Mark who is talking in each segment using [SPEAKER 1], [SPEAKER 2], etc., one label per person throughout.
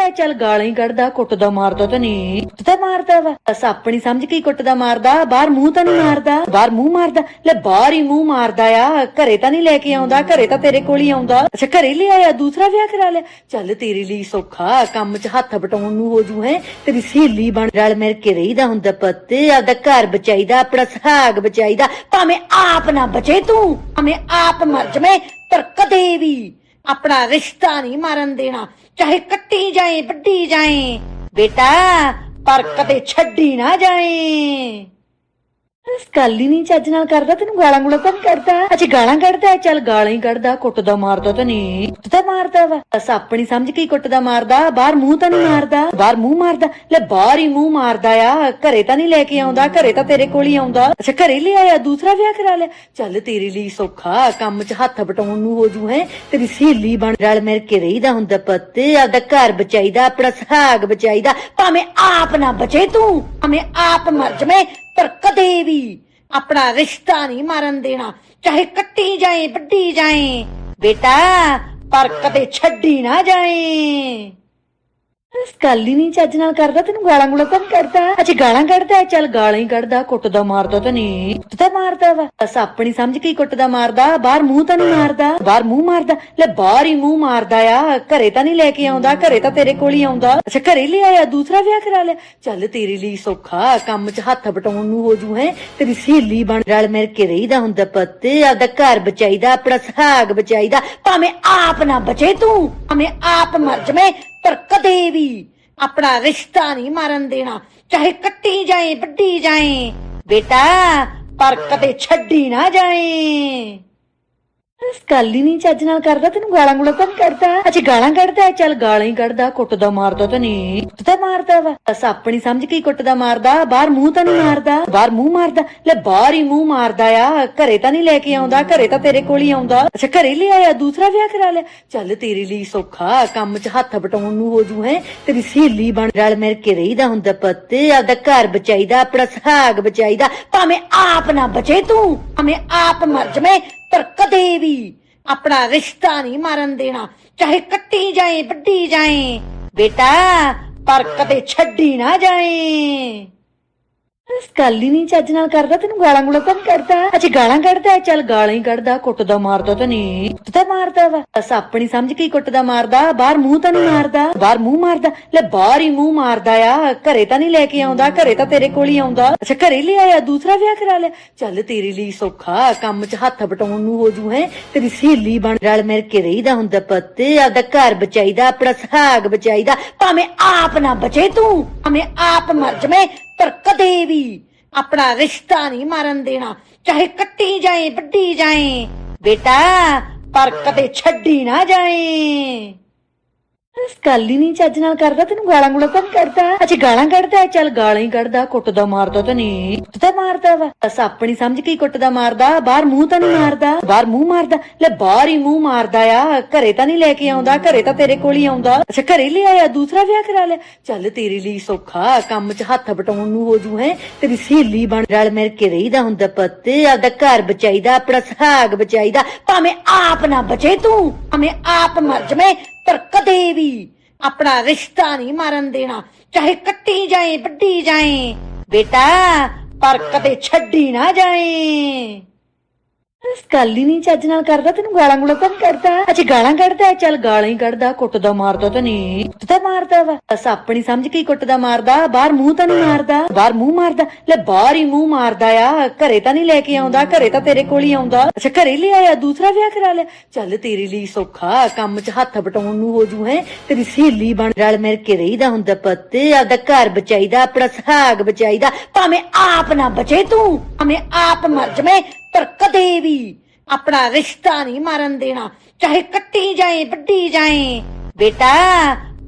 [SPEAKER 1] ਕੱਢਦਾ ਚੱਲ ਗਾਲਾਂ ਹੀ ਕੱਢਦਾ, ਕੁੱਟਦਾ ਮਾਰਦਾ ਤਾਂ ਨਹੀਂ। ਕੁੱਟਦਾ ਮਾਰਦਾ ਵਾ ਬਸ ਆਪਣੀ ਸਮਝ ਕੇ ਕੁੱਟਦਾ ਮਾਰਦਾ, ਬਾਹਰ ਮੂੰਹ ਤਾਂ ਨਹੀਂ ਮਾਰਦਾ। ਬਾਹਰ ਮੂੰਹ ਮਾਰਦਾ ਲੈ, ਬਾਹਰ ਹੀ ਮੂੰਹ ਮਾਰਦਾ ਆ, ਘਰੇ ਤਾਂ ਨਹੀਂ ਲੈ ਕੇ ਆਉਂਦਾ, ਘਰੇ ਤਾਂ ਤੇਰੇ ਕੋਲ ਹੀ ਆਉਂਦਾ। ਅੱਛਾ ਘਰੇ ਲੈ ਆਇਆ, ਦੂਸਰਾ ਵਿਆਹ ਕਰਾ ਲਿਆ, ਚੱਲ ਤੇਰੇ ਲਈ ਸੌਖਾ, ਕੰਮ 'ਚ ਹੱਥ ਬਟਾਉਣ ਨੂੰ ਹੋ ਜੂ। ਹੈ ਤੇਰੀ ਸਹੇਲੀ ਬਣ, ਰਲ ਮਿਲ ਕੇ ਰਹੀਦਾ ਹੁੰਦਾ ਪੁੱਤ, ਆਪਦਾ ਘਰ ਬਚਾਈਦਾ, ਆਪਣਾ ਸੁਹਾਗ ਬਚਾਈਦਾ, ਭਾਵੇਂ ਆਪ ਨਾ ਬਚੇ ਤੂੰ, ਭਾਵੇਂ ਆਪ ਮਰ ਜਵੇਂ, ਪਰ ਕਦੇ ਵੀ ਆਪਣਾ ਰਿਸ਼ਤਾ ਨਹੀਂ ਮਾਰਨ ਦੇਣਾ, ਚਾਹੇ ਕੱਟੀ ਜਾਏ ਵੱਡੀ ਜਾਏ ਬੇਟਾ, ਪਰ ਕਦੇ ਛੱਡੀ ਨਾ ਜਾਏ। ਗੱਲ ਹੀ ਨਹੀਂ ਚੱਜ ਨਾਲ ਕਰਦਾ, ਤੈਨੂੰ ਗਾਲਾਂ ਗੁਲਾਂ ਤਾਂ ਨਹੀਂ ਕੱਢਦਾ। ਅੱਛਾ ਗਾਲਾਂ ਕੱਢਦਾ ਚੱਲ ਗਾਲਾਂ ਹੀ ਕੱਢਦਾ, ਕੁੱਟਦਾ ਮਾਰਦਾ ਤਾਂ ਨਹੀਂ। ਕੁੱਟਦਾ ਮਾਰਦਾ ਵਾ ਬਸ ਆਪਣੀ ਸਮਝ ਕੇ ਕੁੱਟਦਾ ਮਾਰਦਾ, ਬਾਹਰ ਮੂੰਹ ਤਾਂ ਨਹੀਂ ਮਾਰਦਾ। ਬਾਹਰ ਮੂੰਹ ਮਾਰਦਾ ਲੈ, ਬਾਹਰ ਹੀ ਮੂੰਹ ਮਾਰਦਾ ਆ, ਘਰੇ ਤਾਂ ਨਹੀਂ ਲੈ ਕੇ ਆਉਂਦਾ, ਘਰੇ ਤਾਂ ਤੇਰੇ ਕੋਲ ਹੀ ਆਉਂਦਾ। ਅੱਛਾ ਘਰੇ ਲੈ ਆਇਆ, ਦੂਸਰਾ ਵਿਆਹ ਕਰਾ ਲਿਆ, ਚੱਲ ਤੇਰੇ ਲਈ ਸੌਖਾ, ਕੰਮ 'ਚ ਹੱਥ ਬਟਾਉਣ ਨੂੰ ਹੋ ਜੂ। ਹੈ ਤੇਰੀ ਸਹੇਲੀ ਬਣ, ਰਲ ਮਿਲ ਕੇ ਰਹੀਦਾ ਹੁੰਦਾ ਪੁੱਤ, ਆਪਦਾ ਘਰ ਬਚਾਈਦਾ, ਆਪਣਾ ਸੁਹਾਗ ਬਚਾਈਦਾ, ਭਾਵੇਂ ਆਪ ਨਾ ਬਚੇ ਤੂੰ, ਭਾਵੇਂ ਆਪ ਮਰ ਜਵੇਂ, ਪਰ ਕਦੇ ਵੀ ਆਪਣਾ ਰਿਸ਼ਤਾ ਨਹੀਂ ਮਾਰਨ ਦੇਣਾ, ਚਾਹੇ ਕੱਟੀ ਜਾਏ ਵੱਡੀ ਜਾਏ ਬੇਟਾ, ਪਰ ਕਦੇ ਛੱਡੀ ਨਾ ਜਾਏ। ਗੱਲ ਹੀ ਨਹੀਂ ਚੱਜ ਨਾਲ ਕਰਦਾ, ਤੈਨੂੰ ਗਾਲਾਂ ਗੁਲਾਂ ਤਾਂ ਨਹੀਂ ਕੱਢਦਾ। ਅੱਛਾ ਗਾਲਾਂ ਕੱਢਦਾ ਚੱਲ ਗਾਲਾਂ ਹੀ ਕੱਢਦਾ, ਕੁੱਟਦਾ ਮਾਰਦਾ ਤਾਂ ਨਹੀਂ। ਕੁੱਟਦਾ ਮਾਰਦਾ ਵਾ ਬਸ ਆਪਣੀ ਸਮਝ ਕੇ ਕੁੱਟਦਾ ਮਾਰਦਾ, ਬਾਹਰ ਮੂੰਹ ਤਾਂ ਨਹੀਂ ਮਾਰਦਾ। ਬਾਹਰ ਮੂੰਹ ਮਾਰਦਾ ਲੈ, ਬਾਹਰ ਹੀ ਮੂੰਹ ਮਾਰਦਾ ਆ, ਘਰੇ ਤਾਂ ਨਹੀਂ ਲੈ ਕੇ ਆਉਂਦਾ, ਘਰੇ ਤਾਂ ਤੇਰੇ ਕੋਲ ਹੀ ਆਉਂਦਾ। ਅੱਛਾ ਘਰੇ ਲੈ ਆਇਆ, ਦੂਸਰਾ ਵਿਆਹ ਕਰਾ ਲਿਆ, ਚੱਲ ਤੇਰੇ ਲਈ ਸੌਖਾ, ਕੰਮ 'ਚ ਹੱਥ ਬਟਾਉਣ ਨੂੰ ਹੋ ਜੂ। ਹੈ ਤੇਰੀ ਸਹੇਲੀ ਬਣ, ਰਲ ਮਿਲ ਕੇ ਰਹੀਦਾ ਹੁੰਦਾ ਪੁੱਤ, ਆਪਦਾ ਘਰ ਬਚਾਈਦਾ, ਆਪਣਾ ਸੁਹਾਗ ਬਚਾਈਦਾ, ਭਾਵੇਂ ਆਪ ਨਾ ਬਚੇ ਤੂੰ, ਭਾਵੇਂ ਆਪ ਮਰ ਜਵੇਂ, ਪਰ ਕਦੇ ਵੀ ਆਪਣਾ ਰਿਸ਼ਤਾ ਨਹੀਂ ਮਾਰਨ ਦੇਣਾ, ਚਾਹੇ ਕੱਟੀ ਜਾਏ ਵੱਡੀ ਜਾਏ ਬੇਟਾ, ਪਰ ਕਦੇ ਛੱਡੀ ਨਾ ਜਾਏ। ਗੱਲ ਹੀ ਨਹੀਂ ਚੱਜ ਨਾਲ ਕਰਦਾ, ਤੈਨੂੰ ਗਾਲਾਂ ਗੁਲਾਂ ਤਾਂ ਨਹੀਂ ਕੱਢਦਾ। ਅੱਛਾ ਗਾਲਾਂ ਕੱਢਦਾ ਚੱਲ ਗਾਲਾਂ ਹੀ ਕੱਢਦਾ, ਕੁੱਟਦਾ ਮਾਰਦਾ ਤਾਂ ਨਹੀਂ। ਕੁੱਟਦਾ ਮਾਰਦਾ ਵਾ ਬਸ ਆਪਣੀ ਸਮਝ ਕੇ ਕੁੱਟਦਾ ਮਾਰਦਾ, ਬਾਹਰ ਮੂੰਹ ਤਾਂ ਨਹੀਂ ਮਾਰਦਾ। ਬਾਹਰ ਮੂੰਹ ਮਾਰਦਾ ਲੈ, ਬਾਹਰ ਹੀ ਮੂੰਹ ਮਾਰਦਾ ਆ, ਘਰੇ ਤਾਂ ਨਹੀਂ ਲੈ ਕੇ ਆਉਂਦਾ, ਘਰੇ ਤਾਂ ਤੇਰੇ ਕੋਲ ਹੀ ਆਉਂਦਾ। ਅੱਛਾ ਘਰੇ ਲੈ ਆਇਆ, ਦੂਸਰਾ ਵਿਆਹ ਕਰਾ ਲਿਆ, ਚੱਲ ਤੇਰੇ ਲਈ ਸੌਖਾ, ਕੰਮ 'ਚ ਹੱਥ ਬਟਾਉਣ ਨੂੰ ਹੋ ਜੂ। ਹੈ ਤੇਰੀ ਸਹੇਲੀ ਬਣ, ਰਲ ਮਿਲ ਕੇ ਰਹੀਦਾ ਹੁੰਦਾ ਪੁੱਤ, ਆਪਦਾ ਘਰ ਬਚਾਈਦਾ, ਆਪਣਾ ਸੁਹਾਗ ਬਚਾਈਦਾ, ਭਾਵੇਂ ਆਪ ਨਾ ਬਚੇ ਤੂੰ, ਭਾਵੇਂ ਆਪ ਮਰ ਜਵੇਂ, ਪਰ ਕਦੇ ਵੀ ਆਪਣਾ ਰਿਸ਼ਤਾ ਨਹੀਂ ਮਾਰਨ ਦੇਣਾ, ਚਾਹੇ ਕੱਟੀ ਜਾਏ ਵੱਡੀ ਜਾਏ ਬੇਟਾ, ਪਰ ਕਦੇ ਛੱਡੀ ਨਾ ਜਾਏ। ਗੱਲ ਹੀ ਨਹੀਂ ਚੱਜ ਨਾਲ ਕਰਦਾ, ਤੈਨੂੰ ਗਾਲਾਂ ਗੁਲਾਂ ਤਾਂ ਨਹੀਂ ਕੱਢਦਾ। ਅੱਛਾ ਗਾਲਾਂ ਕੱਢਦਾ ਚੱਲ ਗਾਲਾਂ ਹੀ ਕੱਢਦਾ, ਕੁੱਟਦਾ ਮਾਰਦਾ ਤਾਂ ਨਹੀਂ। ਕੁੱਟਦਾ ਮਾਰਦਾ ਵਾ ਬਸ ਆਪਣੀ ਸਮਝ ਕੇ ਕੁੱਟਦਾ ਮਾਰਦਾ, ਬਾਹਰ ਮੂੰਹ ਤਾਂ ਨਹੀਂ ਮਾਰਦਾ। ਬਾਹਰ ਮੂੰਹ ਮਾਰਦਾ ਲੈ, ਬਾਹਰ ਹੀ ਮੂੰਹ ਮਾਰਦਾ ਆ, ਘਰੇ ਤਾਂ ਨਹੀਂ ਲੈ ਕੇ ਆਉਂਦਾ, ਘਰੇ ਤਾਂ ਤੇਰੇ ਕੋਲ ਹੀ ਆਉਂਦਾ। ਅੱਛਾ ਘਰੇ ਲੈ ਆਇਆ, ਦੂਸਰਾ ਵਿਆਹ ਕਰਾ ਲਿਆ, ਚੱਲ ਤੇਰੇ ਲਈ ਸੌਖਾ, ਕੰਮ 'ਚ ਹੱਥ ਬਟਾਉਣ ਨੂੰ ਹੋ ਜੂ। ਹੈ ਤੇਰੀ ਸਹੇਲੀ ਬਣ, ਰਲ ਮਿਲ ਕੇ ਰਹੀਦਾ ਹੁੰਦਾ ਪੁੱਤ, ਆਪਦਾ ਘਰ ਬਚਾਈਦਾ, ਆਪਣਾ ਸੁਹਾਗ ਬਚਾਈਦਾ, ਭਾਵੇਂ ਆਪ ਨਾ ਬਚੇ ਤੂੰ, ਭਾਵੇਂ ਆਪ ਮਰ ਜਵੇਂ, ਪਰ ਕਦੇ ਵੀ ਆਪਣਾ ਰਿਸ਼ਤਾ ਨਹੀਂ ਮਾਰਨ ਦੇਣਾ, ਚਾਹੇ ਕੱਟੀ ਜਾਏ ਵੱਡੀ ਜਾਏ ਬੇਟਾ, ਪਰ ਕਦੇ ਛੱਡੀ ਨਾ ਜਾਏ। ਗੱਲ ਹੀ ਨਹੀਂ ਚੱਜ ਨਾਲ ਕਰਦਾ, ਤੈਨੂੰ ਗਾਲਾਂ ਗੁਲਾਂ ਤਾਂ ਨਹੀਂ ਕੱਢਦਾ। ਅੱਛਾ ਗਾਲਾਂ ਕੱਢਦਾ ਚੱਲ ਗਾਲਾਂ ਹੀ ਕੱਢਦਾ, ਕੁੱਟਦਾ ਮਾਰਦਾ ਤਾਂ ਨਹੀਂ। ਕੁੱਟਦਾ ਮਾਰਦਾ ਵਾ ਬਸ ਆਪਣੀ ਸਮਝ ਕੇ ਕੁੱਟਦਾ ਮਾਰਦਾ, ਬਾਹਰ ਮੂੰਹ ਤਾਂ ਨਹੀਂ ਮਾਰਦਾ। ਬਾਹਰ ਮੂੰਹ ਮਾਰਦਾ ਲੈ, ਬਾਹਰ ਹੀ ਮੂੰਹ ਮਾਰਦਾ ਆ, ਘਰੇ ਤਾਂ ਨਹੀਂ ਲੈ ਕੇ ਆਉਂਦਾ, ਘਰੇ ਤਾਂ ਤੇਰੇ ਕੋਲ ਹੀ ਆਉਂਦਾ। ਅੱਛਾ ਘਰੇ ਲੈ ਆਇਆ, ਦੂਸਰਾ ਵਿਆਹ ਕਰਾ ਲਿਆ, ਚੱਲ ਤੇਰੇ ਲਈ ਸੌਖਾ, ਕੰਮ 'ਚ ਹੱਥ ਬਟਾਉਣ ਨੂੰ ਹੋ ਜੂ। ਹੈ ਤੇਰੀ ਸਹੇਲੀ ਬਣ, ਰਲ ਮਿਲ ਕੇ ਰਹੀਦਾ ਹੁੰਦਾ ਪੁੱਤ, ਆਪਦਾ ਘਰ ਬਚਾਈਦਾ, ਆਪਣਾ ਸੁਹਾਗ ਬਚਾਈਦਾ, ਭਾਵੇਂ ਆਪ ਨਾ ਬਚੇ ਤੂੰ, ਭਾਵੇਂ ਆਪ ਮਰ ਜਵੇਂ, ਪਰ ਕਦੇ ਵੀ ਆਪਣਾ ਰਿਸ਼ਤਾ ਨਹੀਂ ਮਾਰਨ ਦੇਣਾ, ਚਾਹੇ ਕੱਟੀ ਜਾਏ ਵੱਡੀ ਜਾਏ ਬੇਟਾ, ਪਰ ਕਦੇ ਛੱਡੀ ਨਾ ਜਾਏ। ਗੱਲ ਹੀ ਨਹੀਂ ਚੱਜ ਨਾਲ ਕਰਦਾ, ਤੈਨੂੰ ਗਾਲਾਂ ਗੁਲਾਂ ਤਾਂ ਨਹੀਂ ਕੱਢਦਾ। ਅੱਛਾ ਗਾਲਾਂ ਕੱਢਦਾ ਚੱਲ ਗਾਲਾਂ ਹੀ ਕੱਢਦਾ, ਕੁੱਟਦਾ ਮਾਰਦਾ ਤਾਂ ਨਹੀਂ। ਕੁੱਟਦਾ ਮਾਰਦਾ ਵਾ ਬਸ ਆਪਣੀ ਸਮਝ ਕੇ ਕੁੱਟਦਾ ਮਾਰਦਾ, ਬਾਹਰ ਮੂੰਹ ਤਾਂ ਨਹੀਂ ਮਾਰਦਾ। ਬਾਹਰ ਮੂੰਹ ਮਾਰਦਾ ਲੈ, ਬਾਹਰ ਹੀ ਮੂੰਹ ਮਾਰਦਾ ਆ, ਘਰੇ ਤਾਂ ਨਹੀਂ ਲੈ ਕੇ ਆਉਂਦਾ, ਘਰੇ ਤਾਂ ਤੇਰੇ ਕੋਲ ਹੀ ਆਉਂਦਾ। ਅੱਛਾ ਘਰੇ ਲੈ ਆਇਆ, ਦੂਸਰਾ ਵਿਆਹ ਕਰਾ ਲਿਆ, ਚੱਲ ਤੇਰੇ ਲਈ ਸੌਖਾ, ਕੰਮ 'ਚ ਹੱਥ ਬਟਾਉਣ ਨੂੰ ਹੋ ਜੂ। ਹੈ ਤੇਰੀ ਸਹੇਲੀ ਬਣ, ਰਲ ਮਿਲ ਕੇ ਰਹੀਦਾ ਹੁੰਦਾ ਪੁੱਤ, ਆਪਦਾ ਘਰ ਬਚਾਈਦਾ, ਆਪਣਾ ਸੁਹਾਗ ਬਚਾਈਦਾ, ਭਾਵੇਂ ਆਪ ਨਾ ਬਚੇ ਤੂੰ, ਭਾਵੇਂ ਆਪ ਮਰ ਜਵੇਂ, ਪਰ ਕਦੇ ਵੀ ਆਪਣਾ ਰਿਸ਼ਤਾ ਨਹੀਂ ਮਾਰਨ ਦੇਣਾ, ਚਾਹੇ ਕੱਟੀ ਜਾਏ ਵੱਡੀ ਜਾਏ ਬੇਟਾ,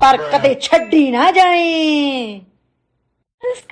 [SPEAKER 1] ਪਰ ਕਦੇ ਛੱਡੀ ਨਾ ਜਾਏ।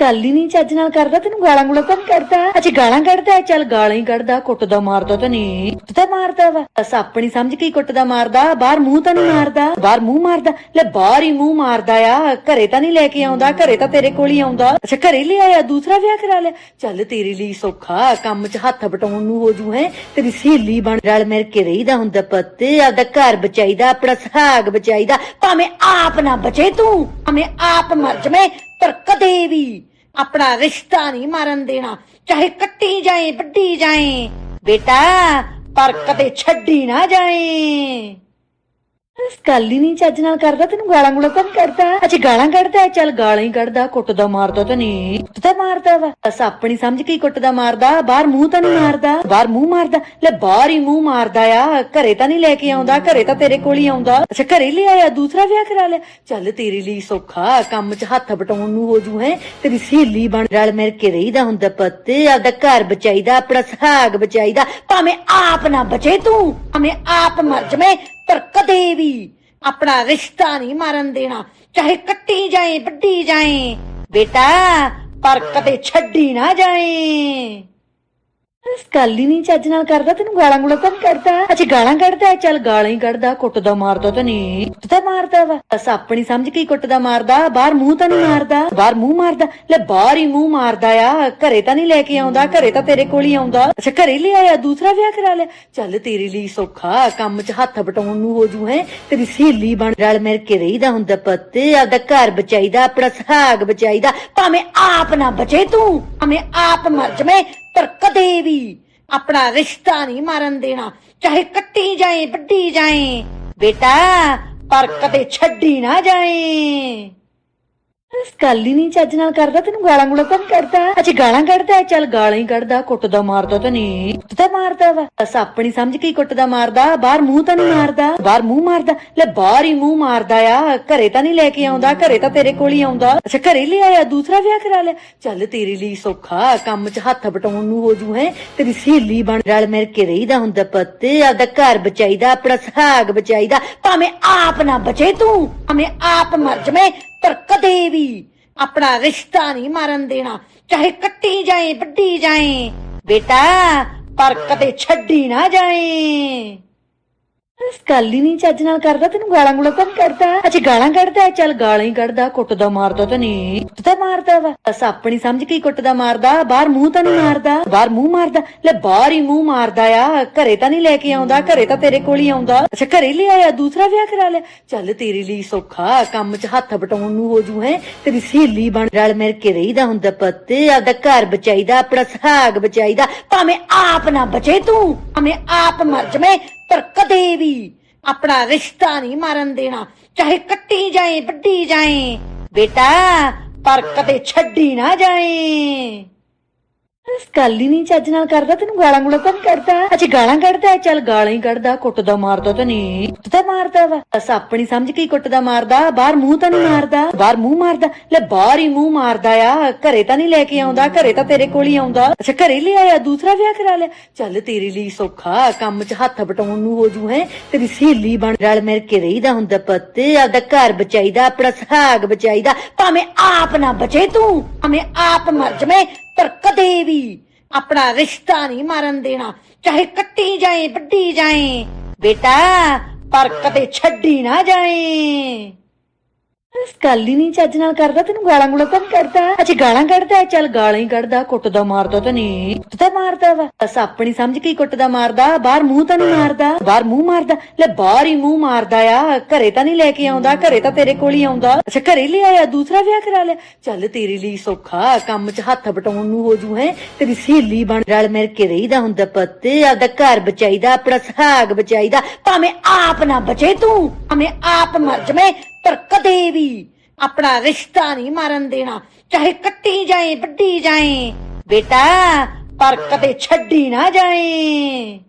[SPEAKER 1] ਗੱਲ ਹੀ ਨਹੀਂ ਚੱਜ ਨਾਲ ਕਰਦਾ, ਤੈਨੂੰ ਗਾਲਾਂ ਗੁਲਾਂ ਤਾਂ ਨਹੀਂ ਕੱਢਦਾ? ਅੱਛਾ ਗਾਲਾਂ ਕੱਢਦਾ, ਚੱਲ ਗਾਲਾਂ ਹੀ ਕੱਢਦਾ, ਕੁੱਟਦਾ ਮਾਰਦਾ ਤਾਂ ਨਹੀਂ। ਕੁੱਟਦਾ ਮਾਰਦਾ ਵਾ, ਬਸ ਆਪਣੀ ਸਮਝ ਕੇ ਹੀ ਕੁੱਟਦਾ ਮਾਰਦਾ, ਬਾਹਰ ਮੂੰਹ ਤਾਂ ਨਹੀਂ ਮਾਰਦਾ। ਬਾਹਰ ਮੂੰਹ ਮਾਰਦਾ, ਲੈ ਬਾਹਰ ਹੀ ਮੂੰਹ ਮਾਰਦਾ ਆ, ਘਰੇ ਤਾਂ ਨਹੀਂ ਲੈ ਕੇ ਆਉਂਦਾ, ਘਰੇ ਤਾਂ ਤੇਰੇ ਕੋਲ ਹੀ ਆਉਂਦਾ। ਅੱਛਾ ਘਰੇ ਲੈ ਆਇਆ, ਦੂਸਰਾ ਵਿਆਹ ਕਰਾ ਲਿਆ, ਚੱਲ ਤੇਰੇ ਲਈ ਸੌਖਾ, ਕੰਮ 'ਚ ਹੱਥ ਵਟਾਉਣ ਨੂੰ ਹੋ ਜੂ। ਹੈ ਤੇਰੀ ਸਹੇਲੀ ਬਣ, ਰਲ ਮਿਲ ਕੇ ਰਹੀਦਾ ਹੁੰਦਾ ਪੁੱਤ, ਆਪਦਾ ਘਰ ਬਚਾਈਦਾ, ਆਪਣਾ ਸੁਹਾਗ ਬਚਾਈਦਾ, ਭਾਵੇਂ ਆਪ ਨਾ ਬਚੇ ਤੂੰ, ਭਾਵੇਂ ਆਪ ਮਰ ਜਵੇਂ, ਪਰ ਕਦੇ ਵੀ ਆਪਣਾ ਰਿਸ਼ਤਾ ਨਹੀਂ ਮਾਰਨ ਦੇਣਾ, ਚਾਹੇ ਕੱਟੀ ਜਾਏ ਵੱਢੀ ਜਾਏ ਬੇਟਾ, ਪਰ ਕਦੇ ਛੱਡੀ ਨਾ ਜਾਏ। ਗੱਲ ਹੀ ਨਹੀਂ ਚੱਜ ਨਾਲ ਕਰਦਾ, ਤੈਨੂੰ ਗਾਲਾਂ ਗੁਲਾਂ ਤਾਂ ਨਹੀਂ ਕੱਢਦਾ? ਅੱਛਾ ਗਾਲਾਂ ਕੱਢਦਾ, ਚੱਲ ਗਾਲਾਂ ਹੀ ਕੱਢਦਾ, ਕੁੱਟਦਾ ਮਾਰਦਾ ਤਾਂ ਨਹੀਂ। ਕੁੱਟਦਾ ਮਾਰਦਾ ਵਾ, ਬਸ ਆਪਣੀ ਸਮਝ ਕੇ ਹੀ ਕੁੱਟਦਾ ਮਾਰਦਾ, ਬਾਹਰ ਮੂੰਹ ਤਾਂ ਨਹੀਂ ਮਾਰਦਾ। ਬਾਹਰ ਮੂੰਹ ਮਾਰਦਾ, ਲੈ ਬਾਹਰ ਹੀ ਮੂੰਹ ਮਾਰਦਾ ਆ, ਘਰੇ ਤਾਂ ਨਹੀਂ ਲੈ ਕੇ ਆਉਂਦਾ, ਘਰੇ ਤਾਂ ਤੇਰੇ ਕੋਲ ਹੀ ਆਉਂਦਾ। ਅੱਛਾ ਘਰੇ ਲੈ ਆਇਆ, ਦੂਸਰਾ ਵਿਆਹ ਕਰਾ ਲਿਆ, ਚੱਲ ਤੇਰੇ ਲਈ ਸੌਖਾ, ਕੰਮ 'ਚ ਹੱਥ ਵਟਾਉਣ ਨੂੰ ਹੋ ਜੂ। ਹੈ ਤੇਰੀ ਸਹੇਲੀ ਬਣ, ਰਲ ਮਿਲ ਕੇ ਰਹੀਦਾ ਹੁੰਦਾ ਪੁੱਤ, ਆਪਦਾ ਘਰ ਬਚਾਈਦਾ, ਆਪਣਾ ਸੁਹਾਗ ਬਚਾਈਦਾ, ਭਾਵੇਂ ਆਪ ਨਾ ਬਚੇ ਤੂੰ, ਭਾਵੇਂ ਆਪ ਮਰ ਜਵੇਂ, ਪਰ ਕਦੇ ਵੀ ਆਪਣਾ ਰਿਸ਼ਤਾ ਨਹੀਂ ਮਾਰਨ ਦੇਣਾ, ਚਾਹੇ ਕੱਟੀ ਜਾਏ ਵੱਢੀ ਜਾਏ ਬੇਟਾ, ਪਰ ਕਦੇ ਛੱਡੀ ਨਾ ਜਾਏ। ਗੱਲ ਹੀ ਨਹੀਂ ਚੱਜ ਨਾਲ ਕਰਦਾ, ਤੈਨੂੰ ਗਾਲਾਂ ਗੁਲਾਂ ਤਾਂ ਨਹੀਂ ਕੱਢਦਾ? ਅੱਛਾ ਗਾਲਾਂ ਕੱਢਦਾ, ਚੱਲ ਗਾਲਾਂ ਹੀ ਕੱਢਦਾ, ਕੁੱਟਦਾ ਮਾਰਦਾ ਤਾਂ ਨਹੀਂ। ਕੁੱਟਦਾ ਮਾਰਦਾ ਵਾ, ਬਸ ਆਪਣੀ ਸਮਝ ਕੇ ਹੀ ਕੁੱਟਦਾ ਮਾਰਦਾ, ਬਾਹਰ ਮੂੰਹ ਤਾਂ ਨਹੀਂ ਮਾਰਦਾ। ਬਾਹਰ ਮੂੰਹ ਮਾਰਦਾ, ਲੈ ਬਾਹਰ ਹੀ ਮੂੰਹ ਮਾਰਦਾ ਆ, ਘਰੇ ਤਾਂ ਨਹੀਂ ਲੈ ਕੇ ਆਉਂਦਾ, ਘਰੇ ਤਾਂ ਤੇਰੇ ਕੋਲ ਹੀ ਆਉਂਦਾ। ਅੱਛਾ ਘਰੇ ਲੈ ਆਇਆ, ਦੂਸਰਾ ਵਿਆਹ ਕਰਾ ਲਿਆ, ਚੱਲ ਤੇਰੇ ਲਈ ਸੌਖਾ, ਕੰਮ 'ਚ ਹੱਥ ਵਟਾਉਣ ਨੂੰ ਹੋ ਜੂ। ਹੈ ਤੇਰੀ ਸਹੇਲੀ ਬਣ, ਰਲ ਮਿਲ ਕੇ ਰਹੀਦਾ ਹੁੰਦਾ ਪੁੱਤ, ਆਪਦਾ ਘਰ ਬਚਾਈਦਾ, ਆਪਣਾ ਸੁਹਾਗ ਬਚਾਈਦਾ, ਭਾਵੇਂ ਆਪ ਨਾ ਬਚੇ ਤੂੰ, ਭਾਵੇਂ ਆਪ ਮਰ ਜਵੇਂ, ਪਰ ਕਦੇ ਵੀ ਆਪਣਾ ਰਿਸ਼ਤਾ ਨਹੀਂ ਮਾਰਨ ਦੇਣਾ, ਚਾਹੇ ਕੱਟੀ ਜਾਏ ਵੱਢੀ ਜਾਏ ਬੇਟਾ, ਪਰ ਕਦੇ ਛੱਡੀ ਨਾ ਜਾਏ। ਗੱਲ ਹੀ ਨਹੀਂ ਚੱਜ ਨਾਲ ਕਰਦਾ, ਤੈਨੂੰ ਗਾਲਾਂ ਗੁਲਾਂ ਤਾਂ ਨਹੀਂ ਕੱਢਦਾ? ਅੱਛਾ ਗਾਲਾਂ ਕੱਢਦਾ, ਚੱਲ ਗਾਲਾਂ ਹੀ ਕੱਢਦਾ, ਕੁੱਟਦਾ ਮਾਰਦਾ ਤਾਂ ਨਹੀਂ। ਕੁੱਟਦਾ ਮਾਰਦਾ ਵਾ, ਬਸ ਆਪਣੀ ਸਮਝ ਕੇ ਹੀ ਕੁੱਟਦਾ ਮਾਰਦਾ, ਬਾਹਰ ਮੂੰਹ ਤਾਂ ਨਹੀਂ ਮਾਰਦਾ। ਬਾਹਰ ਮੂੰਹ ਮਾਰਦਾ, ਲੈ ਬਾਹਰ ਹੀ ਮੂੰਹ ਮਾਰਦਾ ਆ, ਘਰੇ ਤਾਂ ਨਹੀਂ ਲੈ ਕੇ ਆਉਂਦਾ, ਘਰੇ ਤਾਂ ਤੇਰੇ ਕੋਲ ਹੀ ਆਉਂਦਾ। ਅੱਛਾ ਘਰੇ ਲੈ ਆਇਆ, ਦੂਸਰਾ ਵਿਆਹ ਕਰਾ ਲਿਆ, ਚੱਲ ਤੇਰੇ ਲਈ ਸੌਖਾ, ਕੰਮ 'ਚ ਹੱਥ ਵਟਾਉਣ ਨੂੰ ਹੋ ਜੂ। ਹੈ ਤੇਰੀ ਸਹੇਲੀ ਬਣ, ਰਲ ਮਿਲ ਕੇ ਰਹੀਦਾ ਹੁੰਦਾ ਪੁੱਤ, ਆਪਦਾ ਘਰ ਬਚਾਈਦਾ, ਆਪਣਾ ਸੁਹਾਗ ਬਚਾਈਦਾ, ਭਾਵੇਂ ਆਪ ਨਾ ਬਚੇ ਤੂੰ, ਭਾਵੇਂ ਆਪ ਮਰ ਜਵੇਂ, ਪਰ ਕਦੇ ਵੀ ਆਪਣਾ ਰਿਸ਼ਤਾ ਨਹੀਂ ਮਾਰਨ ਦੇਣਾ, ਚਾਹੇ ਕੱਟੀ ਜਾਏ ਵੱਢੀ ਜਾਏ ਬੇਟਾ, ਪਰ ਕਦੇ ਛੱਡੀ ਨਾ ਜਾਏ। ਗੱਲ ਹੀ ਨਹੀਂ ਚੱਜ ਨਾਲ ਕਰਦਾ, ਤੈਨੂੰ ਗਾਲਾਂ ਗੁਲਾਂ ਤਾਂ ਨਹੀਂ ਕੱਢਦਾ? ਅੱਛਾ ਗਾਲਾਂ ਕੱਢਦਾ, ਚੱਲ ਗਾਲਾਂ ਹੀ ਕੱਢਦਾ, ਕੁੱਟਦਾ ਮਾਰਦਾ ਤਾਂ ਨਹੀਂ। ਕੁੱਟਦਾ ਮਾਰਦਾ ਵਾ, ਬਸ ਆਪਣੀ ਸਮਝ ਕੇ ਹੀ ਕੁੱਟਦਾ ਮਾਰਦਾ, ਬਾਹਰ ਮੂੰਹ ਤਾਂ ਨਹੀਂ ਮਾਰਦਾ। ਬਾਹਰ ਮੂੰਹ ਮਾਰਦਾ, ਲੈ ਬਾਹਰ ਹੀ ਮੂੰਹ ਮਾਰਦਾ ਆ, ਘਰੇ ਤਾਂ ਨਹੀਂ ਲੈ ਕੇ ਆਉਂਦਾ, ਘਰੇ ਤਾਂ ਤੇਰੇ ਕੋਲ ਹੀ ਆਉਂਦਾ। ਅੱਛਾ ਘਰੇ ਲੈ ਆਇਆ, ਦੂਸਰਾ ਵਿਆਹ ਕਰਾ ਲਿਆ, ਚੱਲ ਤੇਰੇ ਲਈ ਸੌਖਾ, ਕੰਮ 'ਚ ਹੱਥ ਵਟਾਉਣ ਨੂੰ ਹੋ ਜੂ। ਹੈ ਤੇਰੀ ਸਹੇਲੀ ਬਣ, ਰਲ ਮਿਲ ਕੇ ਰਹੀਦਾ ਹੁੰਦਾ ਪੁੱਤ, ਆਪਦਾ ਘਰ ਬਚਾਈਦਾ, ਆਪਣਾ ਸੁਹਾਗ ਬਚਾਈਦਾ, ਭਾਵੇਂ ਆਪ ਨਾ ਬਚੇ ਤੂੰ, ਭਾਵੇਂ ਆਪ ਮਰ ਜਵੇਂ, ਪਰ ਕਦੇ ਵੀ ਆਪਣਾ ਰਿਸ਼ਤਾ ਨਹੀਂ ਮਾਰਨ ਦੇਣਾ, ਚਾਹੇ ਕੱਟੀ ਜਾਏ ਵੱਢੀ ਜਾਏ ਬੇਟਾ, ਪਰ ਕਦੇ ਛੱਡੀ ਨਾ ਜਾਏ। ਗੱਲ ਹੀ ਨਹੀਂ ਚੱਜ ਨਾਲ ਕਰਦਾ, ਤੈਨੂੰ ਗਾਲਾਂ ਗੁਲਾਂ ਤਾਂ ਨਹੀਂ ਕੱਢਦਾ? ਅੱਛਾ ਗਾਲਾਂ ਕੱਢਦਾ, ਚੱਲ ਗਾਲਾਂ ਹੀ ਕੱਢਦਾ, ਕੁੱਟਦਾ ਮਾਰਦਾ ਤਾਂ ਨਹੀਂ। ਕੁੱਟਦਾ ਮਾਰਦਾ ਵਾ, ਬਸ ਆਪਣੀ ਸਮਝ ਕੇ ਹੀ ਕੁੱਟਦਾ ਮਾਰਦਾ, ਬਾਹਰ ਮੂੰਹ ਤਾਂ ਨਹੀਂ ਮਾਰਦਾ। ਬਾਹਰ ਮੂੰਹ ਮਾਰਦਾ, ਲੈ ਬਾਹਰ ਹੀ ਮੂੰਹ ਮਾਰਦਾ ਆ, ਘਰੇ ਤਾਂ ਨਹੀਂ ਲੈ ਕੇ ਆਉਂਦਾ, ਘਰੇ ਤਾਂ ਤੇਰੇ ਕੋਲ ਹੀ ਆਉਂਦਾ। ਅੱਛਾ ਘਰੇ ਲੈ ਆਇਆ, ਦੂਸਰਾ ਵਿਆਹ ਕਰਾ ਲਿਆ, ਚੱਲ ਤੇਰੇ ਲਈ ਸੌਖਾ, ਕੰਮ 'ਚ ਹੱਥ ਵਟਾਉਣ ਨੂੰ ਹੋ ਜੂ। ਹੈ ਤੇਰੀ ਸਹੇਲੀ ਬਣ, ਰਲ ਮਿਲ ਕੇ ਰਹੀਦਾ ਹੁੰਦਾ ਪੁੱਤ, ਆਪਦਾ ਘਰ ਬਚਾਈਦਾ, ਆਪਣਾ ਸੁਹਾਗ ਬਚਾਈਦਾ, ਭਾਵੇਂ ਆਪ ਨਾ ਬਚੇ ਤੂੰ, ਭਾਵੇਂ ਆਪ ਮਰ ਜਵੇਂ, ਪਰ ਕਦੇ ਵੀ ਆਪਣਾ ਰਿਸ਼ਤਾ ਨਹੀਂ ਮਾਰਨ ਦੇਣਾ, ਚਾਹੇ ਕੱਟੀ ਜਾਏ ਵੱਢੀ ਜਾਏ ਬੇਟਾ, ਪਰ ਕਦੇ ਛੱਡੀ ਨਾ ਜਾਏ। ਗੱਲ ਹੀ ਨਹੀਂ ਚੱਜ ਨਾਲ ਕਰਦਾ, ਤੈਨੂੰ ਗਾਲਾਂ ਗੁਲਾਂ ਤਾਂ ਨਹੀਂ ਕੱਢਦਾ? ਅੱਛਾ ਗਾਲਾਂ ਕੱਢਦਾ, ਚੱਲ ਗਾਲਾਂ ਹੀ ਕੱਢਦਾ, ਕੁੱਟਦਾ ਮਾਰਦਾ ਤਾਂ ਨਹੀਂ। ਕੁੱਟਦਾ ਮਾਰਦਾ ਵਾ, ਬਸ ਆਪਣੀ ਸਮਝ ਕੇ ਹੀ ਕੁੱਟਦਾ ਮਾਰਦਾ, ਬਾਹਰ ਮੂੰਹ ਤਾਂ ਨਹੀਂ ਮਾਰਦਾ। ਬਾਹਰ ਮੂੰਹ ਮਾਰਦਾ, ਲੈ ਬਾਹਰ ਹੀ ਮੂੰਹ ਮਾਰਦਾ ਆ, ਘਰੇ ਤਾਂ ਨਹੀਂ ਲੈ ਕੇ ਆਉਂਦਾ, ਘਰੇ ਤਾਂ ਤੇਰੇ ਕੋਲ ਹੀ ਆਉਂਦਾ। ਅੱਛਾ ਘਰੇ ਲੈ ਆਇਆ, ਦੂਸਰਾ ਵਿਆਹ ਕਰਾ ਲਿਆ, ਚੱਲ ਤੇਰੇ ਲਈ ਸੌਖਾ, ਕੰਮ 'ਚ ਹੱਥ ਵਟਾਉਣ ਨੂੰ ਹੋ ਜੂ। ਹੈ ਤੇਰੀ ਸਹੇਲੀ ਬਣ, ਰਲ ਮਿਲ ਕੇ ਰਹੀਦਾ ਹੁੰਦਾ ਪੁੱਤ, ਆਪਦਾ ਘਰ ਬਚਾਈਦਾ, ਆਪਣਾ ਸੁਹਾਗ ਬਚਾਈਦਾ, ਭਾਵੇਂ ਆਪ ਨਾ ਬਚੇ ਤੂੰ, ਭਾਵੇਂ ਆਪ ਮਰ ਜਵੇਂ, ਪਰ ਕਦੇ ਵੀ ਆਪਣਾ ਰਿਸ਼ਤਾ ਨਹੀਂ ਮਾਰਨ ਦੇਣਾ, ਚਾਹੇ ਕੱਟੀ ਜਾਏ ਵੱਢੀ ਜਾਏ ਬੇਟਾ, ਪਰ ਕਦੇ ਛੱਡੀ ਨਾ ਜਾਏ।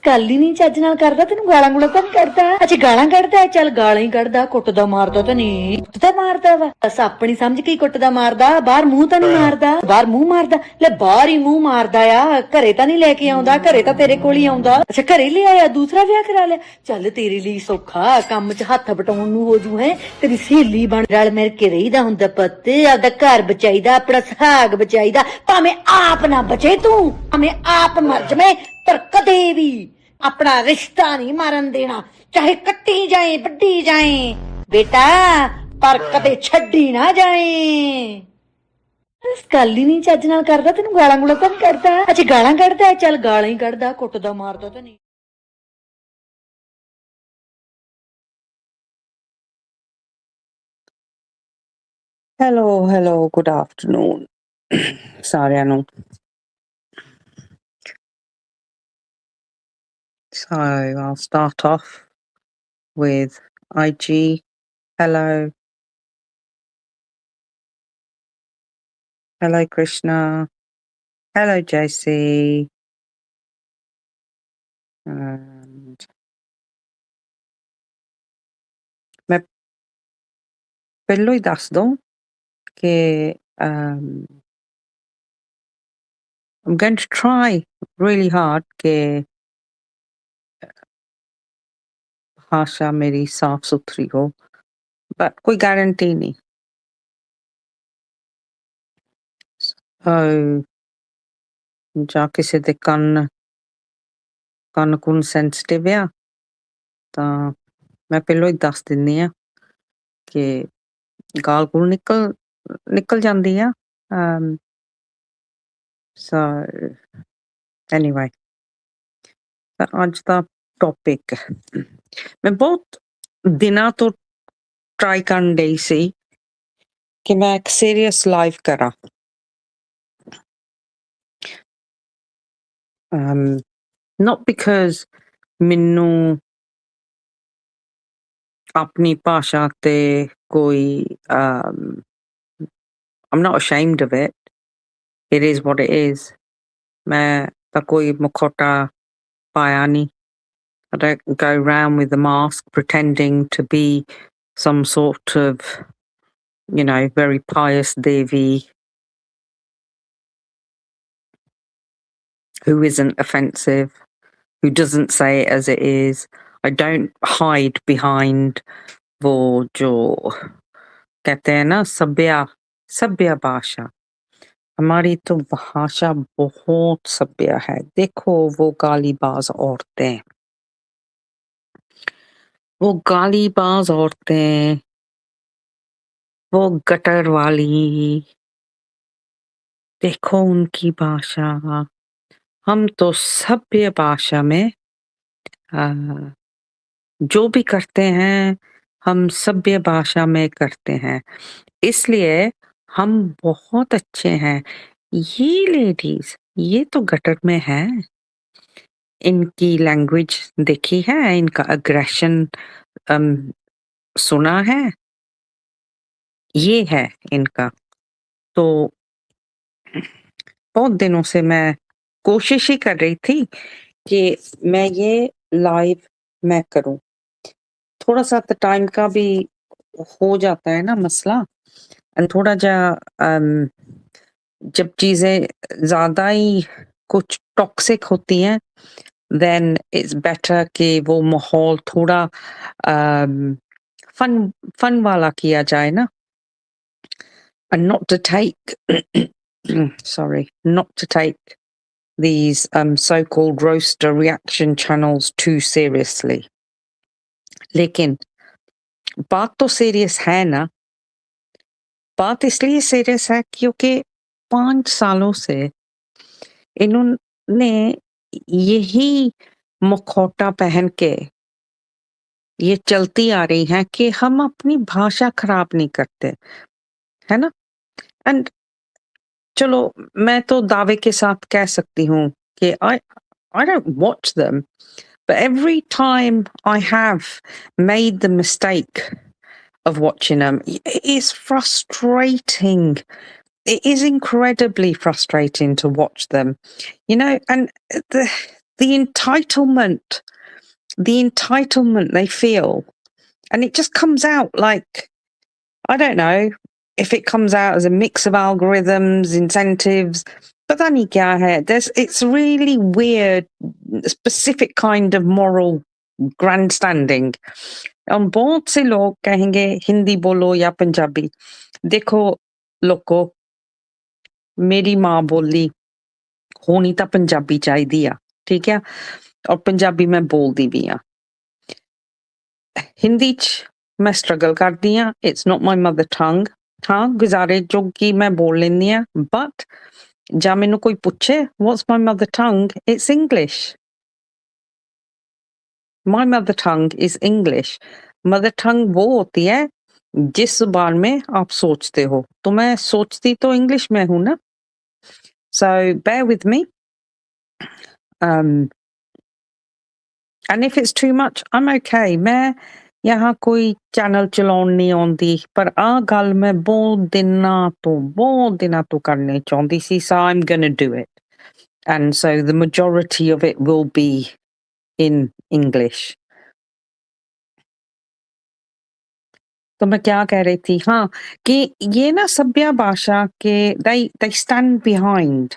[SPEAKER 1] ਗੱਲ ਹੀ ਨਹੀਂ ਚੱਜ ਨਾਲ ਕਰਦਾ ਤੈਨੂੰ ਗਾਲਾਂ ਗੁਲਾਂ ਤਾਂ ਨਹੀਂ ਕੱਢਦਾ ਅੱਛਾ ਗਾਲਾਂ ਕੱਢਦਾ ਚੱਲ ਗਾਲਾਂ ਹੀ ਕੱਢਦਾ ਕੁੱਟਦਾ ਮਾਰਦਾ ਤਾਂ ਨਹੀਂ ਕੁੱਟਦਾ ਮਾਰਦਾ ਵਾ ਬਸ ਆਪਣੀ ਸਮਝ ਕੇ ਹੀ ਕੁੱਟਦਾ ਮਾਰਦਾ ਬਾਹਰ ਮੂੰਹ ਤਾਂ ਨਹੀਂ ਮਾਰਦਾ ਬਾਹਰ ਮੂੰਹ ਮਾਰਦਾ ਲੈ ਬਾਹਰ ਹੀ ਮੂੰਹ ਮਾਰਦਾ ਆ ਘਰੇ ਤਾਂ ਨਹੀਂ ਲੈ ਕੇ ਆਉਂਦਾ ਘਰੇ ਤਾਂ ਤੇਰੇ ਕੋਲ ਹੀ ਆਉਂਦਾ ਅੱਛਾ ਘਰੇ ਲੈ ਆਇਆ ਦੂਸਰਾ ਵਿਆਹ ਕਰਾ ਲਿਆ ਚੱਲ ਤੇਰੇ ਲਈ ਸੌਖਾ ਕੰਮ 'ਚ ਹੱਥ ਬਟਾਉਣ ਨੂੰ ਹੋ ਜੂ ਹੈ ਤੇਰੀ ਸਹੇਲੀ ਬਣ ਰਲ ਮਿਲ ਕੇ ਰਹੀਦਾ ਹੁੰਦਾ ਪੁੱਤ ਆਪਦਾ ਘਰ ਬਚਾਈਦਾ ਆਪਣਾ ਸੁਹਾਗ ਬਚਾਈਦਾ ਭਾਵੇਂ ਆਪ ਨਾ ਬਚੇ ਤੂੰ ਭਾਵੇਂ ਆਪ ਮਰ ਜਵੇਂ ਪਰ ਕਦੇ ਵੀ अपना रिश्ता नहीं मारन देना चाहे कट्टी जाए बड्डी जाए बेटा पर कदे छड्डी ना जाए गल ही नहीं चज नाल करदा तेनू गालां गुलां तां नहीं कढदा अच्छा गालां कढदा चल गालां ही कढदा कुੱਟਦਾ मारदा तां नहीं
[SPEAKER 2] Hello, good afternoon ਸਾਰਿਆਂ ਨੂੰ So I'll start off with IG. Hello. Hello, Krishna. Hello, JC. And मैं ਪਹਿਲੋਂ ਹੀ ਦੱਸ ਦਊਂ ਕਿ I'm going to try really hard कि भाषा मेरी साफ सुथरी हो but कोई गारंटी नहीं ਜਾਂ ਕਿਸੇ ਦੇ ਕੰਨ ਕੁੰਨ ਸੈਂਸਿਟਿਵ ਆ ਤਾਂ ਮੈਂ ਪਹਿਲੋਂ ਹੀ ਦੱਸ ਦਿੰਦੀ ਆ ਕਿ ਗਾਲ ਗੁਲ ਨਿਕਲ ਜਾਂਦੀ ਆ so anyway ਅੱਜ ਦਾ ਟੌਪਿਕ ਮੈਂ ਬਹੁਤ ਦਿਨਾਂ ਤੋਂ ਟਰਾਈ ਕਰਨ ਡਈ ਸੀ ਕਿ ਮੈਂ ਇੱਕ ਸੀਰੀਅਸ ਲਾਈਵ ਕਰਾਂ not because ਮੈਨੂੰ ਆਪਣੀ ਭਾਸ਼ਾ ਤੇ ਕੋਈ I'm not ashamed of it. It is what it is. ਮੈਂ ਤਾਂ ਕੋਈ ਮੁਖੌਟਾ ਪਾਇਆ ਨਹੀਂ. I don't go around with a mask pretending to be some sort of, very pious Devi who isn't offensive, who doesn't say it as it is. I don't hide behind वो जो कहते हैं ना सभ्य भाषा. हमारी तो भाषा बहुत सभ्य है. देखो वो गालीबाज औरतें, वो गटर वाली, देखो उनकी भाषा. हम तो सभ्य भाषा में जो भी करते हैं हम सभ्य भाषा में करते हैं, इसलिए हम बहुत अच्छे हैं. ये लेडीज ये तो गटर में है. इनकी लैंग्वेज देखी है, इनका अग्रेशन सुना है, ये है इनका. तो बहुत दिनों से मैं कोशिश ही कर रही थी कि मैं ये लाइव मैं करूं. थोड़ा सा टाइम का भी हो जाता है ना मसला, एंड थोड़ा जब चीजें ज्यादा ही कुछ टॉक्सिक होती हैं then it's better कि वो माहौल थोड़ा फन वाला किया जाए ना, and not to take not to take these so-called roaster reaction channels too seriously. लेकिन बात तो सीरियस है ना. बात इसलिए सीरियस है क्योंकि 5 सालों से इन्होंने यही मुखौटा पहन के ये चलती आ रही हैं कि हम अपनी भाषा खराब नहीं करते, है ना. एंड चलो मैं तो दावे के साथ कह सकती हूँ कि I don't watch them, but every time I have made the mistake of watching them, it is frustrating. It is incredibly frustrating to watch them, and the entitlement they feel. And it just comes out like, I don't know if it comes out as a mix of algorithms, incentives, pata nahi kya hai. It's really weird, specific kind of moral grandstanding. और बहुत से लोग कहेंगे हिंदी बोलो या पंजाबी. देखो लोगों, मेरी माँ बोली होनी ਤਾਂ ਪੰਜਾਬੀ ਚਾਹੀਦੀ ਆ, ਠੀਕ ਆ, ਔਰ ਪੰਜਾਬੀ ਮੈਂ ਬੋਲਦੀ ਵੀ ਆ. ਹਿੰਦੀ ਚ ਮੈਂ ਸਟਰਗਲ ਕਰਦੀ ਆ, it's not my mother tongue. ਹਾਂ, ਗੁਜ਼ਾਰੇ ਜੋਗੀ ਮੈਂ ਬੋਲ ਲੈਂਦੀ ਆ, ਬਟ ਜਾਂ ਮੈਨੂੰ ਕੋਈ ਪੁੱਛੇ what's my mother tongue, it's English. My mother tongue is English. Mother tongue वो होती है जिस जुबान में आप सोचते हो, तो मैं सोचती तो इंग्लिश में हूं ना. So bear with me. And if it's too much, I'm okay. मैं यहाँ कोई चैनल चलाउण नहीं आउंदी, पर आ गल मैं बहुत दिनां तो करनी चाहुंदी सी, so I'm gonna do it. And so the majority of it will be in English. तो मैं क्या कह रही थी, हाँ, कि ये ना सभ्या भाषा के they stand behind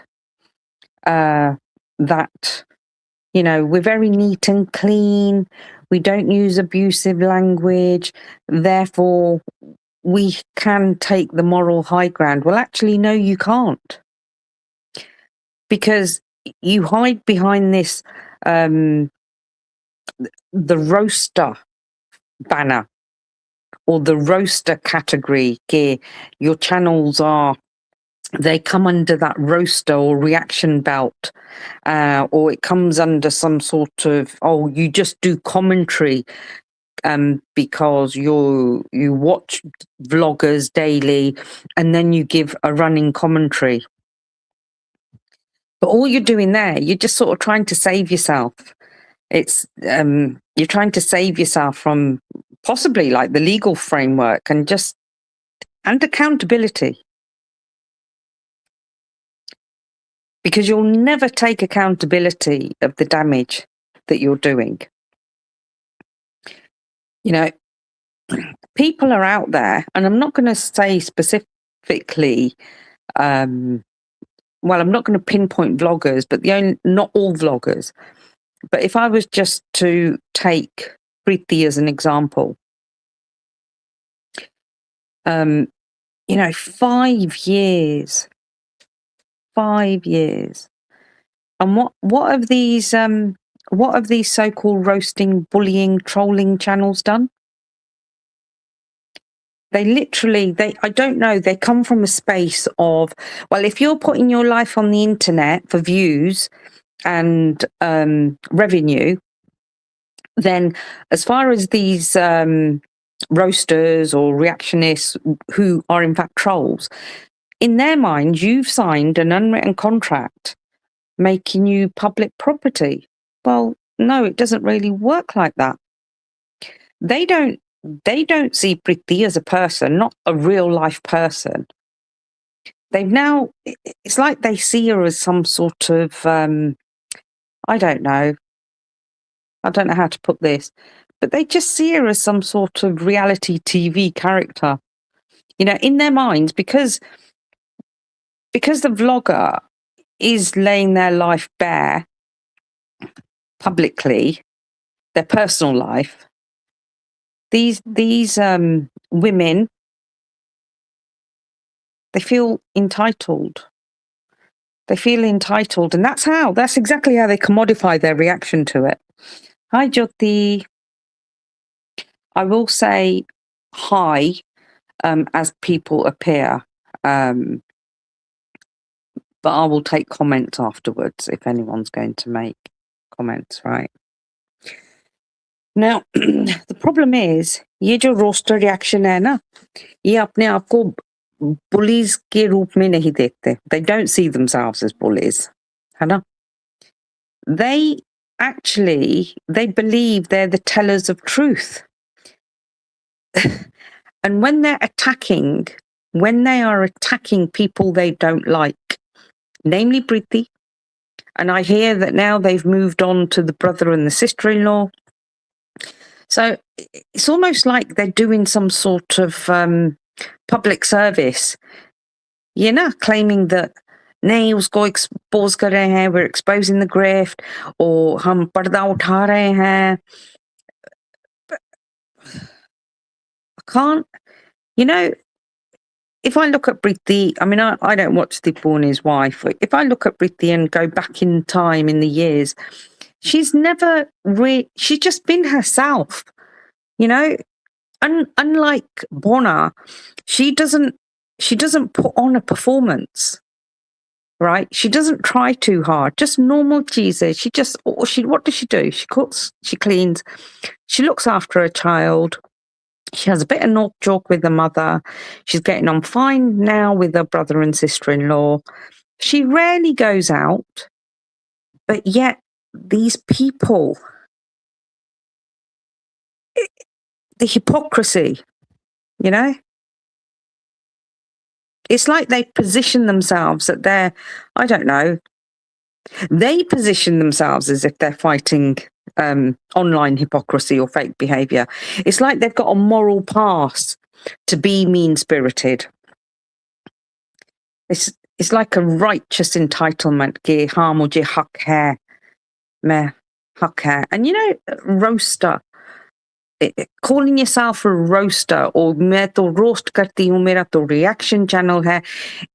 [SPEAKER 2] that, you know, we're very neat and clean, we don't use abusive language, therefore we can take the moral high ground. Well, actually, no, you can't. Because you hide behind this, the roaster banner, or the roaster category, your channels they come under that roaster or reaction belt, or it comes under some sort of, oh, you just do commentary because you watch vloggers daily and then you give a running commentary. But all you're doing there, you're just sort of trying to save yourself. It's you're trying to save yourself from possibly like the legal framework and accountability. Because you'll never take accountability of the damage that you're doing. You know, people are out there, and I'm not going to say specifically, well, I'm not going to pinpoint vloggers, but not all vloggers. But if I was just to take Preeti as an example, you know, 5 years. 5 years. And what have these so-called roasting, bullying, trolling channels done? They literally, I don't know, they come from a space of, well, if you're putting your life on the internet for views and revenue, then as far as these roasters or reactionists who are in fact trolls, in their minds, you've signed an unwritten contract making you public property. Well, no, it doesn't really work like that. They don't see Preeti as a person, not a real life person. It's like they see her as some sort of, I don't know how to put this, but they just see her as some sort of reality TV character. You know, in their minds, because the vlogger is laying their life bare publicly, their personal life, these women, they feel entitled. They feel entitled, and that's exactly how they commodify their reaction to it. Hi, Jyoti. I will say hi as people appear, but I will take comments afterwards if anyone's going to make comments, right? Now, the problem is, ये जो roaster reaction है ना, ये अपने आप को bullies के रूप में नहीं देखते. They don't see themselves as bullies, है ना? They believe they're the tellers of truth. And when they are attacking people they don't like, namely Preeti, And I hear that now they've moved on to the brother and the sister-in-law. So it's almost like they're doing some sort of public service, claiming that नहीं उसको expose कर रहे हैं, we're exposing the grift, or हम पर्दा उठा रहे हैं. I can't, if I look at Preeti, I mean, I don't watch Tipu and his wife. If I look at Preeti and go back in time in the years, she's never she's just been herself, unlike Bona, she doesn't put on a performance, right? She doesn't try too hard, just normal cheeses. What does she do? She cooks, she cleans, she looks after her child. She has a bit of knock joke with the mother. She's getting on fine now with her brother and sister-in-law. She rarely goes out, but yet these people, the hypocrisy, it's like they position themselves that they're, I don't know, they position themselves as if they're fighting online hypocrisy or fake behaviour. It's like they've got a moral pass to be mean-spirited. It's like a righteous entitlement. कि हाँ मुझे हक है, मैं हक है. And roaster, calling yourself a roaster or मैं तो roast करती हूँ, मेरा तो reaction channel है.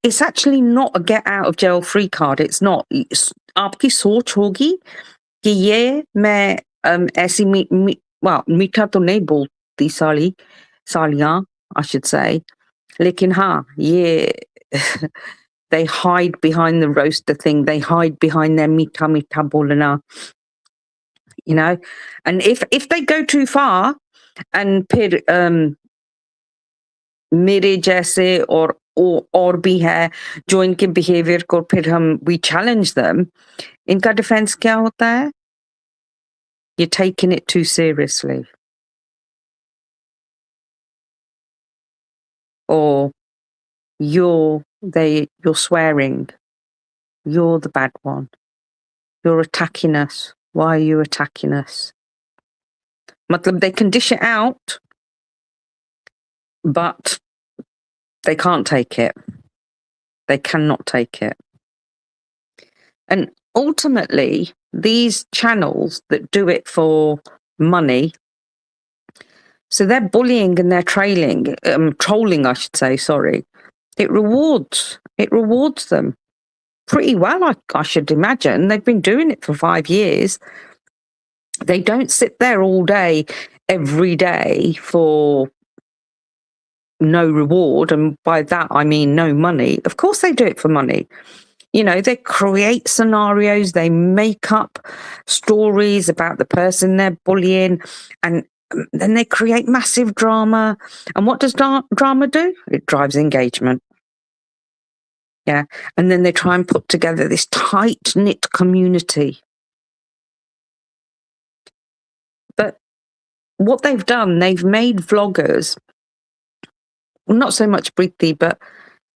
[SPEAKER 2] It's actually not a get out of jail free card. It's not. आपकी सोच होगी कि ये मैं ऐसी मीठा तो नहीं बोलती सालियां, I should say, लेकिन हाँ ये they hide behind the roaster thing, they hide behind their मीठा बोलना, and if they go too far and फिर मेरे जैसे और भी है जो इनके बिहेवियर को फिर we challenge them, इनका डिफेंस क्या होता है? You're taking it too seriously. Or you're swearing. You're the bad one. You're attacking us. Why are you attacking us? Matlab, they can dish it out, but they can't take it. They cannot take it. And ultimately, these channels that do it for money, so they're bullying and they're trolling, I should say, sorry. It rewards them pretty well, I should imagine. They've been doing it for 5 years. They don't sit there all day, every day for no reward. And by that, I mean no money. Of course they do it for money. They create scenarios, they make up stories about the person they're bullying, and then they create massive drama. And what does drama do? It drives engagement. Yeah. And then they try and put together this tight-knit community. But what they've done, they've made vloggers, well, not so much Preeti, but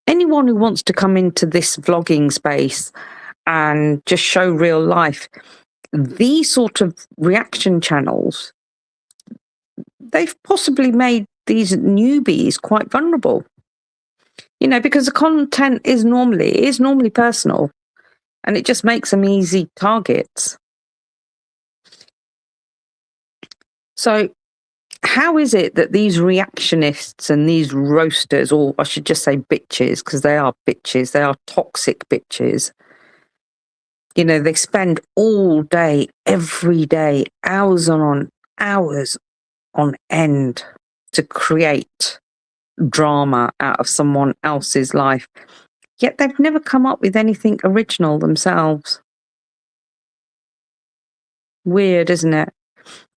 [SPEAKER 2] anyone who wants to come into this vlogging space and just show real life, these sort of reaction channels, they've possibly made these newbies quite vulnerable. Because the content is normally personal, and it just makes them easy targets. So how is it that these reactionists and these roasters, or I should just say bitches, because they are bitches, they are toxic bitches, they spend all day, every day, hours on end to create drama out of someone else's life, yet they've never come up with anything original themselves. Weird, isn't it?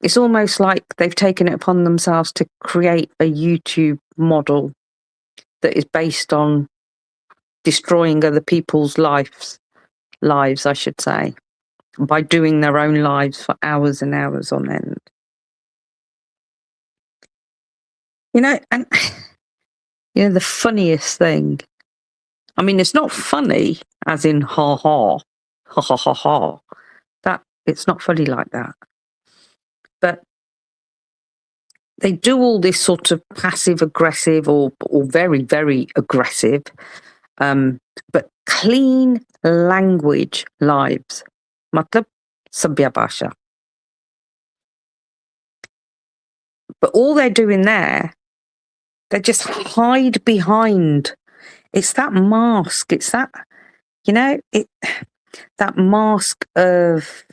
[SPEAKER 2] It's almost like they've taken it upon themselves to create a YouTube model that is based on destroying other people's lives, I should say, by doing their own lives for hours and hours on end. And the funniest thing, I mean, it's not funny as in ha ha, ha ha ha ha. That it's not funny like that. But they do all this sort of passive aggressive or very, very aggressive, but clean language lives. Matlab Sabhya Baasha. But all they're doing there, they just hide behind. It's that mask. It's that, that mask of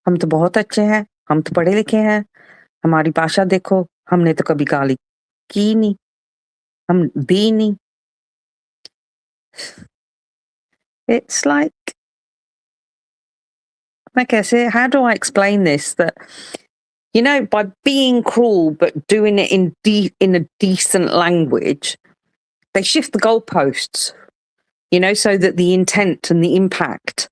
[SPEAKER 2] हम तो बहुत अच्छे हैं, हम तो पढ़े लिखे हैं, हमारी भाषा देखो, हमने तो कभी गाली की नहीं, हम दी नहीं. It's like, how do I explain this? That, by being cruel but doing it in a decent language, they shift the goalposts, so that the intent and the impact,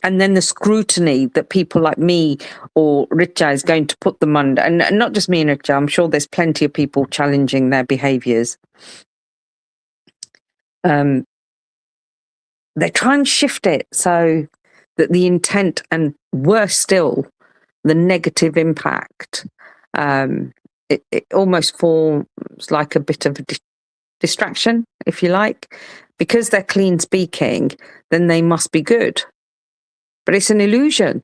[SPEAKER 2] and then the scrutiny that people like me or Richa is going to put them under, and not just me and Richa, I'm sure there's plenty of people challenging their behaviours. They try and shift it so that the intent and, worse still, the negative impact, it almost forms like a bit of a distraction, if you like. Because they're clean speaking, then they must be good. But it's an illusion,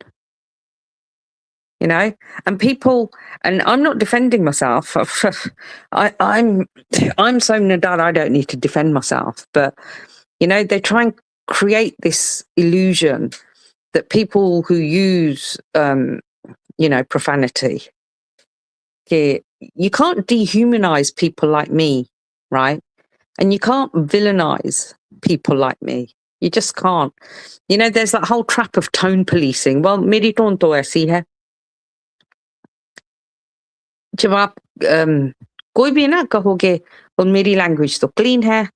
[SPEAKER 2] and people, and I'm not defending myself. I'm so nadar, I don't need to defend myself. But, they try and create this illusion that people who use, profanity, you can't dehumanize people like me, right? And you can't villainize people like me. You just can't. There's that whole trap of tone policing. Well, मेरी tone तो ऐसी है. जब आप कोई भी ना कहोगे, well, मेरी language तो clean है.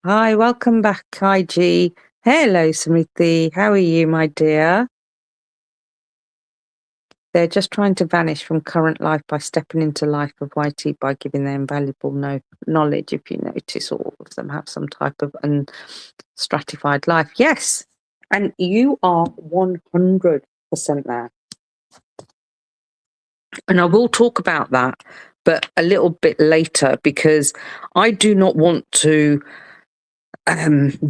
[SPEAKER 2] Hi, welcome back, IG. Hello, Smriti. How are you, my dear? They're just trying to vanish from current life by stepping into life of YT by giving them valuable knowledge. If you notice, all of them have some type of unstratified life. Yes, and you are 100% there. And I will talk about that, but a little bit later, because I do not want to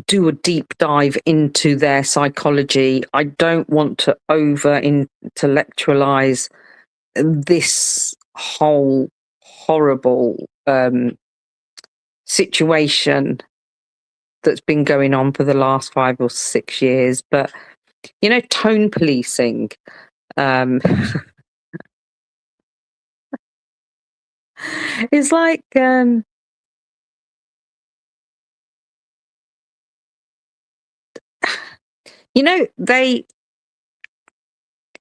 [SPEAKER 2] do a deep dive into their psychology. I don't want to over intellectualize this whole horrible situation that's been going on for the last 5 or 6 years. But, tone policing, is like,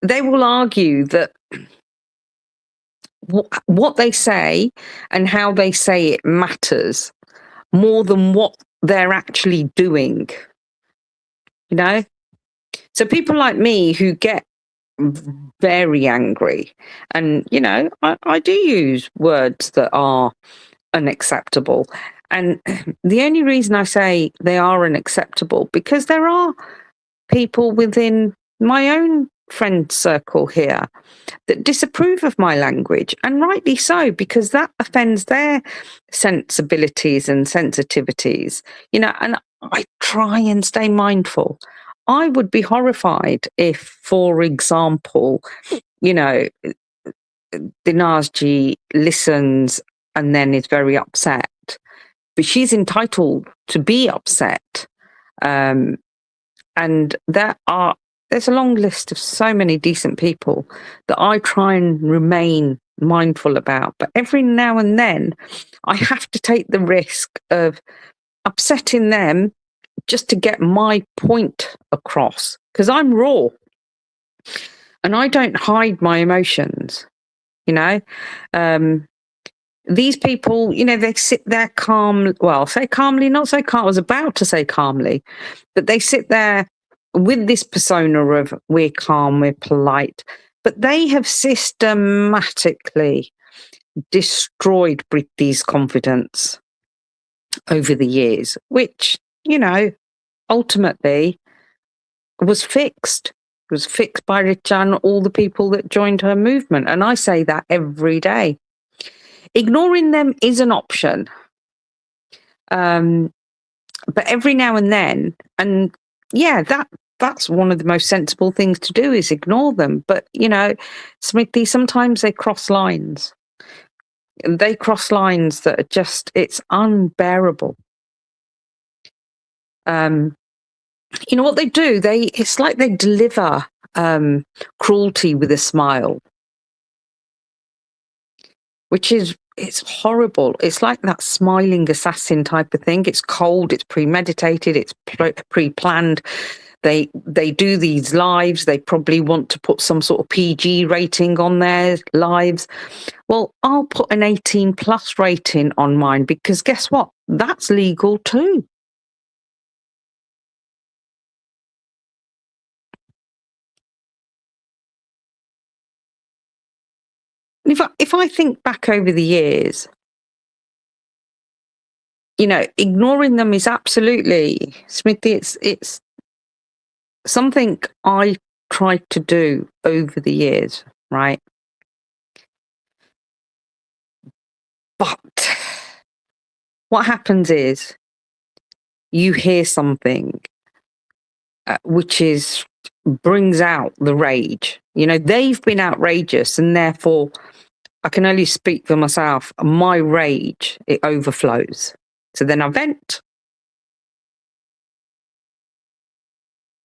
[SPEAKER 2] they will argue that what they say and how they say it matters more than what they're actually doing. So people like me who get very angry, and I do use words that are unacceptable, and the only reason I say they are unacceptable because there are people within my own friend circle here that disapprove of my language, and rightly so, because that offends their sensibilities and sensitivities, and I try and stay mindful. I would be horrified if, for example, Dinajji listens and then is very upset, but she's entitled to be upset. And there's a long list of so many decent people that I try and remain mindful about. But every now and then I have to take the risk of upsetting them just to get my point across, because I'm raw and I don't hide my emotions. These people, they sit there calm. Well, say calmly, not so calm. I was about to say calmly, but they sit there with this persona of we're calm, we're polite, but they have systematically destroyed Britti's confidence over the years, which you know, ultimately was fixed. It was fixed by Richa and all the people that joined her movement. And I say that every day. Ignoring them is an option. But every now and then, and yeah, that's one of the most sensible things to do is ignore them. But, you know, Smithy, sometimes they cross lines. They cross lines that are just, it's unbearable. You know what they do? It's like they deliver cruelty with a smile, which is, it's horrible. It's like that smiling assassin type of thing. It's cold, it's premeditated, it's pre-planned. They do these lives. They probably want to put some sort of PG rating on their lives. Well, I'll put an 18 plus rating on mine because guess what? That's legal too. If I think back over the years, you know, ignoring them is absolutely, Smithy, it's something I tried to do over the years, right? But what happens is you hear something which brings out the rage. You know, they've been outrageous and therefore I can only speak for myself. My rage, it overflows. So then I vent.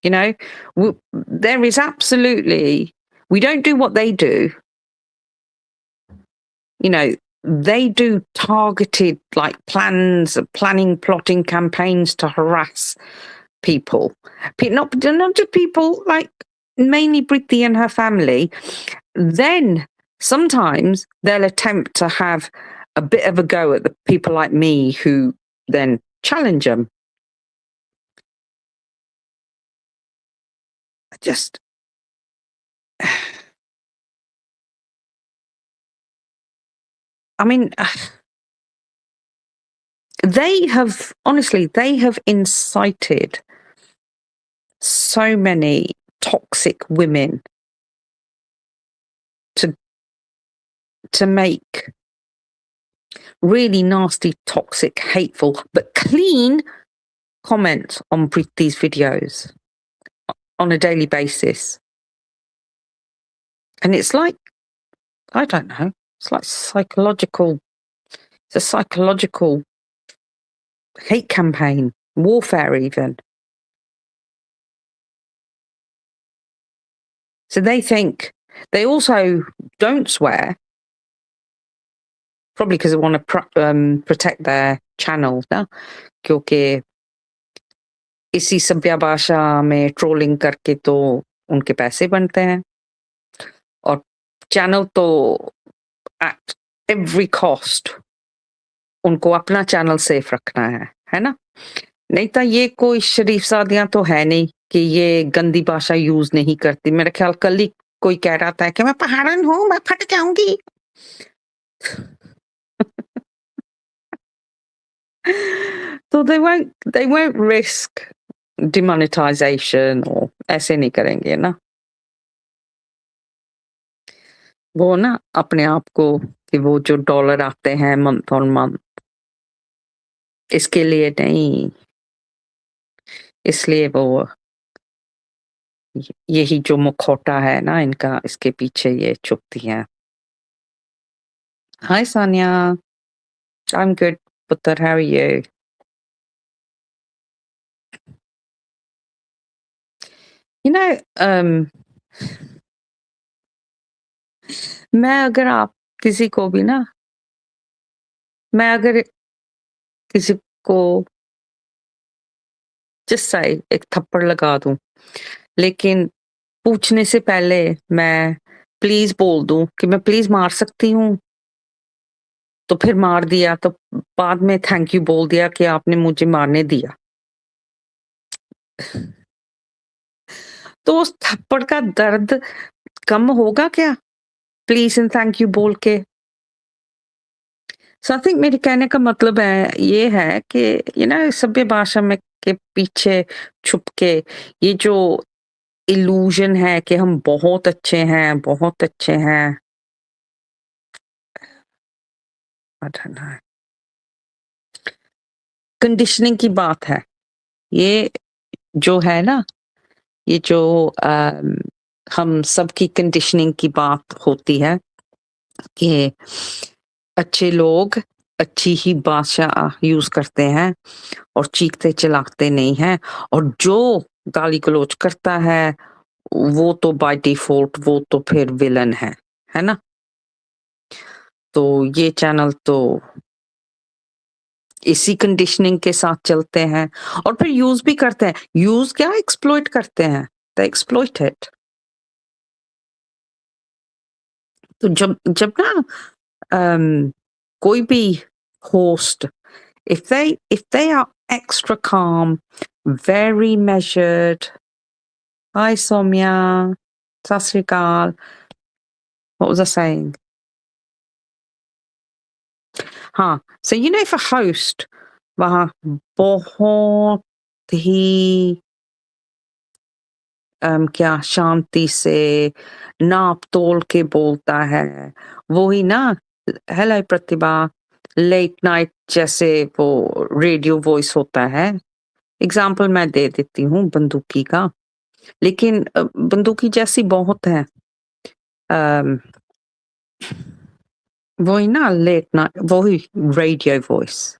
[SPEAKER 2] You know, there is absolutely, we don't do what they do. You know, they do targeted like planning, plotting campaigns to harass people. Not just people, like mainly Priti and her family. Then sometimes they'll attempt to have a bit of a go at the people like me who then challenge them. I mean, they have incited so many toxic women to make really nasty, toxic, hateful, but clean comments on Preeti's videos on a daily basis. And it's like, I don't know, it's like it's a psychological hate campaign, warfare even. So they also don't swear, probably because they want to protect their channel ना, क्योंकि इसी सभ्य भाषा में trolling करके तो उनके पैसे बनते हैं और चैनल तो at every cost उनको अपना चैनल सेफ रखना है ना? नहीं तो ये कोई शरीफ सादियां तो है नहीं कि ये गंदी भाषा यूज नहीं करती. मेरा ख्याल कल ही कोई कह रहा था कि मैं पहाड़न हूं, मैं फट जाऊंगी. So they won't risk demonetization or ऐसे नहीं करेंगे ना. वो ना अपने आप को कि वो जो डॉलर आते हैं मंथ ऑन मंथ इसके लिए नहीं, इसलिए वो यही जो मुखौटा है ना इनका, इसके पीछे ये छुपती हैं. Hi Sanya, I'm good, Putter, how are you? You know, मैं अगर किसी को just say एक थप्पड़ लगा दूं, लेकिन पूछने से पहले मैं प्लीज बोल दूं कि मैं प्लीज मार सकती हूँ, तो फिर मार दिया, तो बाद में थैंक यू बोल दिया कि आपने मुझे मारने दिया, तो उस थप्पड़ का दर्द कम होगा क्या प्लीज एंड थैंक यू बोल के? सो आई थिंक मेरे कहने का मतलब ये है कि सभ्य भाषा में के पीछे छुप के ये जो इल्यूजन है कि हम बहुत अच्छे हैं, बहुत अच्छे हैं। I don't know. कंडीशनिंग की बात है। ये जो है ना, ये जो हम सबकी कंडीशनिंग की बात होती है कि अच्छे लोग अच्छी ही भाषा यूज़ करते हैं और चीखते चिल्लाते नहीं हैं, और जो गाली गलौज करता है वो तो बाय डिफ़ॉल्ट वो तो फिर विलन है ना? तो ये चैनल तो इसी कंडीशनिंग के साथ चलते हैं और फिर यूज़ भी करते हैं। यूज़ क्या, एक्सप्लॉइट करते हैं। दे एक्सप्लॉइट इट। तो जब जब ना कोई भी host, if they are extra calm, very measured, hi Soumya, sat sri akal, what was I saying? हाँ, so you know if a host वहाँ बहुत ही क्या शांति से नाप तोल के बोलता है, वो ही ना हेलो प्रतिभा, लेट नाइट जैसे वो रेडियो वॉइस होता है। एग्जाम्पल मैं दे देती हूँ बंदूकी का, लेकिन बंदूकी जैसी बहुत है। अम, वही ना लेट नाइट, वही रेडियो वॉइस,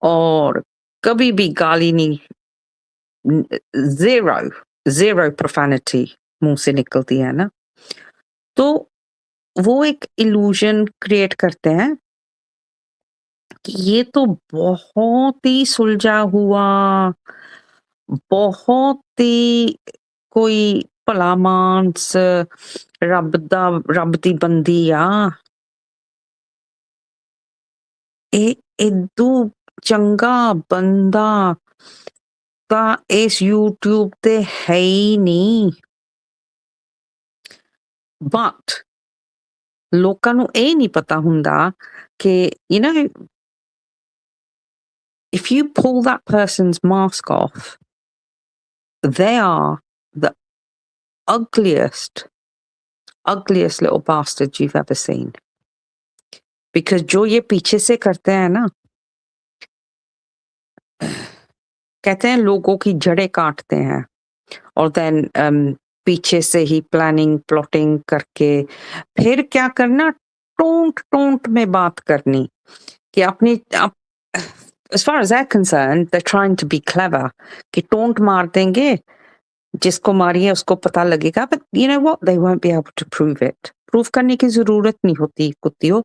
[SPEAKER 2] और कभी भी गाली नहीं, ज़ीरो, ज़ीरो प्रोफैनिटी मुँह से निकलती है ना, तो वो एक इल्यूज़न क्रिएट करते हैं कि ये तो बहुत ही सुलझा हुआ, बहुत ही कोई भला-मानस, रब दी बंदी आ, ਇਹ ਏਦੂ ਚੰਗਾ ਬੰਦਾ ਤਾਂ ਇਸ YouTube ਤੇ ਹੈ ਹੀ ਨਹੀਂ। But ਲੋਕਾਂ ਨੂੰ ਇਹ ਨਹੀਂ ਪਤਾ ਹੁੰਦਾ ਕਿ you know, if you pull that person's mask off, they are the ugliest, ugliest little bastards you've ever seen. Because जो ये पीछे से करते हैं ना, कहते हैं लोगों की जड़ें काटते हैं, और देन पीछे से ही प्लानिंग प्लॉटिंग करके फिर क्या करना, टोंट टोंट में बात करनी कि अपनी as far as they're concerned they're trying to be clever कि टोंट मार देंगे, जिसको मारिए उसको पता लगेगा, but you know what, they won't be able to prove it। Prove करने की जरूरत नहीं होती कुत्तियों।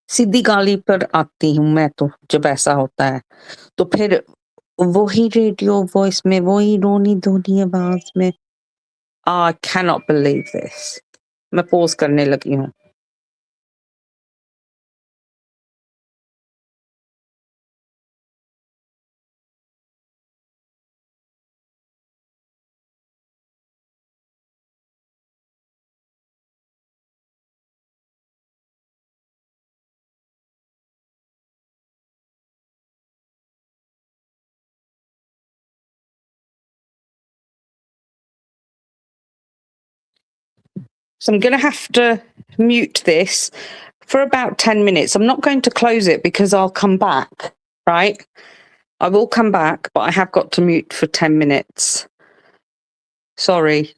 [SPEAKER 2] सीधी गाली पर आती हूँ मैं तो जब ऐसा होता है, तो फिर वही रेडियो वॉइस में वही रोनी धोनी आवाज में, आई कैनॉट बिलीव दिस। मैं पॉज करने लगी हूँ। So I'm going to have to mute this for about 10 minutes. I'm not going to close it because I'll come back, right? I will come back, but I have got to mute for 10 minutes. Sorry.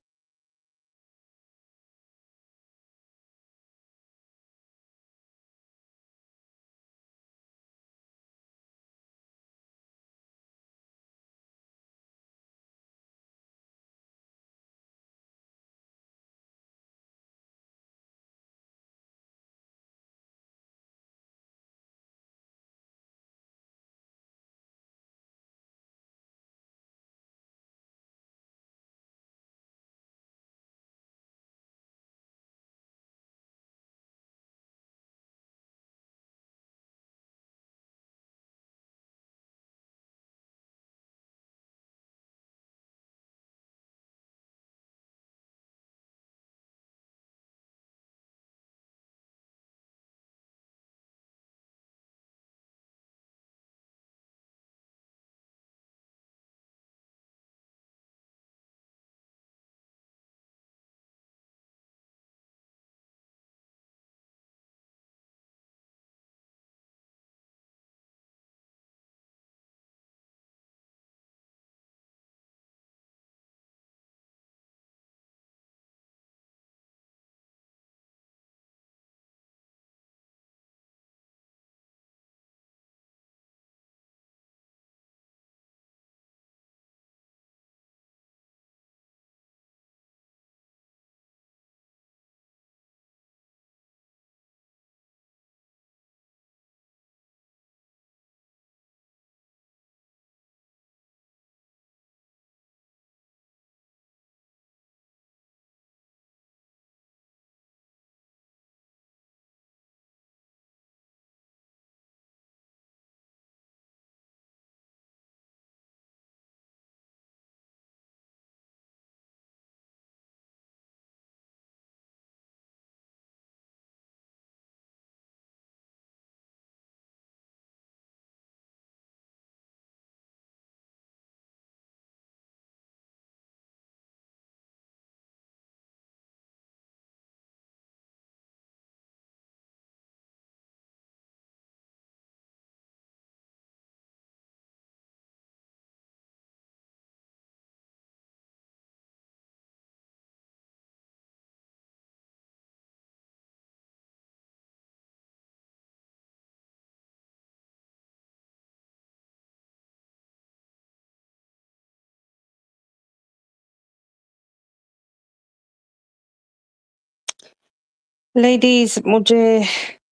[SPEAKER 2] Ladies, मुझे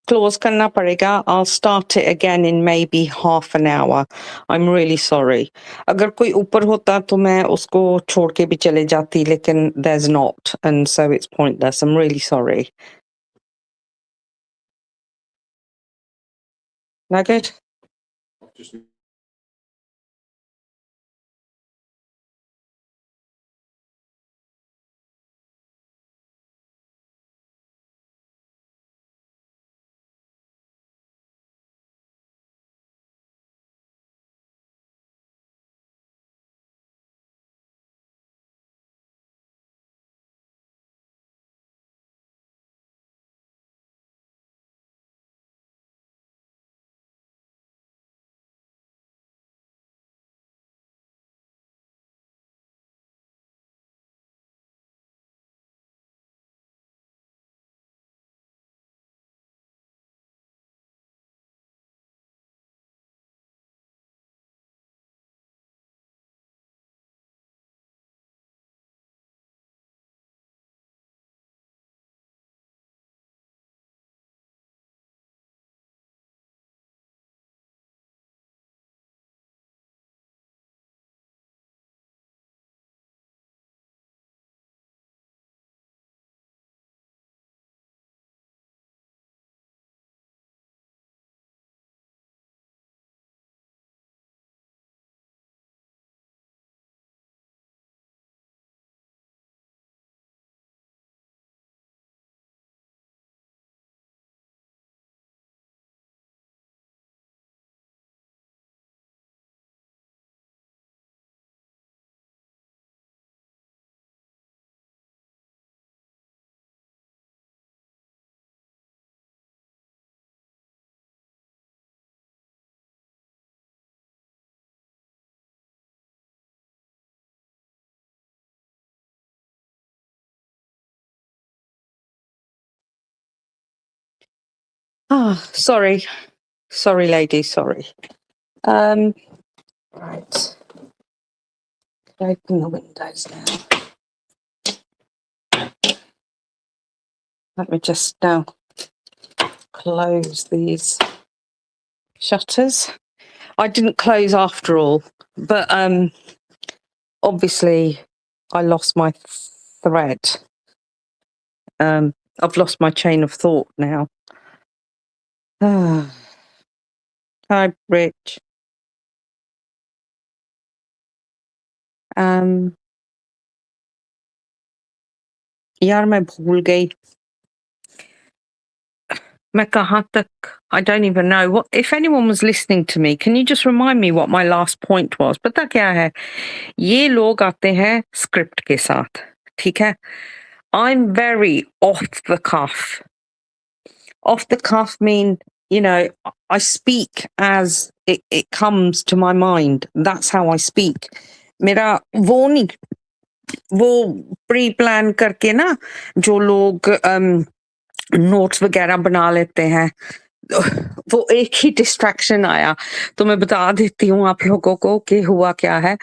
[SPEAKER 2] close करना पड़ेगा. I'll start it again in maybe half an hour. I'm really sorry. अगर कोई ऊपर होता तो मैं उसको छोड़ के भी चले जाती, लेकिन there's not, and so it's pointless. I'm really sorry. That good? Sorry. Sorry, ladies, sorry. Right. Open the windows now. Let me just now close these shutters. I didn't close after all, but obviously I lost my thread. I've lost my chain of thought now. Hi, Rich. यार मैं भूल गई मैं कहाँ तक I don't even know. What if anyone was listening to me, can you just remind me what my last point was? पता क्या है, ये लोग आते हैं स्क्रिप्ट के साथ, ठीक है? I'm very off the cuff. Off the cuff mean, you know, I speak as it comes to my mind. That's how I speak. मेरा वो नहीं, वो प्री प्लान करके ना जो लोग नोट्स वगैरह बना लेते हैं, वो एक ही डिस्ट्रैक्शन आया, तो मैं बता देती हूँ आप लोगों को कि हुआ क्या है.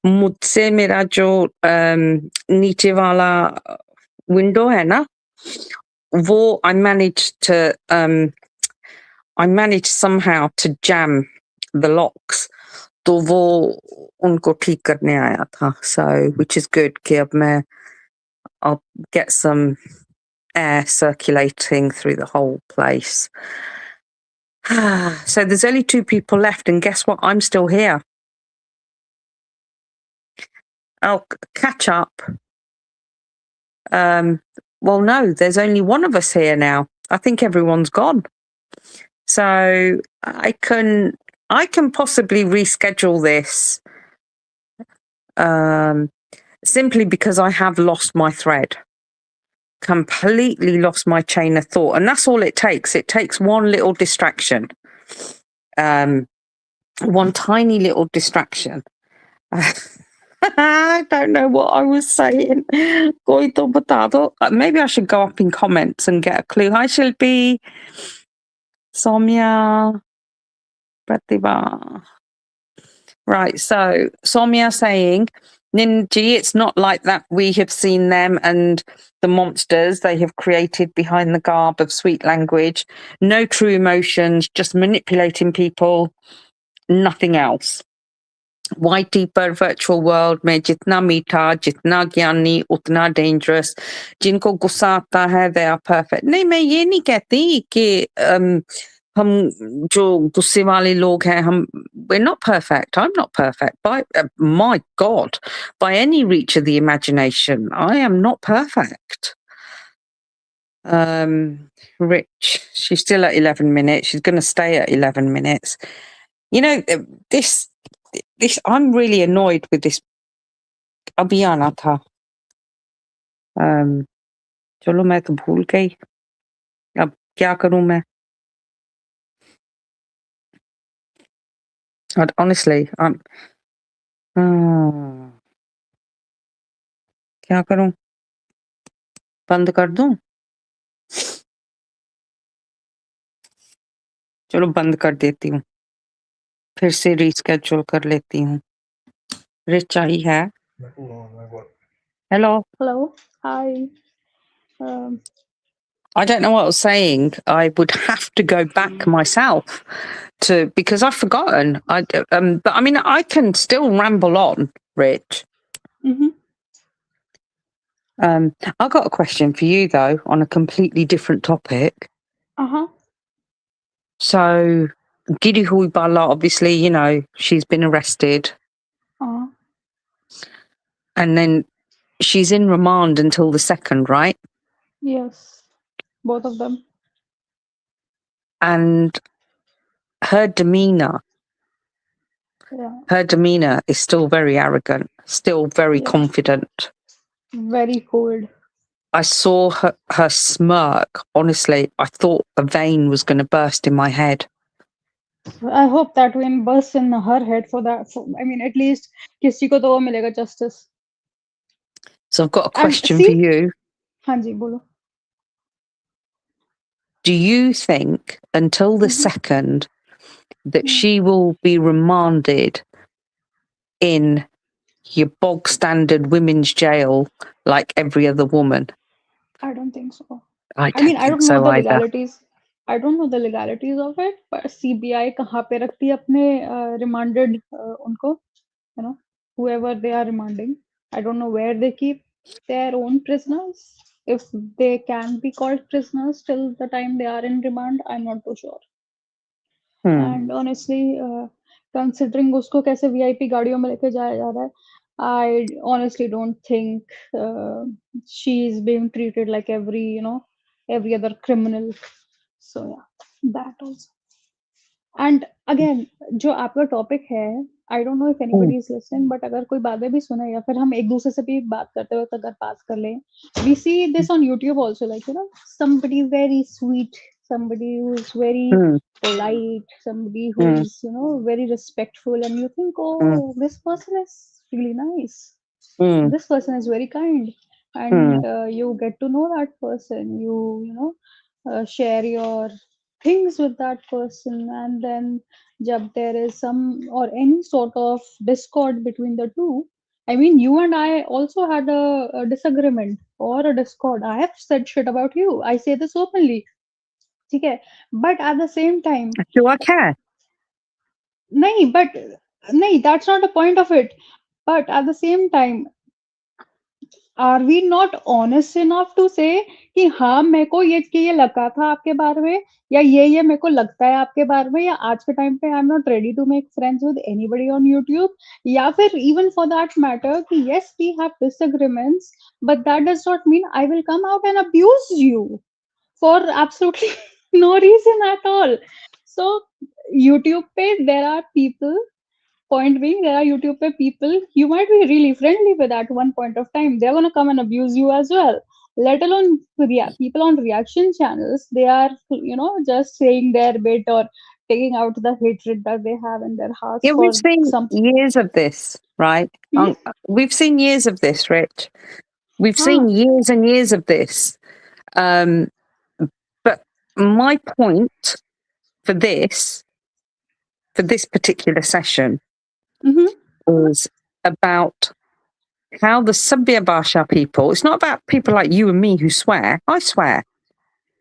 [SPEAKER 2] मुझसे मेरा जो नीचे वाला विंडो है ना, वो I managed somehow to jam the locks. तो वो उनको ठीक करने आया था. So, which is good कि अब मैं I'll get some air circulating through the whole place. So there's only 2 people left, and guess what? I'm still here. I'll catch up. Well, no, there's only one of us here now. I think everyone's gone. So I can possibly reschedule this simply because I have lost my thread. Completely lost my chain of thought. And that's all it takes. It takes one little distraction. One tiny little distraction. I don't know what I was saying. Koi to bata do. Maybe I should go up in comments and get a clue. Hi Shilpi, Soumya, Pratibha. Right, so Soumya saying Ninji, it's not like that. We have seen them and the monsters they have created behind the garb of sweet language. No true emotions, just manipulating people, nothing else. YT पर virtual world में जितना मीठा, जितना ज्ञानी, उतना dangerous. जिनको गुस्सा आता है, they are perfect. नहीं, मैं ये नहीं कहती कि हम जो गुस्से वाले लोग हैं, we're not perfect. I'm not perfect. By my God, by any reach of the imagination, I am not perfect. Rich, she's still at 11 minutes. She's going to stay at 11 minutes. You know, this I'm really annoyed with this. अभी आना था. चलो मैं तो भूल गई. अब क्या करूं मैं? Honestly, क्या करूं? बंद कर दूं? चलो बंद कर देती हूँ. फिर से रीस्केड्यूल कर लेती हूँ. रिच आई है. Hello.
[SPEAKER 3] Hello. Hi. Um,
[SPEAKER 2] I don't know what I was saying. I would have to go back myself because I've forgotten. But I mean, I can still ramble on, Rich.
[SPEAKER 3] mhm.
[SPEAKER 2] I've got a question for you though, on a completely different topic.
[SPEAKER 3] Uh-huh.
[SPEAKER 2] So, Giri Hui Bala, obviously, you know, she's been arrested,
[SPEAKER 3] Uh-huh.
[SPEAKER 2] and then she's in remand until the 2nd, right?
[SPEAKER 3] Yes. Both of them.
[SPEAKER 2] And her demeanor
[SPEAKER 3] Yeah.
[SPEAKER 2] is still very arrogant, still very
[SPEAKER 3] Yes.
[SPEAKER 2] confident.
[SPEAKER 3] Very cold.
[SPEAKER 2] I saw her smirk. Honestly, I thought a vein was going to burst in my head.
[SPEAKER 3] I hope that when bursts in her head for that. I mean, at least किसी को तो वो मिलेगा justice.
[SPEAKER 2] So I've got a
[SPEAKER 3] And
[SPEAKER 2] question
[SPEAKER 3] see,
[SPEAKER 2] for you.
[SPEAKER 3] हाँ जी बोलो.
[SPEAKER 2] Do you think until the 2nd that she will be remanded in your bog standard women's jail like every other woman?
[SPEAKER 3] I don't think so.
[SPEAKER 2] I
[SPEAKER 3] I mean, I
[SPEAKER 2] think
[SPEAKER 3] don't know
[SPEAKER 2] so
[SPEAKER 3] the
[SPEAKER 2] either.
[SPEAKER 3] legalities. I don't know the legalities of it, but CBI कहाँ पे रखती है अपने remanded उनको, you know, whoever they are remanding. I don't know where they keep their own prisoners. If they can be called prisoners till the time they are in remand, I'm not too sure. And honestly, considering उसको कैसे VIP गाड़ियों में लेके जाया जा रहा है, I honestly don't think she is being treated like every other criminal. So yeah, that also. And again, जो आपका टॉपिक है, I don't know if anybody is listening, but अगर कोई बाद में भी सुने या फिर हम एक दूसरे से भी बात करते वक्त अगर पास कर लें, we see this on YouTube also, like somebody very sweet, somebody who is very polite, somebody who is very respectful, and you think, oh, this person is really nice, this person is very kind, and you get to know that person, share your things with that person, and then jab there is some or any sort of discord between the two. I mean, you and I also had a disagreement or a discord. I have said shit about you, I say this openly, okay? But at the same time,
[SPEAKER 2] Do I care?
[SPEAKER 3] nahi, but nahi, that's not the point of it. But at the same time, are we not honest enough to say कि हाँ मेरे को ये लगा था आपके बारे में, या ये मेरे को लगता है आपके बारे में, या आज के टाइम पे I am not ready to make friends with anybody on YouTube, या फिर इवन फॉर दैट मैटर कि yes we have disagreements, but that does not mean I will come out and abuse you for absolutely no reason at all. So YouTube पे there are people, point being, there are YouTube people you might be really friendly with at one point of time, they're going to come and abuse you as well, let alone people on reaction channels. They are just saying their bit or taking out the hatred that they have in their hearts
[SPEAKER 2] Yeah,
[SPEAKER 3] for
[SPEAKER 2] we've seen
[SPEAKER 3] some.
[SPEAKER 2] years of this, right? We've seen years of this, Rich. We've seen years and years of this. But my point for this particular session was about how the Sabhya Baasha people, it's not about people like you and me who swear. I swear.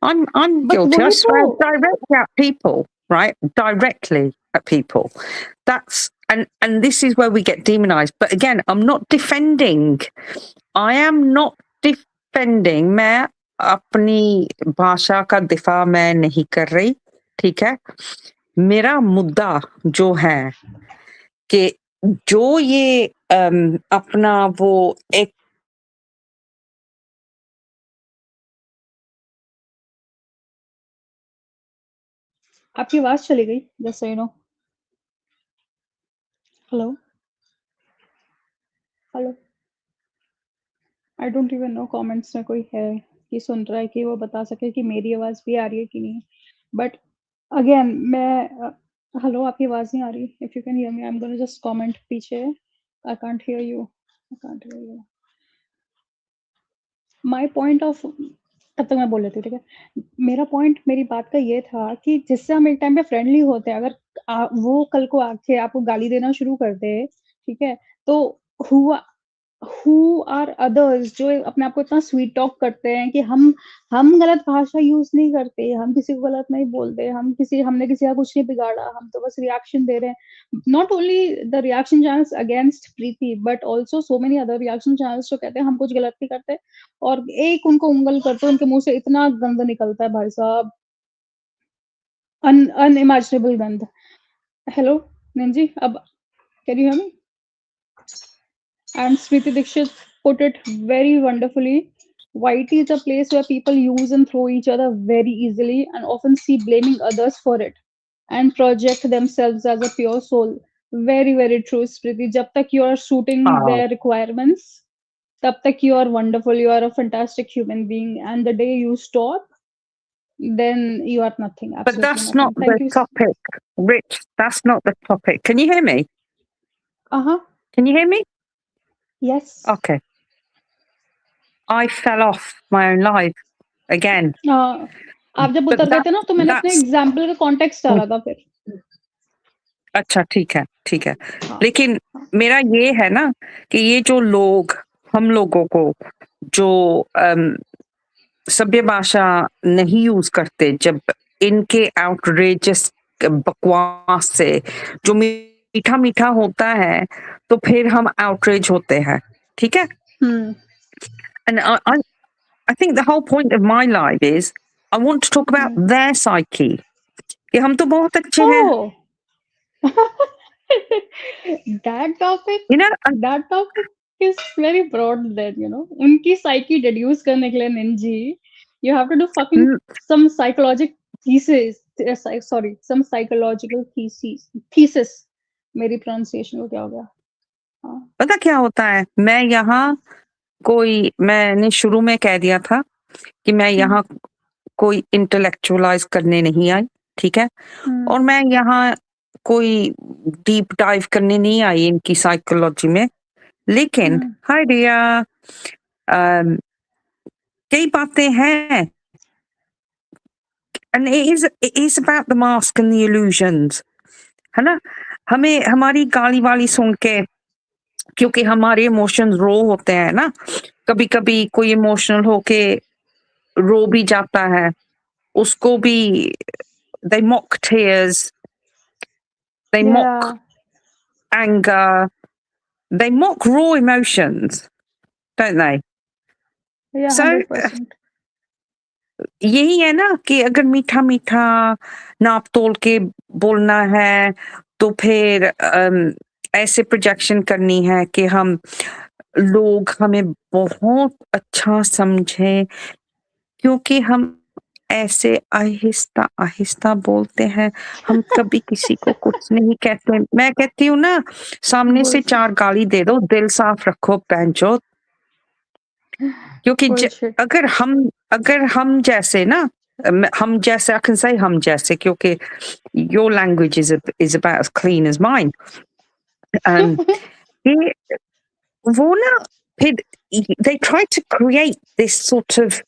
[SPEAKER 2] I'm
[SPEAKER 3] But
[SPEAKER 2] guilty. I
[SPEAKER 3] वही
[SPEAKER 2] swear
[SPEAKER 3] तो
[SPEAKER 2] directly at people, right? Directly at people. That's and this is where we get demonized. But again, I'm not defending. I am not defending. मैं अपनी भाषा का दिफा मैं नहीं कर रही, ठीक है? मेरा मुद्दा जो है कि जो ये अपना वो एक
[SPEAKER 3] आपकी आवाज चली गई, just so you know. Hello hello, I don't even know comments में कोई है कि सुन रहा है कि वो बता सके कि मेरी आवाज भी आ रही है कि नहीं। बट अगेन मैं हेलो, आपकी आवाज नहीं आ रही। If you can hear me, I am gonna just comment पीछे। I can't hear you, I can't hear you. My point of, तब तक मैं बोल लेती हूँ, ठीक है। मेरा पॉइंट, मेरी बात का ये था कि जिससे हम एक टाइम पे फ्रेंडली होते हैं, अगर वो कल को आके आपको गाली देना शुरू कर दे, ठीक है, तो हुआ हु आर अदर्स जो अपने आप को इतना स्वीट टॉक करते हैं कि हम गलत भाषा यूज नहीं करते, हम किसी को गलत नहीं बोलते, हमने किसी का कुछ नहीं बिगाड़ा, हम तो बस रिएक्शन दे रहे हैं। Not only the reaction channels against Preeti, but also so many other reaction channels जो कहते हैं हम कुछ गलत नहीं करते, और एक उनको उंगल करते उनके मुंह से इतना गंद निकलता है भाई साहब, अनइमेजिनेबल गंद। हेलो निंजी, अब can you hear me? And Smriti Dixit put it very wonderfully. YT is a place where people use and throw each other very easily and often see blaming others for it and project themselves as a pure soul. Very, very true, Smriti. Jab tak you are suiting their requirements, tab tak you are wonderful. You are a fantastic human being. And the day you stop, then you are nothing.
[SPEAKER 2] but
[SPEAKER 3] Absolutely
[SPEAKER 2] that's
[SPEAKER 3] nothing.
[SPEAKER 2] not the
[SPEAKER 3] Thank you.
[SPEAKER 2] topic, Rich. That's not the topic. Can you hear me? Can you hear me?
[SPEAKER 3] Yes.
[SPEAKER 2] Okay. I fell off my own live again.
[SPEAKER 3] आप जब
[SPEAKER 2] But
[SPEAKER 3] उतर गए थे ना, तो मैंने अपने
[SPEAKER 2] that's
[SPEAKER 3] example का कॉन्टेक्स्ट डाला था फिर।
[SPEAKER 2] अच्छा, ठीक है, ठीक है।
[SPEAKER 3] हाँ,
[SPEAKER 2] लेकिन मेरा ये है ना कि ये जो लोग, हम लोगों को जो सभ्य भाषा नहीं यूज करते, जब इनके आउटरेजस बकवास से जो मीठा मीठा होता है, तो फिर हम आउटरेज होते हैं, ठीक है। And I think the whole point of my life is I want to talk about their psyche. कि हम तो बहुत अच्छे हैं,
[SPEAKER 3] Oh, that topic,
[SPEAKER 2] you know.
[SPEAKER 3] that topic is very broad then, you know. उनकी psyche deduce करने के लिए निंजी, you have to do fucking some psychological thesis, sorry, some psychological thesis. मेरी pronunciation को क्या हो गया? हाँ,
[SPEAKER 2] पता क्या होता है, मैं यहाँ मैंने शुरू में कह दिया था कि मैं यहाँ कोई इंटेलेक्चुअलाइज करने नहीं आई, ठीक है, और मैं यहाँ कोई डीप डाइव करने नहीं आई इनकी साइकोलॉजी में, लेकिन हाय रिया, कई बातें हैं, and it is about the mask and the illusions, है ना। हमें हमारी गाली वाली सुन के, क्योंकि हमारे इमोशंस रो होते हैं ना, कभी कभी कोई इमोशनल होके रो भी जाता है, उसको भी they mock tears, they mock anger, they mock raw emotions, don't they?
[SPEAKER 3] yeah,
[SPEAKER 2] So
[SPEAKER 3] 100%.
[SPEAKER 2] यही है ना कि अगर मीठा मीठा नाप तोल के बोलना है, तो फिर ऐसे प्रोजेक्शन करनी है कि हम लोग हमें बहुत अच्छा समझे, क्योंकि हम ऐसे आहिस्ता आहिस्ता बोलते हैं, हम कभी किसी को कुछ नहीं कहते। मैं कहती हूँ ना, सामने से 4 गाली दे दो, दिल साफ रखो पैंचो, क्योंकि अगर हम जैसे ना, हम जैसे, I can say हम जैसे, क्योंकि your language is about as clean as mine. ये वो ना, फिर they try to create this sort of,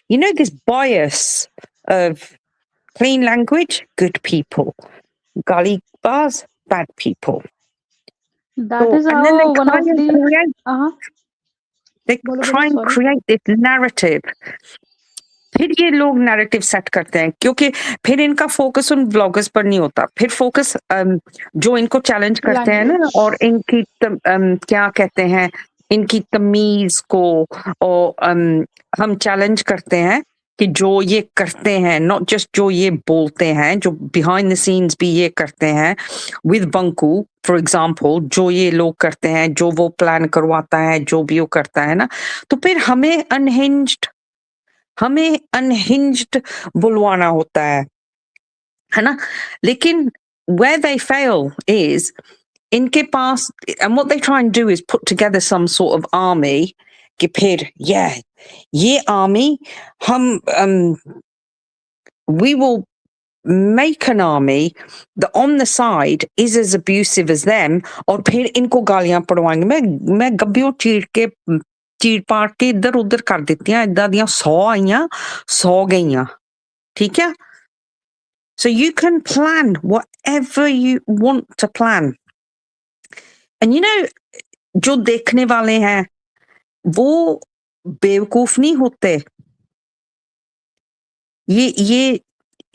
[SPEAKER 2] you know, this bias of clean language, good people, gully bars, bad people.
[SPEAKER 3] That is
[SPEAKER 2] And then they
[SPEAKER 3] how one
[SPEAKER 2] try
[SPEAKER 3] of
[SPEAKER 2] and
[SPEAKER 3] the
[SPEAKER 2] create They
[SPEAKER 3] बोलो
[SPEAKER 2] try and
[SPEAKER 3] sorry.
[SPEAKER 2] create this narrative. फिर ये लोग narrative set करते हैं क्योंकि फिर इनका focus उन ब्लॉगर्स पर नहीं होता, फिर फोकस जो इनको चैलेंज करते हैं ना,
[SPEAKER 3] Language.
[SPEAKER 2] और इनकी क्या कहते हैं, इनकी तमीज को, और हम चैलेंज करते हैं कि जो ये करते हैं, नॉट जस्ट जो ये बोलते हैं, जो बिहाइंड द सीन्स भी ये करते हैं विद बंकू फॉर एग्जाम्पल, जो ये लोग करते हैं, जो वो प्लान करवाता है, जो भी वो करता है ना, तो फिर हमें अनहिंज्ड बुलवाना होता है ना। लेकिन where they fail is इनके पास, and what they try and do is put together some sort of army कि फिर ये army हम we will make an army that on the side is as abusive as them, और फिर इनको गालियां पड़वाएंगे। मैं गब्बियों चीर पाड़ के इधर उधर कर देती हैं, इदा दियां 100 आईयां 100 गईयां, ठीक है। So you can plan whatever you want to plan, and you know, जो देखने वाले हैं वो बेवकूफ नहीं होते। ये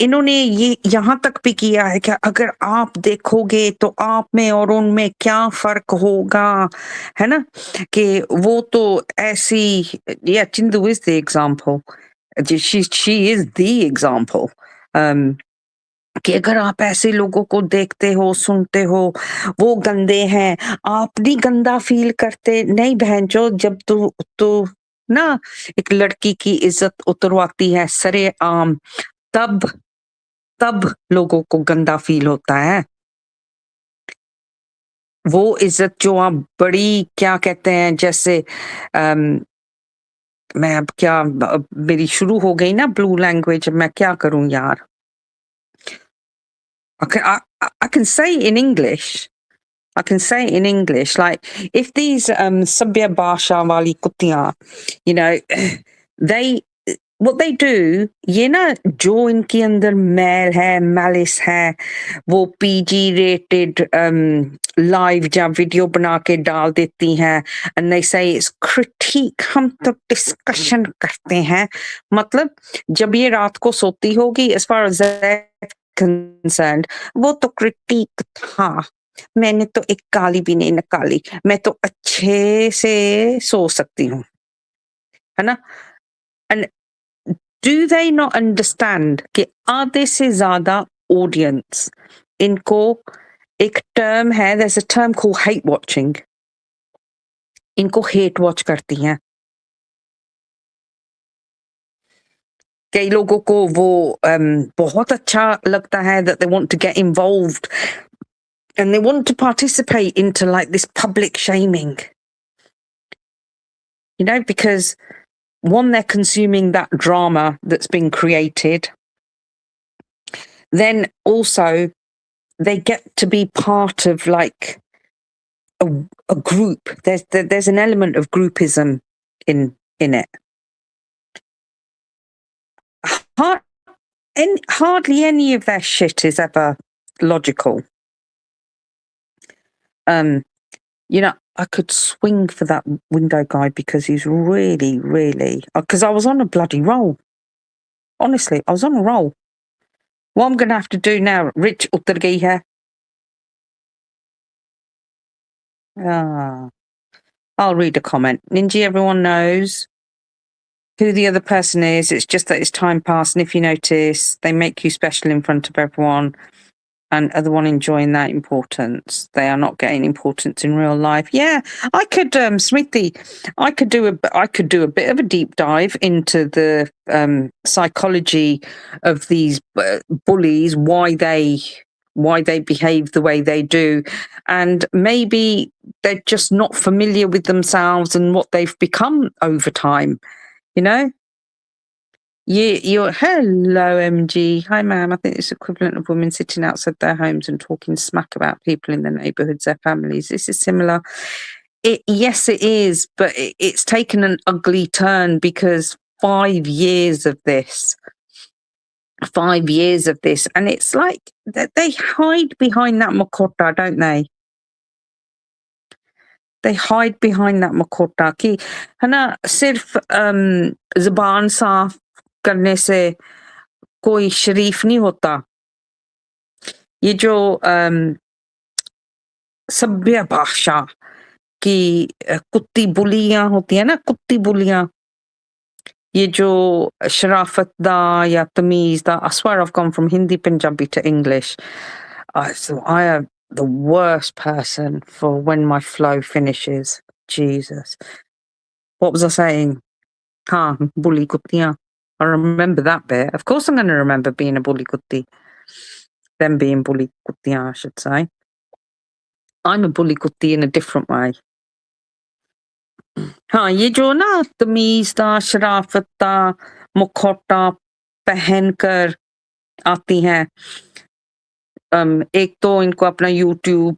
[SPEAKER 2] इन्होंने ये यहाँ तक भी किया है कि अगर आप देखोगे तो आप में और उनमें क्या फर्क होगा, है ना, कि वो तो ऐसी, या Chindu is the example, she is the example, कि अगर आप ऐसे लोगों को देखते हो, सुनते हो, वो गंदे हैं, आप नहीं गंदा फील करते, नहीं बहनचो, जब तू ना एक लड़की की इज्जत उतरवाती है सरेआम, तब लोगों को गंदा फील होता है। वो इज्जत जो आप बड़ी क्या कहते हैं, जैसे मैं अब क्या, मेरी शुरू हो गई ना ब्लू लैंग्वेज, मैं क्या करूं यार। I can say in English, like if these Sabhya Baasha wali kuttiyan, you know, what they do, ये ना जो इनके अंदर मैल है, मैलिस है, वो PG rated लाइव या वीडियो बना के डाल देती हैं, and they say it's critique, हम तो डिस्कशन करते हैं। मतलब जब ये रात को सोती होगी, as far as they're concerned, वो तो क्रिटिक था, मैंने तो एक गाली भी नहीं निकाली, मैं तो अच्छे से सो सकती हूँ, है ना। And do they not understand कि आधे से ज्यादा ऑडियंस, इनको एक टर्म है, there's a term called hate watching, इनको hate watch करती हैं। कई लोगों को वो बहुत अच्छा लगता है, that they want to get involved and they want to participate into like this public shaming, you know, because one, they're consuming that drama that's been created. Then also they get to be part of like a group. There's an element of groupism in it. Hardly any of their shit is ever logical. You know, I could swing for that window guy because he's really, because I was on a bloody roll. Honestly, I was on a roll. What I'm going to have to do now, Rich uttar gayi hai. I'll read a comment. Ninji, everyone knows who the other person is. It's just that it's time past, and if you notice, they make you special in front of everyone, and are the one enjoying that importance. They are not getting importance in real life. Yeah, I could, Smithy, I could do a bit of a deep dive into the psychology of these bullies, why they behave the way they do, and maybe they're just not familiar with themselves and what they've become over time, you know. You're hello, MG. Hi, ma'am. I think it's equivalent of women sitting outside their homes and talking smack about people in their neighbourhoods, their families. This is similar. Yes, it is, but it's taken an ugly turn because 5 years of this, and it's like they hide behind that mukhayte, don't they? they hide behind that mukhota कि है ना, सिर्फ ज़ुबान साफ करने से कोई शरीफ नहीं होता। ये जो सभ्य भाषा की कुत्ती बुलियाँ होती है ना, कुत्ती बुलियाँ, ये जो शराफत दा या तमीज़ दा, I swear I've gone from Hindi Punjabi to English. So I am the worst person for when my flow finishes. Jesus. What was I saying? Bully kuttiyan. I remember that bit. Of course I'm going to remember being a bully kutti. Them being bully kuttiyan, I should say. I'm a bully kutti in a different way. हाँ, ये जो ना तमीज़ दा, शराफत दा मुखौटा पहनकर आती हैं, एक तो इनको अपना यूट्यूब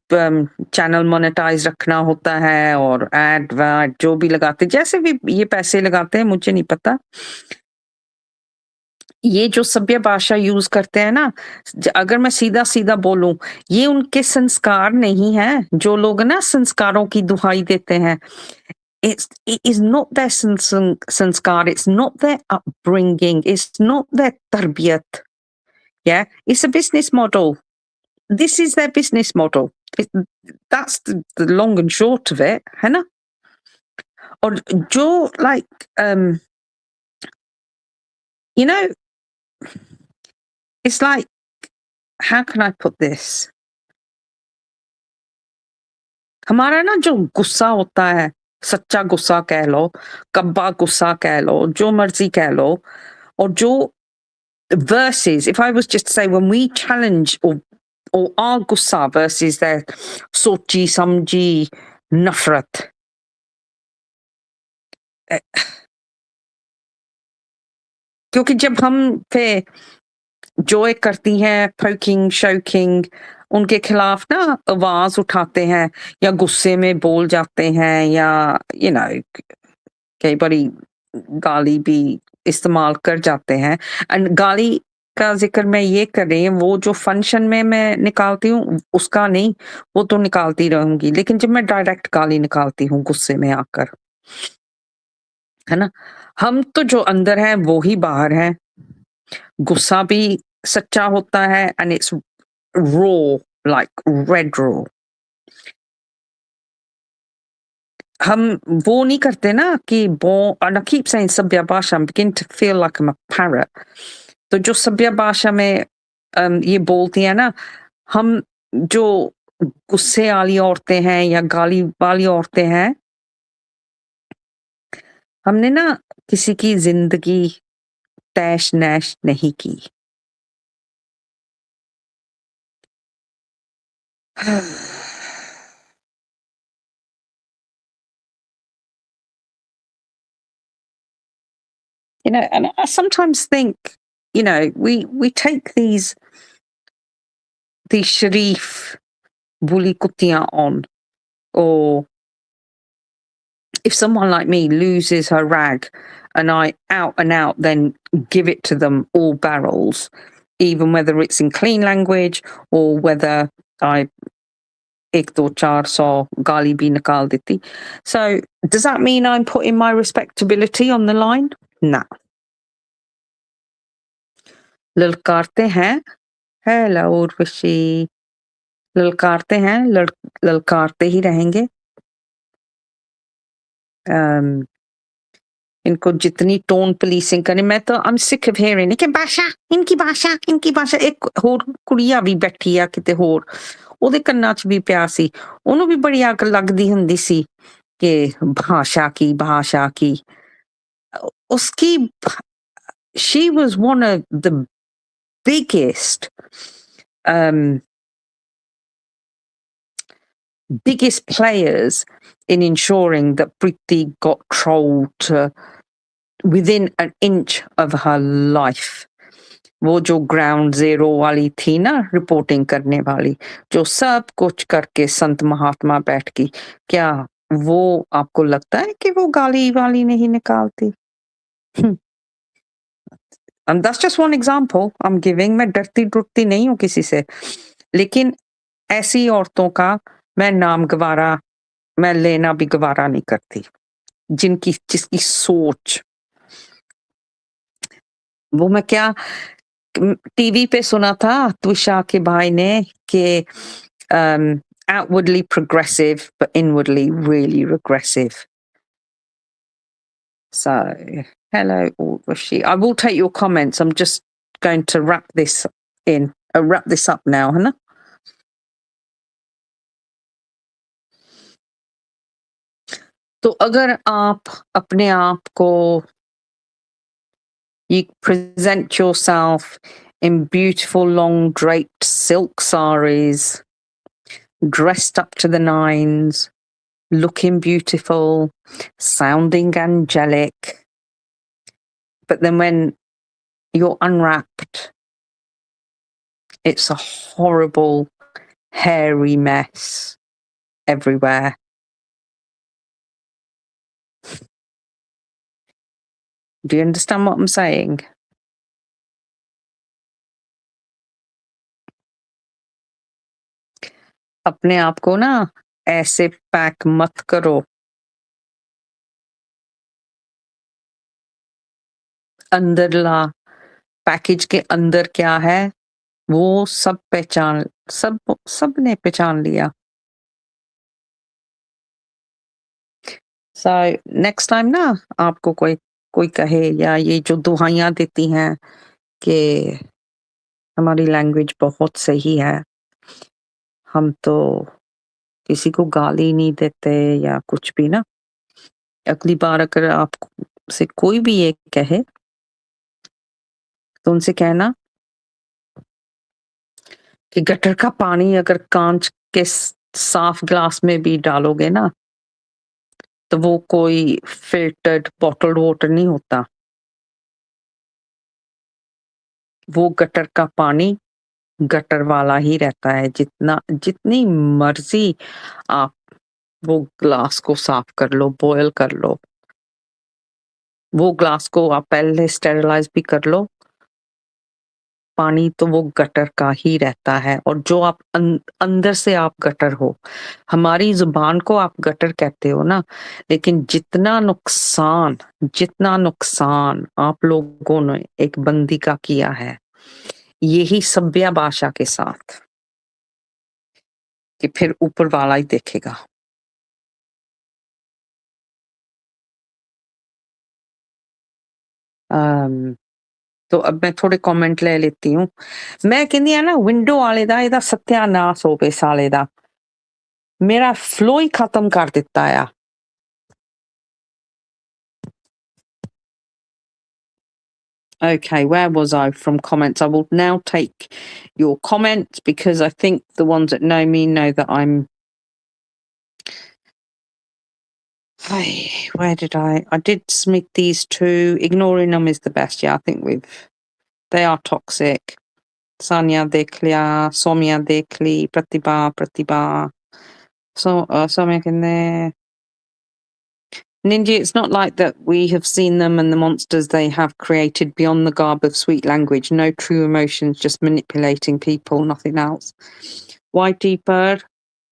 [SPEAKER 2] चैनल मोनेटाइज रखना होता है और एड वैड जो भी लगाते, जैसे भी ये पैसे लगाते हैं मुझे नहीं पता। ये जो सभ्य भाषा यूज करते हैं ना, अगर मैं सीधा सीधा बोलूं, ये उनके संस्कार नहीं है। जो लोग ना संस्कारों की दुहाई देते हैं, it is not their sanskar, it's not their upbringing, it's not their tarbiyat. Yeah, it's a business model. This is their business model. That's the long and short of it, है ना? और जो like you know, it's like, how can I put this? हमारा ना जो गुस्सा होता है, सच्चा गुस्सा कह लो, कब्बा गुस्सा कह लो, जो मर्जी कह लो, और जो verses, if I was just to say, when we challenge or our gussa versus their sochi samji nafrat, क्योंकि जब हम पे जोए करती हैं, पोकिंग शोकिंग, उनके खिलाफ ना आवाज उठाते हैं या गुस्से में बोल जाते हैं या यू नो कई बारी गाली भी इस्तेमाल कर जाते हैं। एंड गाली का जिक्र मैं ये कर रही हूँ, वो जो फंक्शन में मैं निकालती हूँ उसका नहीं, वो तो निकालती रहूंगी, लेकिन जब मैं डायरेक्ट गाली निकालती हूँ गुस्से में आकर, है ना, हम तो जो अंदर है वो ही बाहर है। गुस्सा भी सच्चा होता है and it's raw, like red raw. हम वो नहीं करते ना कि and I keep saying सभ्य भाषा, I'm beginning to feel like I'm a parrot. तो जो सभ्य भाषा में ये बोलती है ना, हम जो गुस्से वाली औरतें हैं या गाली वाली औरतें हैं, हमने ना किसी की जिंदगी तैश नैश नहीं की। You know, and I sometimes think, you know, we take these sharif bully kuttiyan on, or if someone like me loses her rag and I out and out then give it to them all barrels, even whether it's in clean language or whether I ek do char so gali bhi nikal deti. So does that mean I'm putting my respectability on the line? No. ललकारते हैं, hello Urvashi, ललकारते हैं, ललकारते ही रहेंगे। इनको जितनी tone policing करनी, मैं तो I'm sick of hearing कि भाषा, इनकी भाषा, इनकी भाषा। एक होर कुड़िया भी बैठी आ किते होर, ਉਹਦੇ ਕੰਨਾਂ 'ਚ ਵੀ ਪਿਆ ਸੀ, ਉਹਨੂੰ ਵੀ ਬੜੀ ਅੱਗ ਲੱਗਦੀ ਹੁੰਦੀ ਸੀ ਕਿ ਭਾਸ਼ਾ ਕੀ ਉਸकी she was one of the biggest biggest players in ensuring that Preeti got trolled within an inch of her life. वो जो ग्राउंड जीरो वाली थी ना, रिपोर्टिंग करने वाली, जो सब कुछ करके संत महात्मा बैठ गई, क्या वो आपको लगता है कि वो गाली वाली नहीं निकालती? And that's just one example I'm giving. मैं डरती डरती नहीं हूँ किसी से, लेकिन ऐसी औरतों का मैं नाम गवारा मैं लेना भी गवारा नहीं करती। जिसकी सोच, वो मैं क्या टीवी पे सुना था तुषा के भाई ने कि outwardly progressive but inwardly really regressive. So, hello, Urvashi. I will take your comments. I'm just going to wrap this up now, है ना? तो अगर आप अपने आप को you present yourself in beautiful long draped silk saris, dressed up to the nines, looking beautiful, sounding angelic. But then when you're unwrapped, it's a horrible, hairy mess everywhere. Do you understand what I'm saying? अपने आप को ना ऐसे pack मत करो। अंदर ला, package के अंदर क्या है वो सबने पहचान लिया। So next time ना आपको कोई कहे या ये जो दुहाइयां देती हैं कि हमारी लैंग्वेज बहुत सही है, हम तो किसी को गाली नहीं देते या कुछ भी ना, अगली बार अगर आपसे कोई भी ये कहे तो उनसे कहना कि गटर का पानी अगर कांच के साफ ग्लास में भी डालोगे ना तो वो कोई फिल्टर्ड बॉटल्ड वाटर नहीं होता, वो गटर का पानी गटर वाला ही रहता है। जितनी मर्जी आप वो ग्लास को साफ कर लो, बॉयल कर लो, वो ग्लास को आप पहले स्टेरिलाइज भी कर लो, पानी तो वो गटर का ही रहता है। और जो आप अंदर से आप गटर हो, हमारी जुबान को आप गटर कहते हो ना, लेकिन जितना नुकसान आप लोगों ने एक बंदी का किया है, यही सभ्य भाषा के साथ, कि फिर ऊपर वाला ही देखेगा। तो अब मैं थोड़े कमेंट ले लेती हूँ। मैं कहनी है ना विंडो वाले दा ਇਹਦਾ सत्यानाश होवे साले दा, मेरा फ्लो ही खत्म कर दिता है। Okay, where was I from comments? I will now take your comments because I think the ones that know me know that I'm... Hey, where did I did submit these two. Ignoring them is the best. Yeah, I think they are toxic. Sanya देख लिया, सौम्या देख ली, प्रतिभा सौम्या कहने Ninja, it's not like that we have seen them and the monsters they have created beyond the garb of sweet language. No true emotions, just manipulating people, nothing else. Why deeper?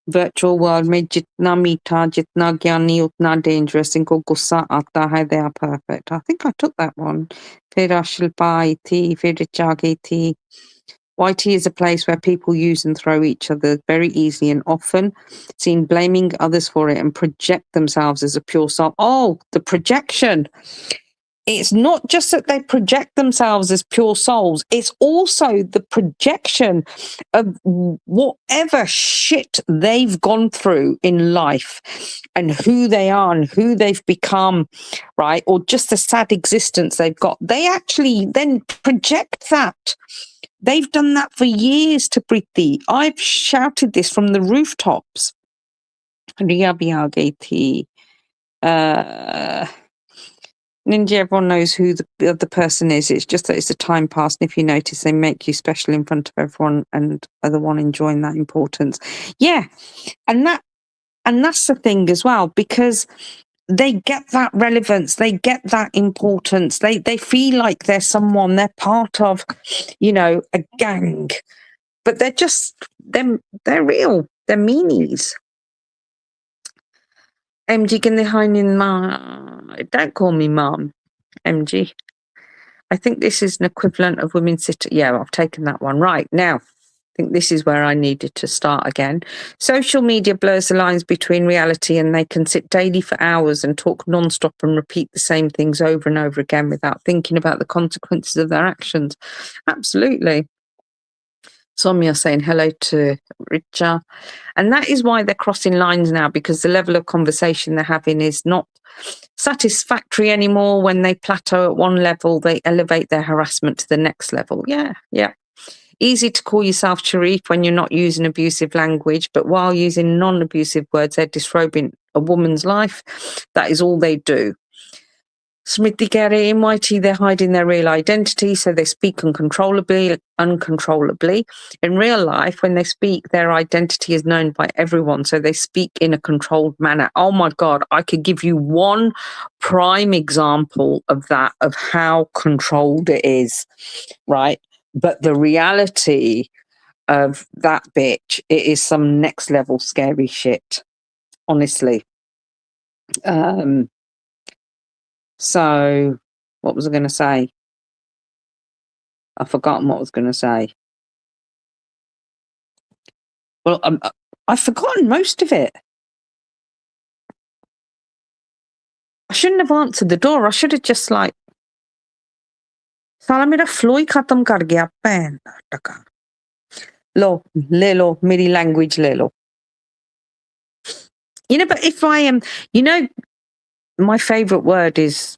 [SPEAKER 2] Virtual world में जितना मीठा, जितना ज्ञानी, उतना dangerous. इनको गुस्सा आता है, they are perfect. I think I took that one. फिर शिल्पा आई थी, फिर ऋचा गई थी. YT is a place where people use and throw each other very easily and often, seen blaming others for it and project themselves as a pure soul. Oh, the projection. It's not just that they project themselves as pure souls, it's also the projection of whatever shit they've gone through in life and who they are and who they've become, right? Or just the sad existence they've got. They actually then project that. They've done that for years to Preeti. I've shouted this from the rooftops. Riya bhi aa gayi thi. Ninja, everyone knows who the other person is. It's just that it's a time pass. And if you notice, they make you special in front of everyone and are the one enjoying that importance. Yeah. And that's the thing as well, because they get that relevance, they get that importance, they feel like they're someone, they're part of, a gang, but they're just they're real, they're meanies. MG can they hide in ma? Don't call me mum, MG. I think this is an equivalent of women sit. Yeah, I've taken that one. Right, now, I think this is where I needed to start again. Social media blurs the lines between reality, and they can sit daily for hours and talk non-stop and repeat the same things over and over again without thinking about the consequences of their actions. Absolutely. Soumya saying hello to Richa. And that is why they're crossing lines now, because the level of conversation they're having is not satisfactory anymore. When they plateau at one level, they elevate their harassment to the next level. Yeah. Easy to call yourself Sharif when you're not using abusive language, but while using non-abusive words, they're disrobing a woman's life. That is all they do. Smriti keh rahe, in YT, they're hiding their real identity, so they speak uncontrollably. In real life, when they speak, their identity is known by everyone, so they speak in a controlled manner. Oh my God, I could give you one prime example of that, of how controlled it is, right? But the reality of that bitch, it is some next level scary shit, honestly. So, what was I going to say? I've forgotten what I was going to say. Well, I've forgotten most of it. I shouldn't have answered the door. I should have just like, साला मेरा flow ही खत्म कर गया pan टका. लो, ले लो, मेरी language ले लो. You know, but if I am, you know, my favorite word is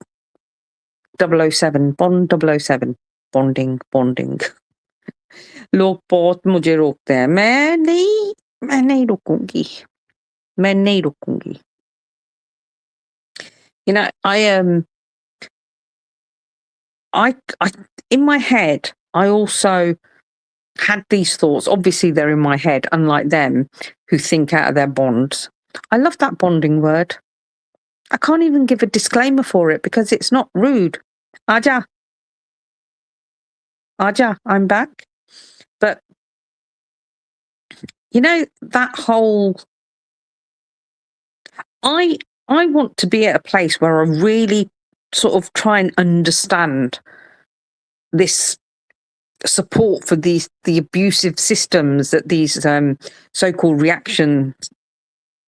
[SPEAKER 2] 007, Bond 007, bonding. लोग बहुत मुझे रोकते हैं. मैं नहीं रुकूंगी. You know, I in my head, I also had these thoughts. Obviously, they're in my head, unlike them who think out of their bonds. I love that bonding word. I can't even give a disclaimer for it because it's not rude. Aja, I'm back. But, you know, that whole... I want to be at a place where I really sort of try and understand this support for the abusive systems that these so-called reaction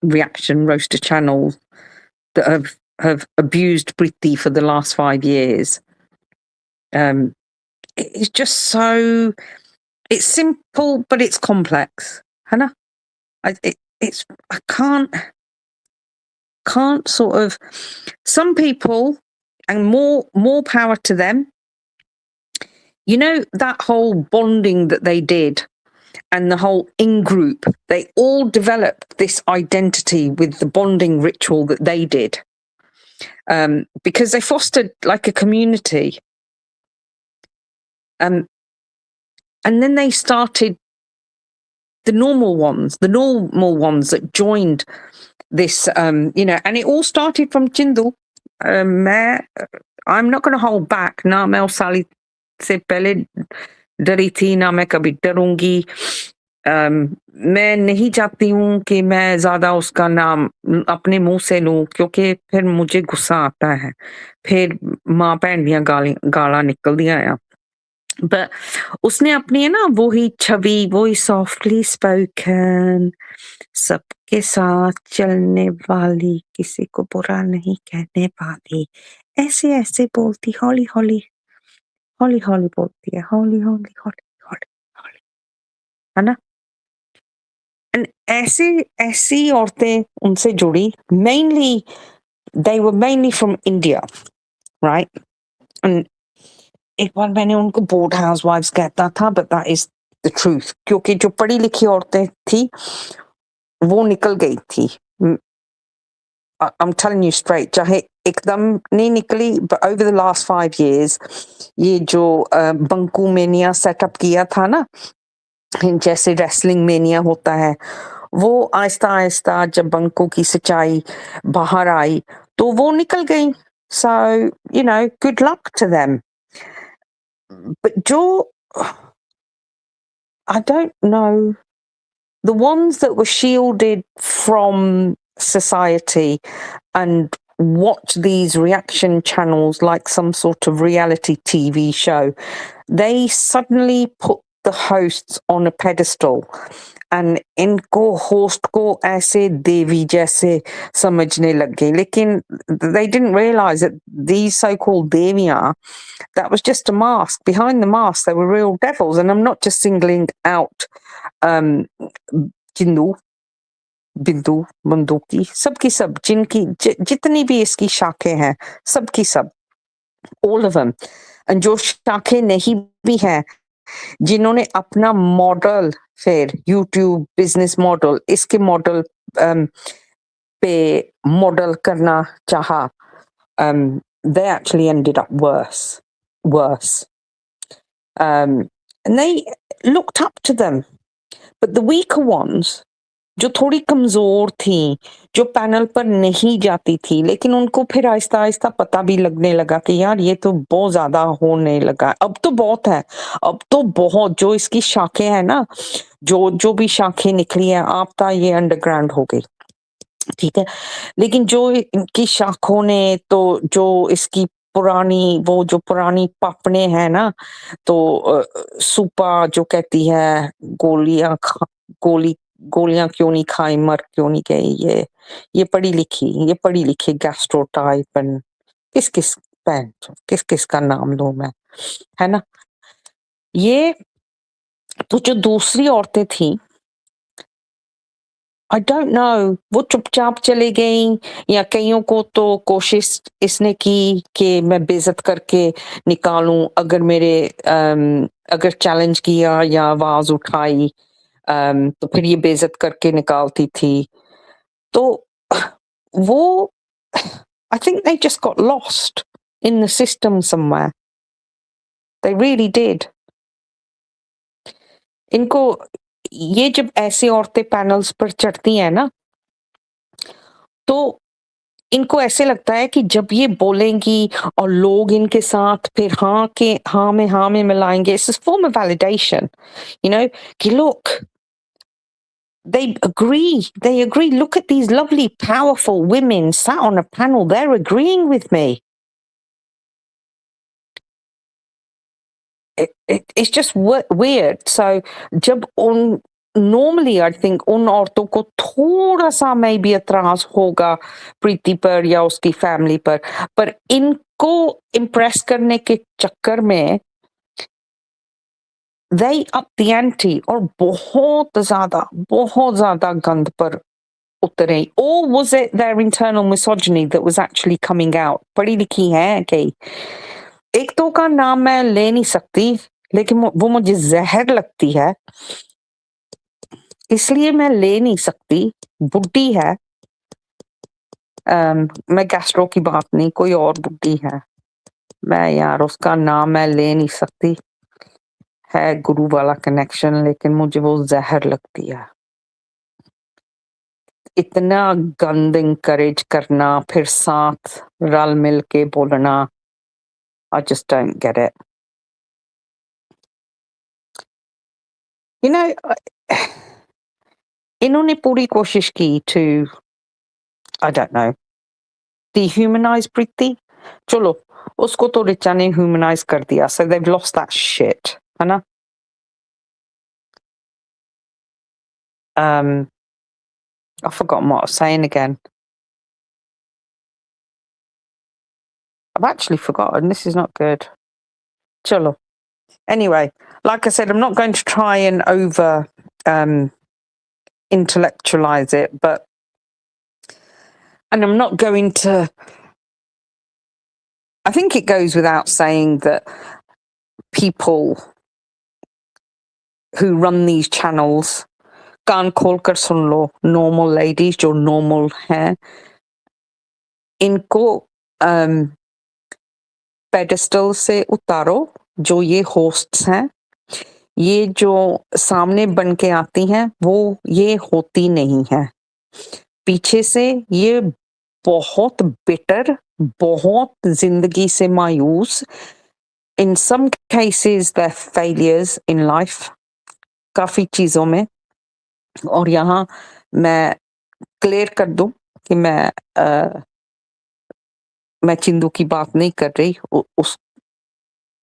[SPEAKER 2] roaster channels that have abused Priti for the last 5 years. It's just so... It's simple, but it's complex. Hannah? I can't sort of... Some people, and more power to them, you know, that whole bonding that they did and the whole in-group, they all developed this identity with the bonding ritual that they did, because they fostered like a community. And then they started the normal ones that joined this, you know, and it all started from Chindu. I'm not going to hold back. Na main us साली से पहले डरी थी, ना मैं कभी डरूंगी. मैं नहीं चाहती हूँ कि मैं ज्यादा उसका नाम अपने मुंह से लूं, क्योंकि फिर मुझे गुस्सा आता है, फिर माँ बहन दियां गाला निकलदियां आ. But उसने अपनी है ना वही छवि, वही softly spoken, सबके साथ चलने वाली, किसी को बुरा नहीं कहने वाली, ऐसे बोलती, हौली हौली बोलती है, हौली है ना. And ऐसी औरतें उनसे जुड़ी, they were mainly from India, right? And एक बार मैंने उनको बोर्ड हाउस वाइफ्स कहता था, but that is the truth, क्योंकि जो पढ़ी लिखी औरतें थी वो निकल गई थी. I'm telling you straight, चाहे एकदम नहीं निकली, but over the last 5 years, ये जो बंकू मेनिया सेटअप किया था ना, जैसे रेसलिंग मेनिया होता है, वो आहिस्ता आहिस्ता जब बंकू की सच्चाई बाहर आई तो वो निकल गई. So, you know, good luck to them. But Joe, I don't know. The ones that were shielded from society and watch these reaction channels like some sort of reality TV show, they suddenly put the hosts on a pedestal and इनको host को ऐसे देवी जैसे समझने लग गए. लेकिन they didn't realize that these so-called deviyan, that was just a mask. Behind the mask, they were real devils. And I'm not just singling out Jindu, बिंदु, बंदूकी, सबकी सब, जिनकी जितनी भी इसकी शाखें हैं, सबकी सब, all of them. और जो शाखें नहीं भी हैं, जिन्होंने अपना मॉडल फिर यूट्यूब बिजनेस मॉडल इसके मॉडल पे मॉडल करना चाहा, they actually ended up worse. And they looked up to them. But the weaker ones, जो थोड़ी कमजोर थी, जो पैनल पर नहीं जाती थी, लेकिन उनको फिर आहिस्ता आहिस्ता पता भी लगने लगा कि यार ये तो बहुत ज्यादा होने लगा. अब तो बहुत है, अब तो बहुत, जो इसकी शाखें हैं ना, जो भी शाखें निकली है, आपका ये अंडरग्राउंड हो गई, ठीक है. लेकिन जो इनकी शाखों ने, तो जो इसकी पुरानी, वो जो पुरानी पापने हैं ना, तो सुपा जो कहती है गोलियां क्यों नहीं खाई, मर क्यों नहीं गई, ये पढ़ी लिखी गैस्ट्रो टाइप, एंड किस का नाम लूं मैं, है ना. ये तो जो दूसरी औरतें थी, आई डोंट नो, वो चुपचाप चले गई, या कईयों को तो कोशिश इसने की कि मैं बेइज्जत करके निकालूं, अगर चैलेंज किया या आवाज उठाई, तो फिर ये बेइज्जत करके निकालती थी. तो वो, I think they just got lost in the system somewhere. They really did. इनको, ये जब ऐसी औरतें पैनल्स पर चढ़ती हैं ना, तो इनको ऐसे लगता है कि जब ये बोलेंगी और लोग इनके साथ फिर हाँ में मिलाएंगे, it's a form of validation, you know, कि look, they agree, look at these lovely powerful women sat on a panel, they're agreeing with me. It's just weird. So जब normally I think उन औरतों को थोड़ा सा maybe एतराज होगा प्रीति पर या उसकी फैमिली पर इनको इम्प्रेस करने के चक्कर में they up the ante और बहुत ज्यादा गंद पर उतरे. Or was it their internal misogyny that was actually coming out? पढ़ी लिखी है कि एक तो का नाम मैं ले नहीं सकती, लेकिन वो मुझे जहर लगती है, इसलिए मैं ले नहीं सकती. बुड्ढी है, मैं गैस्ट्रो की बात नहीं, कोई और बुड्ढी है, मैं यार उसका नाम मैं ले नहीं सकती, है गुरु वाला कनेक्शन, लेकिन मुझे वो जहर लगती है. इतना गंद इंकरेज करना, फिर साथ रल मिल के बोलना, I just don't get it. You know, इन्होंने पूरी कोशिश की to, I don't know, dehumanize प्रीति. चलो, उसको तो रिचा ने humanize कर दिया, so they've lost that shit, है ना. I've forgotten what I was saying again. I've actually forgotten. This is not good. Chalo. Anyway, like I said, I'm not going to try and over intellectualize it, and I'm not going to. I think it goes without saying that people who run these channels, कान खोल कर सुन लो, normal ladies जो normal हैं, इनको pedestal से उतारो. जो ये hosts हैं, ये जो सामने बन के आती हैं, वो ये होती नहीं है. पीछे से ये बहुत बिटर, बहुत जिंदगी से मायूस. In some cases they're failures in life, काफी चीजों में. और यहाँ मैं क्लियर कर दूं कि मैं चिंदू की बात नहीं कर रही,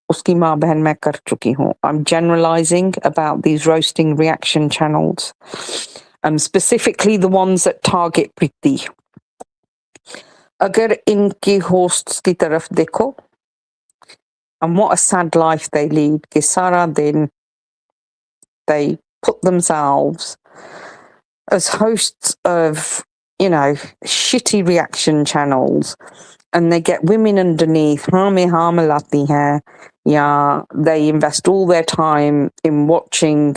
[SPEAKER 2] उसकी माँ बहन मैं कर चुकी हूँ. I'm generalizing about these roasting reaction channels, specifically the ones that target Preeti. अगर इनकी hosts की तरफ देखो, and what a sad life they lead, कि सारा दिन they put themselves as hosts of, you know, shitty reaction channels, and they get women underneath, हाँ मैं लाती हैं, yeah, they invest all their time in watching,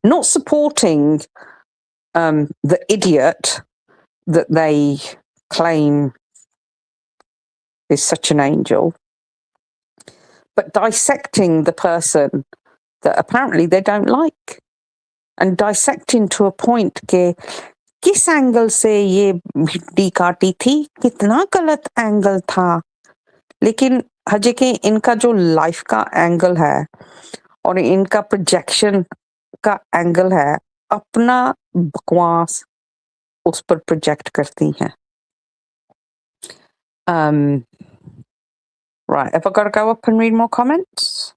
[SPEAKER 2] not supporting the idiot that they claim is such an angel, but dissecting the person that apparently they don't like, and dissecting to a point के किस angle से ये दिखाती थी, कितना गलत angle था, लेकिन हजे के इनका जो लाइफ का एंगल है और इनका प्रोजेक्शन का एंगल है, अपना बकवास उस पर प्रोजेक्ट करती हैं. Right, have I got to go up and read more comments?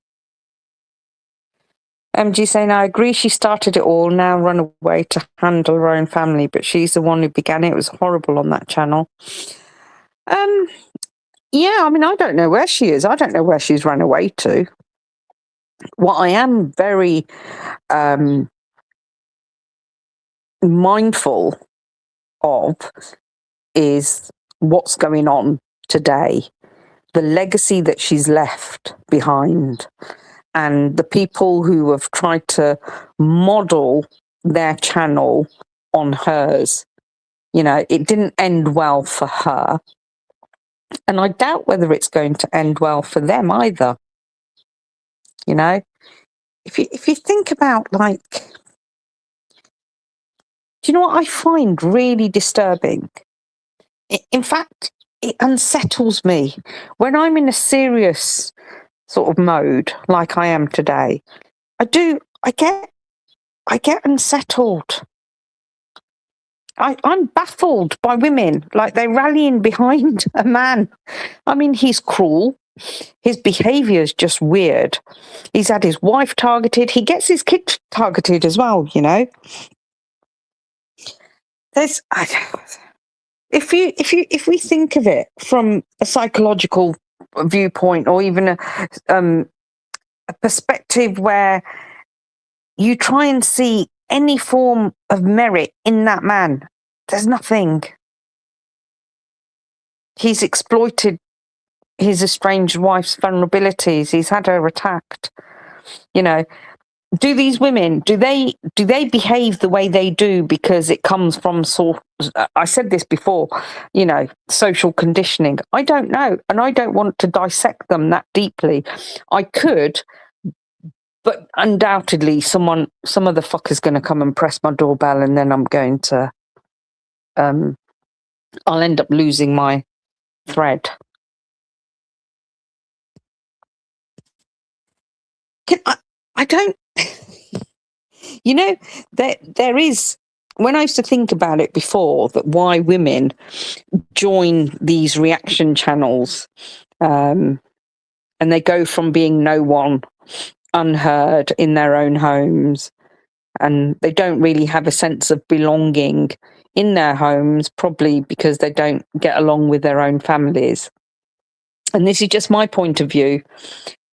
[SPEAKER 2] MG saying, I agree, she started it all, now run away to handle her own family, but she's the one who began it. It was horrible on that channel. Yeah, I mean, I don't know where she is. I don't know where she's run away to. What I am very mindful of is what's going on today, the legacy that she's left behind, and the people who have tried to model their channel on hers. You know, it didn't end well for her, and I doubt whether it's going to end well for them either. You know, if you think about, like, do you know what I find really disturbing? In fact, it unsettles me when I'm in a serious sort of mode, like I am today. I get unsettled. I'm baffled by women, like they're rallying behind a man. I mean, he's cruel. His behaviour is just weird. He's had his wife targeted. He gets his kids targeted as well, you know. If we think of it from a psychological viewpoint, or even a perspective where you try and see any form of merit in that man, there's nothing. He's exploited his estranged wife's vulnerabilities. He's had her attacked. You know, do these women, do they behave the way they do because it comes from I said this before, you know, social conditioning? I don't know, and I don't want to dissect them that deeply. I could, but undoubtedly some other fucker's going to come and press my doorbell, and then I'm going to I'll end up losing my thread. I don't you know, there is, when I used to think about it before, that why women join these reaction channels, and they go from being no one, unheard in their own homes, and they don't really have a sense of belonging in their homes, probably because they don't get along with their own families. And this is just my point of view.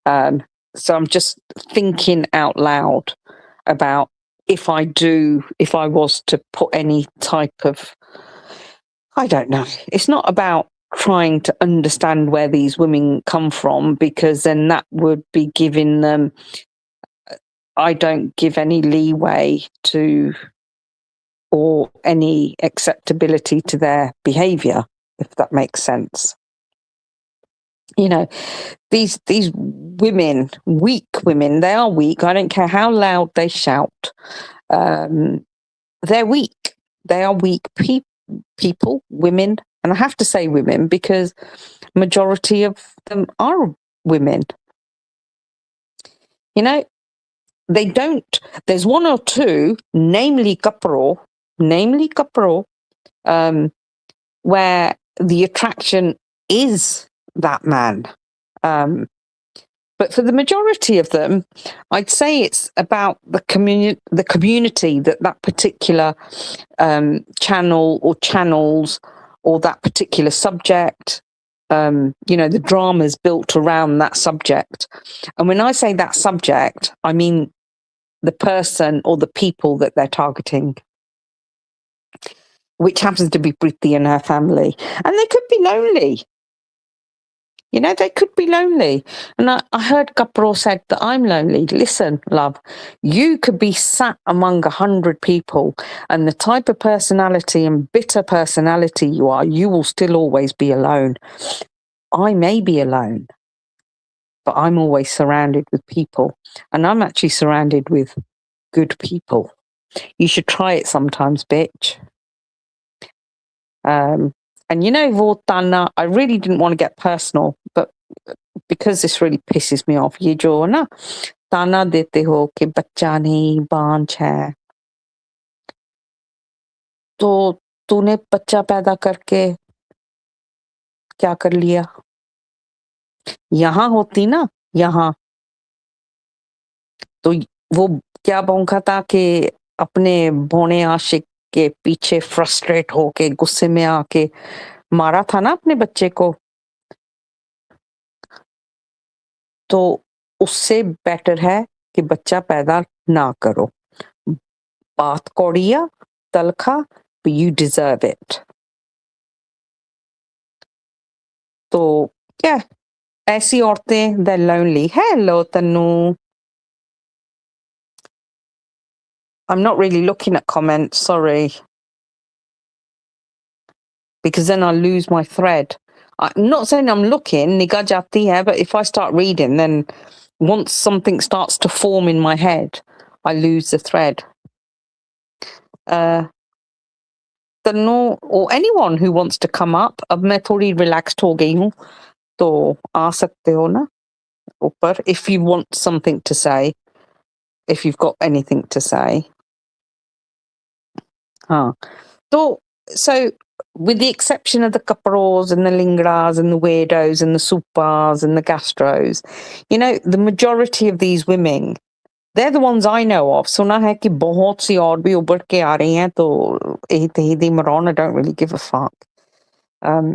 [SPEAKER 2] So I'm just thinking out loud about if I was to put any type of, I don't know, it's not about trying to understand where these women come from, because then that would be giving them, I don't give any leeway to, or any acceptability to their behaviour, if that makes sense. You know, these women, weak women, they are weak. I don't care how loud they shout. They're weak. They are weak people, women. And I have to say women because majority of them are women. You know, they don't, there's one or two, namely Kapro, where the attraction is that man. But for the majority of them, I'd say it's about the community that particular channel or channels or that particular subject, the drama's built around that subject. And when I say that subject, I mean the person or the people that they're targeting, which happens to be Priti and her family. And they could be lonely. They could be lonely. And I heard Kapro said that I'm lonely. Listen, love, you could be sat among 100 people, and the type of personality and bitter personality you are, you will still always be alone. I may be alone, but I'm always surrounded with people. And I'm actually surrounded with good people. You should try it sometimes, bitch. And Votana, I really didn't want to get personal, but because this really pisses me off, ये जो ना ताना देते हो कि बच्चा नहीं बांझ है, तो तूने बच्चा पैदा करके क्या कर लिया? यहाँ होती ना, यहाँ तो वो क्या भौंका था कि अपने भोने आशिक के पीछे फ्रस्ट्रेट होके गुस्से में आके मारा था ना अपने बच्चे को, तो उससे बेटर है कि बच्चा पैदा ना करो. बात कौड़िया तलखा, but you deserve it. तो क्या ऐसी औरतें, they're lonely. Hello Tanu. I'm not really looking at comments, sorry, because then I lose my thread. I'm not saying I'm looking, nigaah jati hai, but if I start reading, then once something starts to form in my head, I lose the thread. Tanu or anyone who wants to come up, अब मैं थोड़ी relaxed हो गई हूँ, तो आ सकते हो ना ऊपर if you want something to say, if you've got anything to say. So with the exception of the kapros and the lingras and the weirdos and the supas and the gastros, the majority of these women, they're the ones I know of. सुना है कि बहुत सी और भी उभर के आ रही हैं, तो tehzeeb maron, I don't really give a fuck. I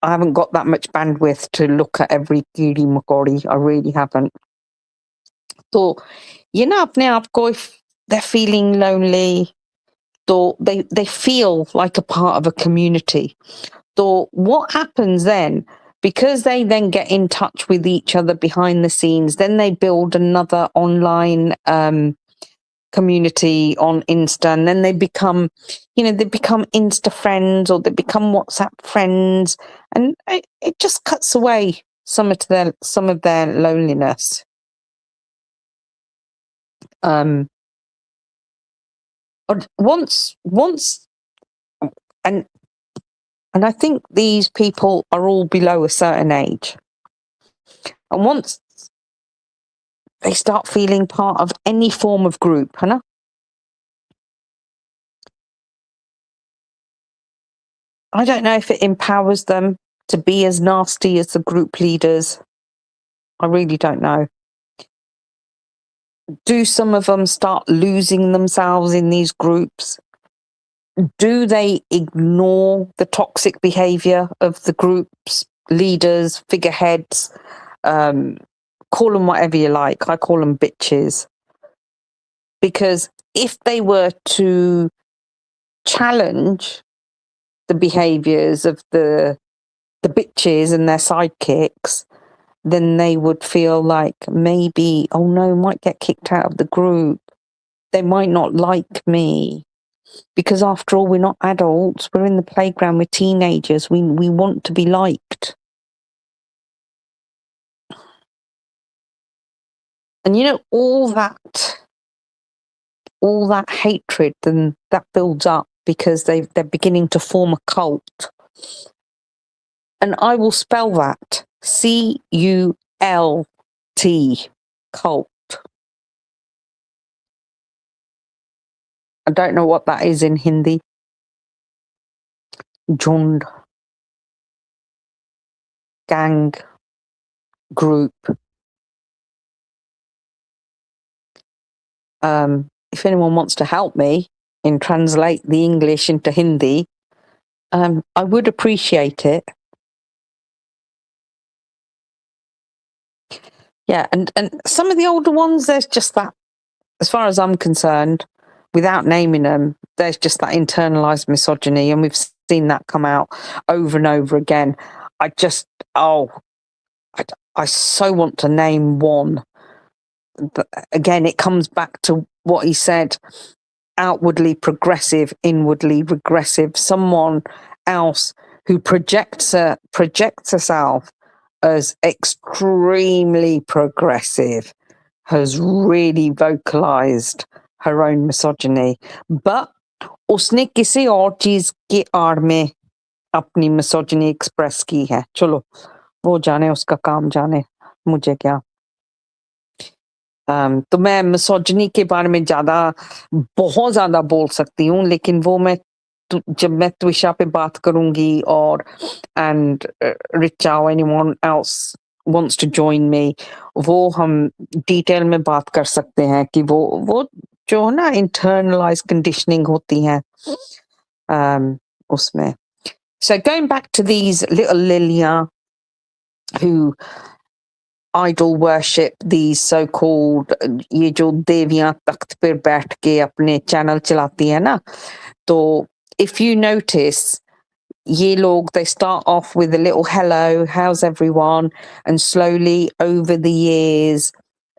[SPEAKER 2] haven't got that much bandwidth to look at every kiri makori. I really haven't. So, अपने आप को, if they're feeling lonely, so they feel like a part of a community. So what happens then, because they then get in touch with each other behind the scenes, then they build another online community on Insta, and then they become Insta friends, or they become WhatsApp friends, and it just cuts away some of their loneliness. Once and I think these people are all below a certain age, and once they start feeling part of any form of group, I don't know if it empowers them to be as nasty as the group leaders. I really don't know. Do some of them start losing themselves in these groups? Do they ignore the toxic behavior of the group's leaders, figureheads? Call them whatever you like. I call them bitches. Because if they were to challenge the behaviors of the bitches and their sidekicks, then they would feel like maybe, oh no, might get kicked out of the group. They might not like me. Because after all, we're not adults. We're in the playground. We're teenagers. We want to be liked. And all that hatred, then that builds up because they're beginning to form a cult. And I will spell that CULT, cult. I don't know what that is in Hindi. झुंड, gang, group. If anyone wants to help me in translate the English into Hindi, I would appreciate it. Yeah, and some of the older ones, there's just that, as far as I'm concerned, without naming them, there's just that internalized misogyny, and we've seen that come out over and over again. I so want to name one. But again, it comes back to what he said: outwardly progressive, inwardly regressive. Someone else who projects herself as extremely progressive has really vocalized her own misogyny, but उसने किसी और चीज की आड़ में अपनी misogyny express की है. चलो वो जाने, उसका काम जाने, मुझे क्या. तो मैं मिसोजिनी के बारे में बहुत ज्यादा बोल सकती हूँ, लेकिन वो मैं जब मैं त्विशा पे बात करूंगी और एंड रिचाओ anyone else wants to join me, वो हम डिटेल में बात कर सकते हैं कि वो जो है ना internalized conditioning होती है उसमें. So going back to these little Lilia who idol worship these so-called ये जो देवियां तख्त पर बैठ के अपने चैनल चलाती है ना, तो if you notice, ye log, they start off with a little hello, how's everyone, and slowly over the years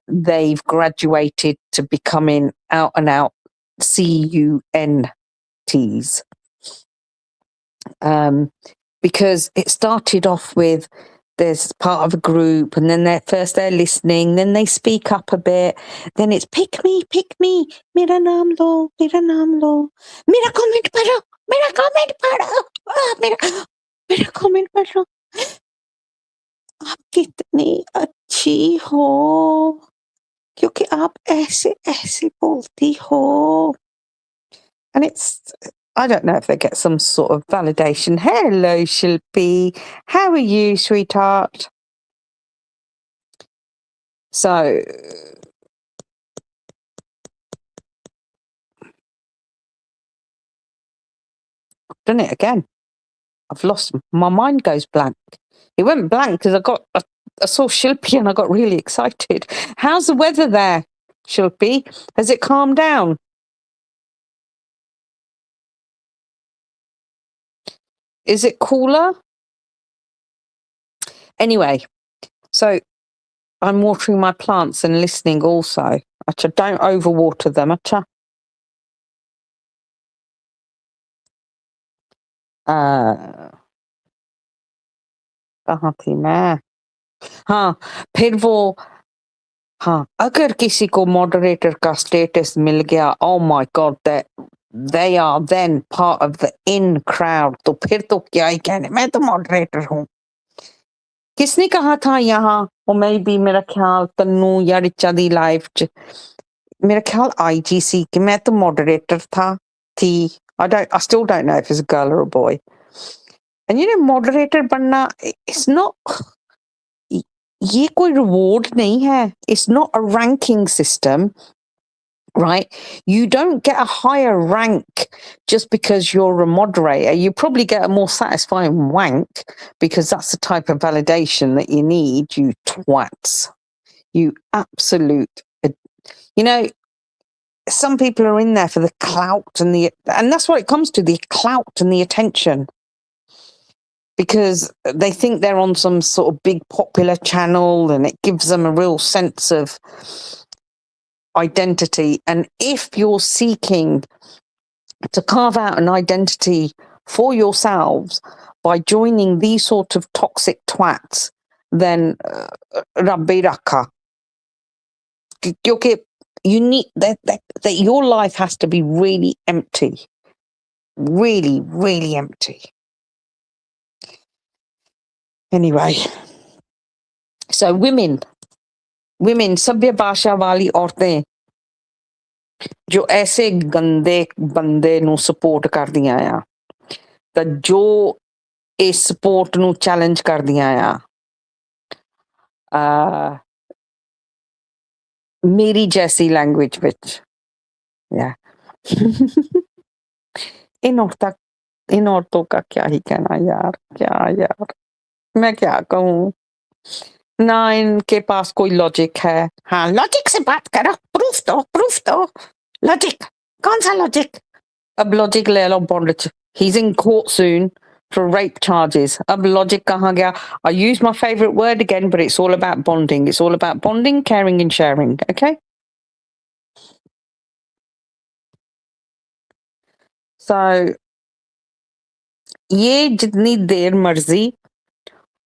[SPEAKER 2] they've graduated to becoming out and out CUNTs. Because it started off with there's part of a group, and then they're listening, then they speak up a bit, then it's pick me, mera naam lo, mera comment paro, मेरा comment पढ़ो, आप कितनी अच्छी हो क्योंकि आप ऐसे ऐसे बोलती हो. And it's, I don't know if they get some sort of validation. Hello Shilpi, how are you, sweetheart? So I've done it again. I've lost, my mind goes blank. It went blank because I saw Shilpi and I got really excited. How's the weather there, Shilpi? Has it calmed down? Is it cooler? Anyway, so I'm watering my plants and listening also. Acha, don't overwater them, acha. कहाँ थी मैं? हाँ, फिर वो, हाँ, अगर किसी को moderator का status मिल गया, oh my god, that they are then part of the in crowd. तो फिर तो क्या ही कहने, मैं तो moderator हूँ. किसने कहा था यहाँ, or maybe मेरा ख्याल तन्नू या रिचा दी लाइफ च, मेरा ख्याल IGC कि मैं तो moderator थी. I still don't know if it's a girl or a boy. And you know, moderator बनना, it's not, ये कोई reward नहीं है. It's not a ranking system, right? You don't get a higher rank just because you're a moderator. You probably get a more satisfying wank because that's the type of validation that you need, you twats. You absolute, you know, some people are in there for the clout and that's what it comes to, the clout and the attention. Because they think they're on some sort of big popular channel and it gives them a real sense of identity. And if you're seeking to carve out an identity for yourselves by joining these sort of toxic twats, then Rabbi Raka. You need that your life has to be really empty. Really, really empty. Anyway, so women, Sabhya Baasha वाली औरतें जो ऐसे गंदे बंदे नु support कर दिया आ, ਤਾਂ ਜੋ ਇਸ ਸਪੋਰਟ ਨੂੰ ਚੈਲੰਜ ਕਰਦੀਆਂ ਆ मेरी जैसी लैंग्वेज विच या इन औरतों का क्या ही कहना यार, क्या यार, मैं क्या कहूँ, ना इनके पास कोई लॉजिक है। हाँ, लॉजिक से बात करो, प्रूफ दो लॉजिक, कौन सा लॉजिक? अब लॉजिक ले लो bondage, he is in court soon for rape charges. अब logic कहाँ गया? I use my favorite word again, but it's all about bonding. It's all about bonding, caring and sharing. Okay? So ये जितनी देर मर्जी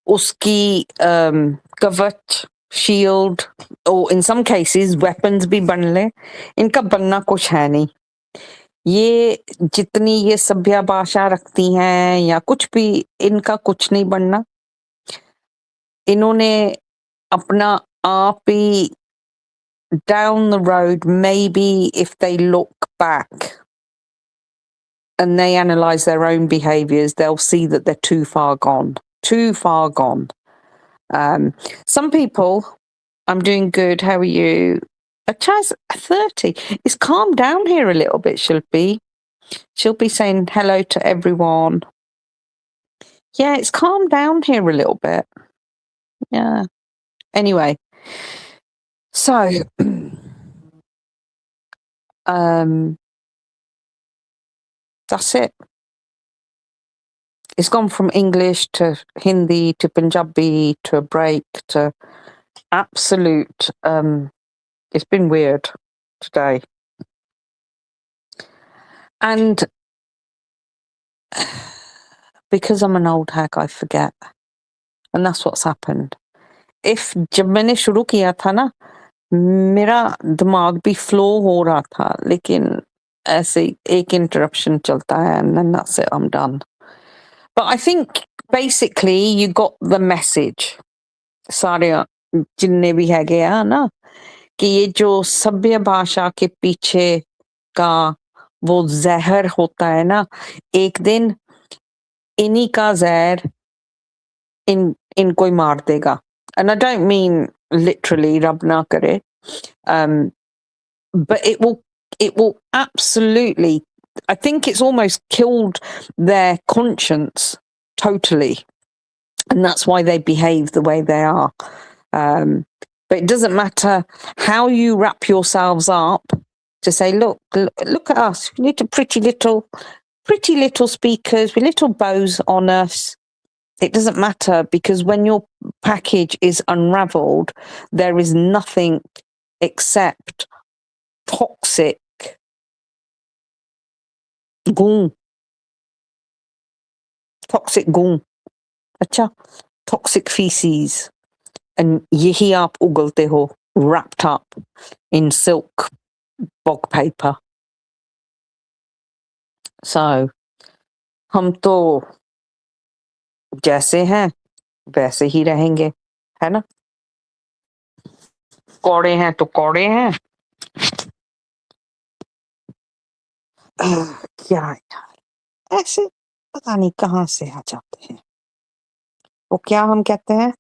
[SPEAKER 2] उसकी कवच, शील्ड और इन some cases weapons भी बन ले, इनका बनना कुछ है नहीं। ये जितनी ये सभ्य भाषा रखती हैं या कुछ भी, इनका कुछ नहीं बनना। इन्होंने अपना आप ही down the road, maybe if they look back and they analyze their own behaviors, they'll see that they're too far gone. Some people, I'm doing good, how are you? Chaz 30. It's calmed down here a little bit, she'll be saying hello to everyone. Yeah, it's calmed down here a little bit. Yeah. Anyway, so that's it. It's gone from English to Hindi to Punjabi to a break to absolute it's been weird today. And because I'm an old hag, I forget. And that's what's happened. जब मैंने शुरू किया था ना, मेरा दिमाग भी flow हो रहा था, लेकिन ऐसे एक इंटरप्शन चलता है and then that's it, I'm done. But I think basically you got the message. सारे जिन्ने भी है गया ना, कि ये जो सभ्य भाषा के पीछे का वो जहर होता है ना, एक दिन इन्हीं का जहर इनको ही मार देगा। And I don't mean literally, रब ना करे, but it will absolutely, I think it's almost killed their conscience totally, and that's why they behave the way they are. But it doesn't matter how you wrap yourselves up to say, look at us, little pretty little speakers with little bows on us. It doesn't matter, because when your package is unraveled, there is nothing except toxic goon. अच्छा, toxic feces. And यही आप उगलते हो, wrapped up in silk bog paper. So, हम तो जैसे हैं वैसे ही रहेंगे, है ना? कौड़े हैं तो कौड़े हैं। क्या यार, ऐसे पता नहीं कहाँ से आ जाते हैं। वो क्या हम कहते हैं,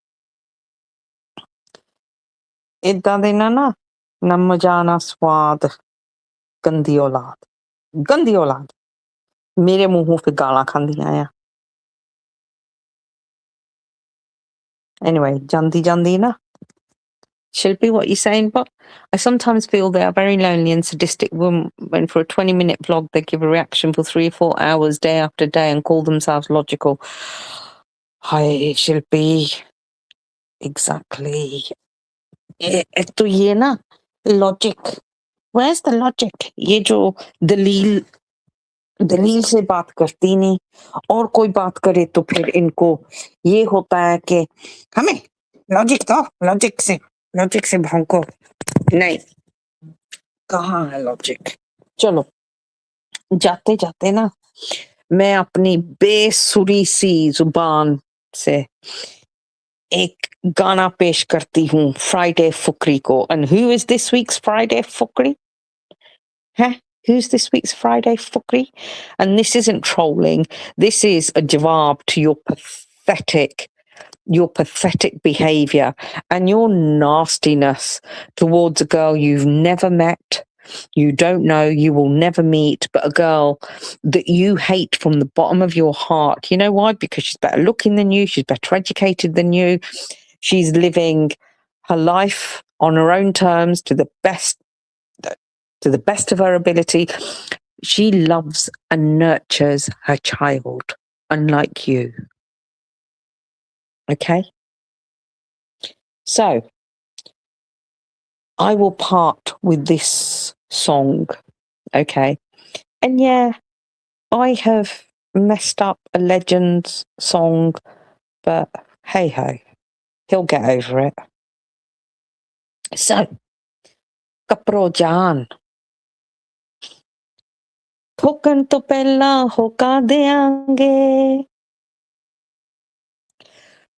[SPEAKER 2] इदा देना ना, न मजा ना स्वाद, गंदी औलाद मेरे मुंहों पे गाला खांदियां आ। Anyway, jandy na. Shilpi, what you saying? But I sometimes feel they are very lonely and sadistic women when for a 20-minute vlog they give a reaction for 3 or 4 hours day after day and call themselves logical. Hi, Shilpi. Exactly. तो ये ना logic. Where's the logic? ये जो दलील से बात करती नहीं, और कोई बात करे तो फिर इनको ये होता है कि हमें लॉजिक से भौंको। नहीं, कहाँ है लॉजिक? चलो, जाते जाते ना मैं अपनी बेसुरी सी जुबान से एक गाना पेश करती हूँ फ्राइडे फुकरी को। And who is this week's Friday Fukrey? है who's this week's Friday fuckery? And this isn't trolling. This is a jawab to your pathetic behavior and your nastiness towards a girl you've never met, you don't know, you will never meet, but a girl that you hate from the bottom of your heart. You know why? Because she's better looking than you, she's better educated than you, she's living her life on her own terms to the best of her ability. She loves and nurtures her child, unlike you. Okay? So, I will part with this song, okay? And yeah, I have messed up a Legends song, but hey ho, he'll get over it. So, Kapro Jaan, ठोकन तो पहला होका देंगे,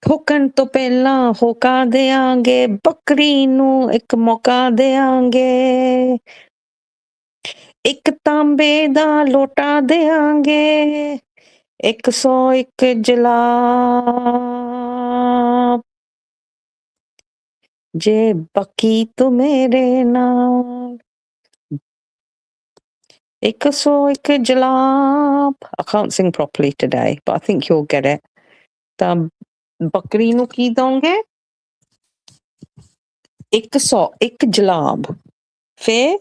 [SPEAKER 2] ठोकन तो पहला होका देंगे, बकरी नू एक मौका देंगे, एक तांबे दा लोटा देंगे, 101 जलाब, जे बकी तो मेरे नाल, 101 जलाब. I can't sing properly today, but I think you'll get it. ਤਾਂ ਬੱਕਰੀ ਨੂੰ ਕੀ ਦੋਗੇ? 101 ਜਲਾਬ, ਫੇਰ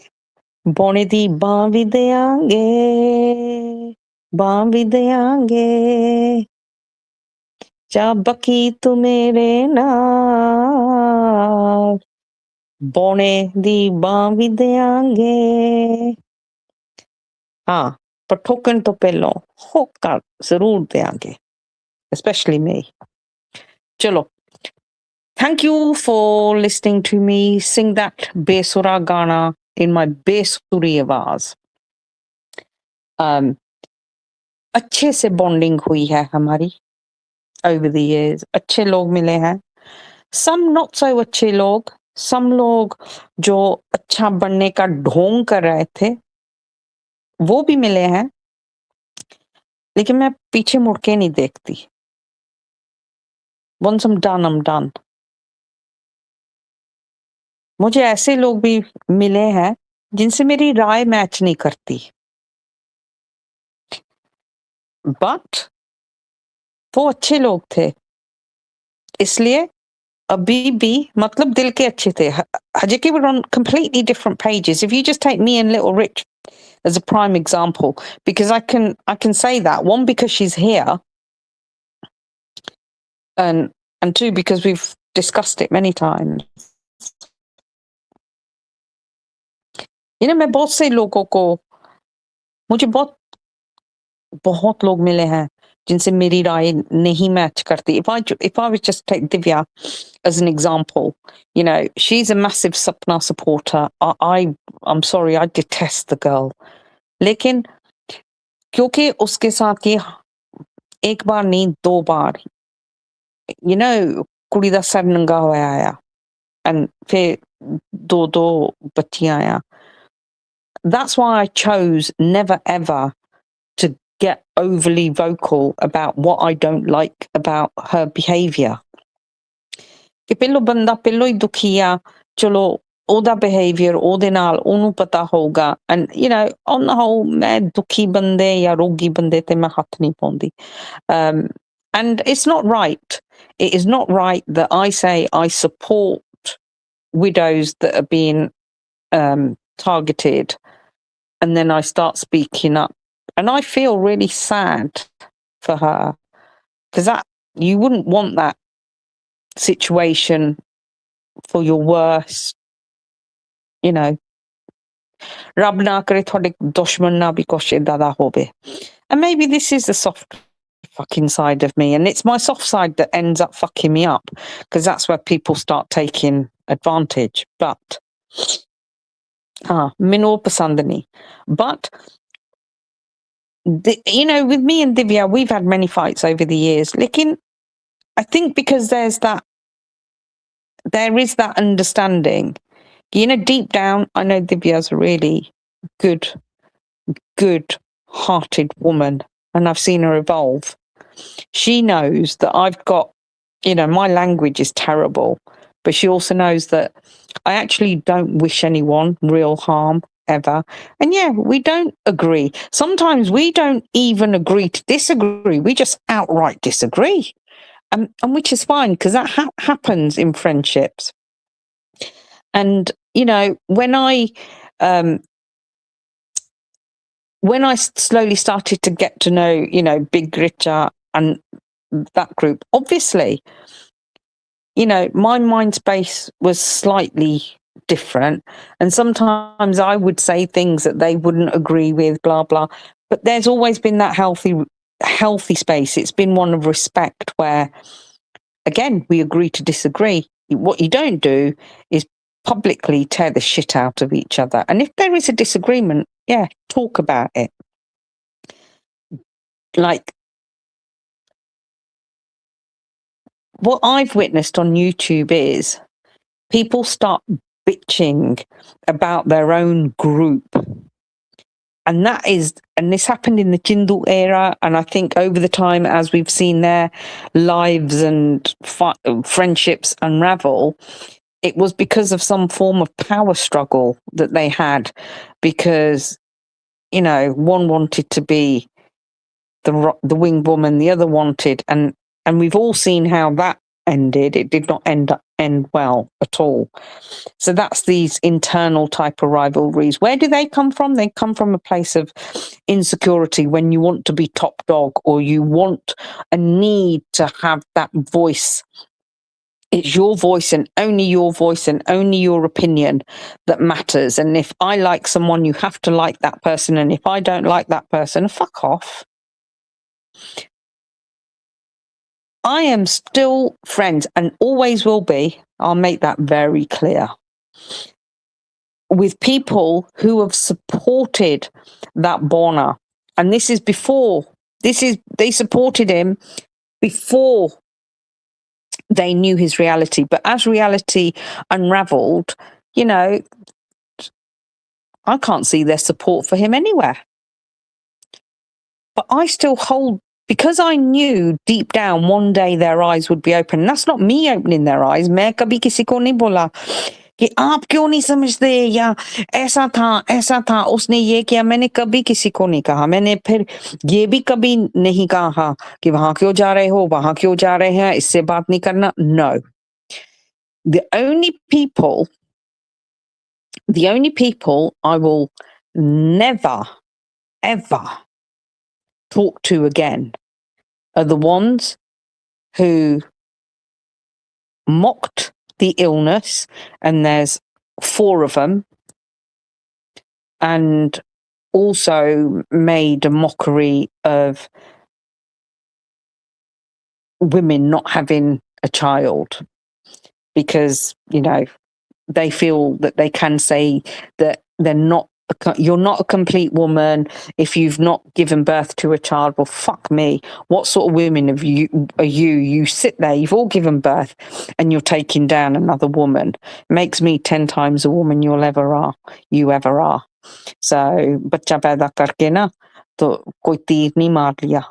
[SPEAKER 2] ਬੋਣੇ ਦੀ ਬਾਂਹ ਵੀ ਦੇਾਂਗੇ, ਬਾਂਹ ਵੀ ਦੇਾਂਗੇ, ਜਾ ਬੱਕੀ ਤੂੰ ਮੇਰੇ ਨਾਲ, ਬੋਣੇ ਦੀ ਬਾਂਹ ਵੀ ਦੇਾਂਗੇ. ਹਾਂ, ਪਰ ਠੋਕਣ ਤੋਂ ਪਹਿਲਾਂ ਹੋਕਾ ਜ਼ਰੂਰ ਦੇਾਂਗੇ, especially me. Chalo. Thank you for listening to me sing that besura gana in my besuri आवाज. अच्छे से bonding हुई है हमारी over the years. अच्छे लोग मिले हैं. Some not so अच्छे लोग. Some लोग जो अच्छा बनने का ढोंग कर रहे थे, वो भी मिले हैं. लेकिन मैं पीछे मुड़ के नहीं देखती. Once I'm done, I'm done. मुझे ऐसे लोग भी मिले हैं जिनसे मेरी राय मैच नहीं करती, बट वो अच्छे लोग थे, इसलिए अभी भी मतलब दिल के अच्छे थे. Hajiki were on completely different pages. If you just take me and Little Rich as a prime example, because I can say that, one, because she's here, and two, because we've discussed it many times. You know, मैं बहुत से लोगों को, मुझे बहुत लोग मिले हैं जिनसे मेरी राय नहीं मैच करती. If I was just take Divya as an example, you know, she's a massive Sapna supporter. I'm sorry, I detest the girl. लेकिन क्योंकि उसके साथ ये एक बार नहीं 2 बार, you know, कुड़ी दा सर नंगा होया आया, and फिर 2 बच्चियां आया. That's why I chose never ever to get overly vocal about what I don't like about her behaviour. ਕਿ ਪਹਿਲੋਂ ਬੰਦਾ ਪਹਿਲੋਂ ਹੀ ਦੁਖੀ ਆ, ਚਲੋ ਉਹਦਾ behaviour ਉਹਦੇ ਨਾਲ ਉਹਨੂੰ ਪਤਾ ਹੋਊਗਾ, and you know, on the whole ਮੈਂ ਦੁਖੀ ਬੰਦੇ ਜਾਂ ਰੋਗੀ ਬੰਦੇ ਤੇ ਮੈਂ ਹੱਥ ਨਹੀਂ ਪਾਉਂਦੀ. And it's not right. It is not right that I say I support widows that are being targeted, and then I start speaking up. And I feel really sad for her, because you wouldn't want that situation for your worst, you know. Rab na kare thode dushman na bhi kuch ida da hobe. And maybe this is the soft fucking side of me, and it's my soft side that ends up fucking me up, because that's where people start taking advantage. But minu pasand nahi. But you know, with me and Divya, we've had many fights over the years. Lekin, I think because there is that understanding. You know, deep down, I know Divya's a really good good-hearted woman, and I've seen her evolve. She knows that I've got, my language is terrible, but she also knows that I actually don't wish anyone real harm ever. And yeah, we don't agree. Sometimes we don't even agree to disagree. We just outright disagree. And which is fine, because that happens in friendships. And, when I slowly started to get to know, Big Richa and that group, obviously, my mind space was slightly different. And sometimes I would say things that they wouldn't agree with, blah, blah. But there's always been that healthy space. It's been one of respect where, again, we agree to disagree. What you don't do is publicly tear the shit out of each other. And if there is a disagreement, yeah, talk about it. Like, what I've witnessed on YouTube is people start bitching about their own group. And this happened in the Jindal era. And I think over the time, as we've seen their lives and friendships unravel, it was because of some form of power struggle that they had, because, one wanted to be the winged woman, the other wanted, and we've all seen how that ended. It did not end well at all. So that's these internal type of rivalries. Where do they come from? They come from a place of insecurity, when you want to be top dog, or you want a need to have that voice. It's your voice and only your voice and only your opinion that matters. And if I like someone, you have to like that person. And if I don't like that person, fuck off. I am still friends and always will be. I'll make that very clear. With people who have supported that Bona. And this is before, they supported him before they knew his reality. But as reality unraveled, I can't see their support for him anywhere. But I still hold, because I knew deep down one day their eyes would be open. And that's not me opening their eyes. मैं कभी किसी को नहीं बोला कि आप क्यों नहीं समझते, या ऐसा था उसने ये किया. मैंने कभी किसी को नहीं कहा. मैंने फिर ये भी कभी नहीं कहा कि वहां क्यों जा रहे हो, वहां क्यों जा रहे हैं, इससे बात नहीं करना. No. The only people I will never, ever talk to again are the ones who mocked the illness, and there's 4 of them, and also made a mockery of women not having a child, because, they feel that they can say that you're not a complete woman if you've not given birth to a child. Well, fuck me. What sort of women are you? You sit there, you've all given birth, and you're taking down another woman. Makes me 10 times the woman you ever are. So, बच्चा पैदा करके ना तो कोई तीर नहीं मार लिया.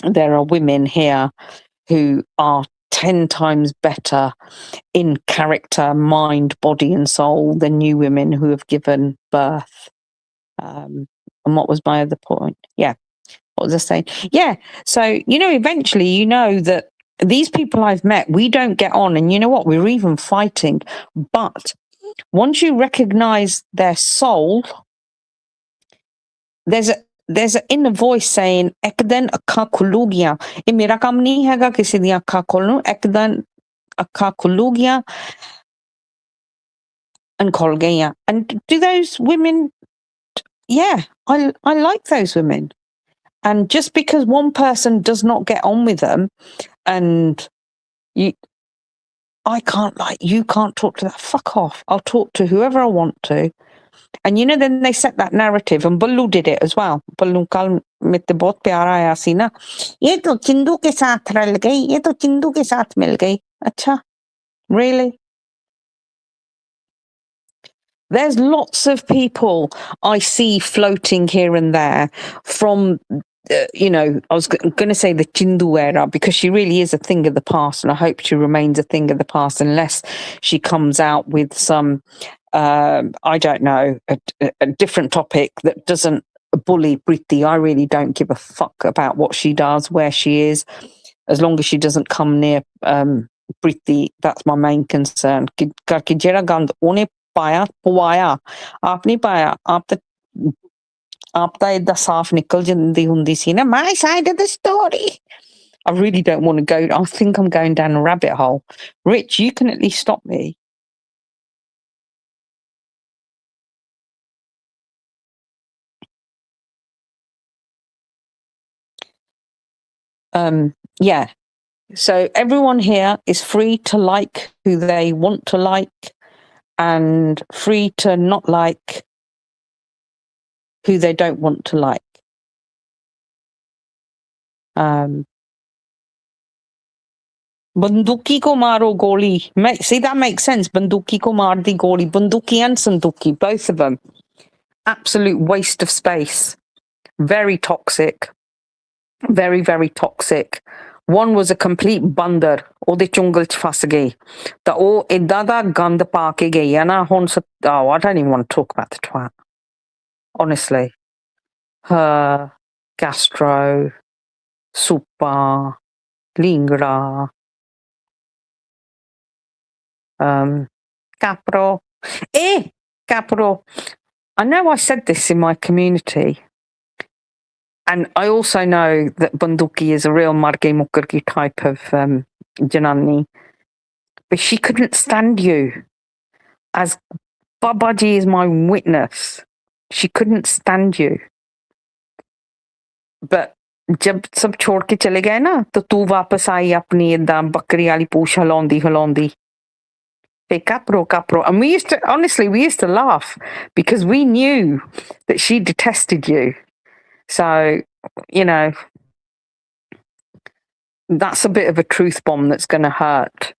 [SPEAKER 2] There are women here who are 10 times better in character, mind, body and soul than you women who have given birth. And what was my other point? Yeah. What was I saying? Yeah. So, eventually, that these people I've met, we don't get on. And you know what? We're even fighting. But once you recognize their soul, there's an inner voice saying, "Ek din ਅੱਖਾਂ ਖੁੱਲੂਗੀਆਂ." ਇਹ ਮੇਰਾ ਕੰਮ ਨਹੀਂ ਹੈਗਾ ਕਿਸੇ ਦੀਆਂ ਅੱਖਾਂ ਖੋਲਣ. ਇੱਕ ਦਿਨ ਅੱਖਾਂ ਖੁੱਲੂਗੀਆਂ and ਖੁੱਲ ਗਈਆਂ. And do those women? Yeah, I like those women. And just because one person does not get on with them, and you can't talk to that. Fuck off. I'll talk to whoever I want to. And then they set that narrative, and Ballu did it as well. Ballu kal mit bahut pyar aaya si na. Ye to Chindu ke saath ril gayi, ye to Chindu ke saath mil gayi. Acha, really? There's lots of people I see floating here and there from, I was going to say the Chindu era, because she really is a thing of the past, and I hope she remains a thing of the past unless she comes out with some, I don't know, a different topic that doesn't bully Priti. I really don't give a fuck about what she does, where she is, as long as she doesn't come near Priti. That's my main concern. पाया पवाया आप नहीं पाया आप तो इतना साफ निकल जाती हुंदी सी ना my side of the story. I really don't want to go. I think I'm going down a rabbit hole. Rich, you can at least stop me. Yeah. So everyone here is free to like who they want to like and free to not like who they don't want to like. Banduki ko maro goli. See, that makes sense. Banduki ko maar di goli. Banduki and sanduki, both of them. Absolute waste of space. Very toxic. Very, very toxic. One was a complete bander. Ode chungal ch fas gayi. Ta oh idda da gand pa ke gayi hai na. Oh, I don't even want to talk about the twat. Honestly. Her, gastro, super, lingra, capro. Capro. I know I said this in my community, and I also know that Bunduki is a real Marge Mukargi type of Janani, but she couldn't stand you. As Babaji is my witness, she couldn't stand you. But जब सब छोड़ के चले गए ना तो तू वापस आई अपनी एकदम बकरी वाली पूंछ हिलौंदी Capro. And we used to laugh because we knew that she detested you. So, that's a bit of a truth bomb that's going to hurt.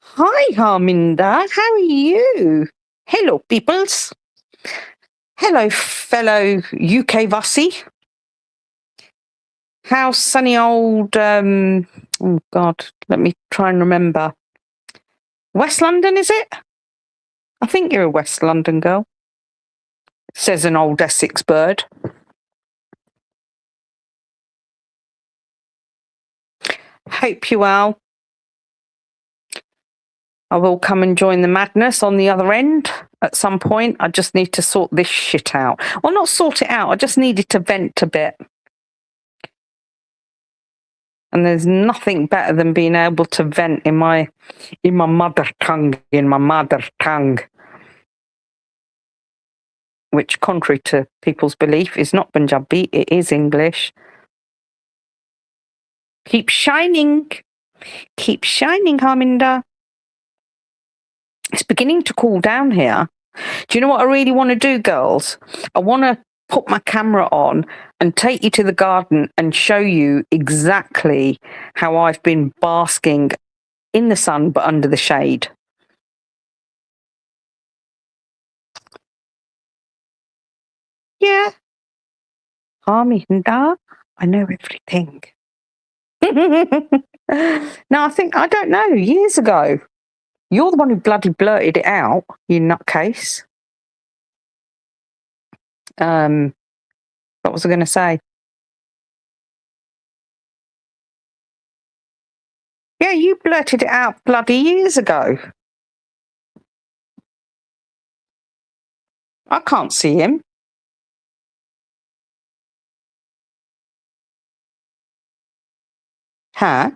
[SPEAKER 2] Hi, Harminda. How are you? Hello, peoples. Hello, fellow UK Vasi. How's sunny old, oh God, let me try and remember. West London, is it? I think you're a West London girl, says an old Essex bird. Hope you well. I will come and join the madness on the other end at some point. I just need to sort this shit out. Well, not sort it out. I just needed to vent a bit. And there's nothing better than being able to vent in my mother tongue, which, contrary to people's belief, is not Punjabi, it is English. Keep shining, Harminder. It's beginning to cool down here. Do you know what I really want to do, girls? I want to put my camera on and take you to the garden and show you exactly how I've been basking in the sun but under the shade. Yeah. Harminda, I know everything. No, I don't know, years ago. You're the one who bloody blurted it out, you nutcase. What was I going to say? Yeah, you blurted it out bloody years ago. I can't see him. Huh?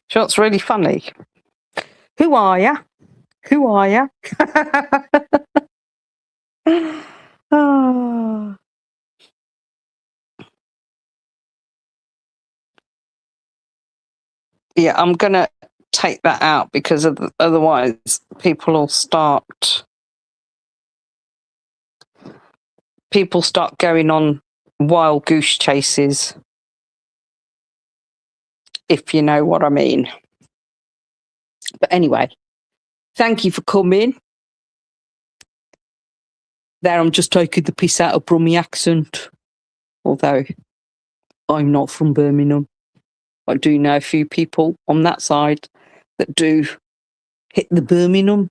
[SPEAKER 2] Sure, it's really funny. Who are ya? Oh. Yeah, I'm going to take that out because otherwise people start going on wild goose chases, if you know what I mean. But anyway, thank you for coming. There, I'm just taking the piss out of Brummie accent, although I'm not from Birmingham. I do know a few people on that side that do hit the Birmingham.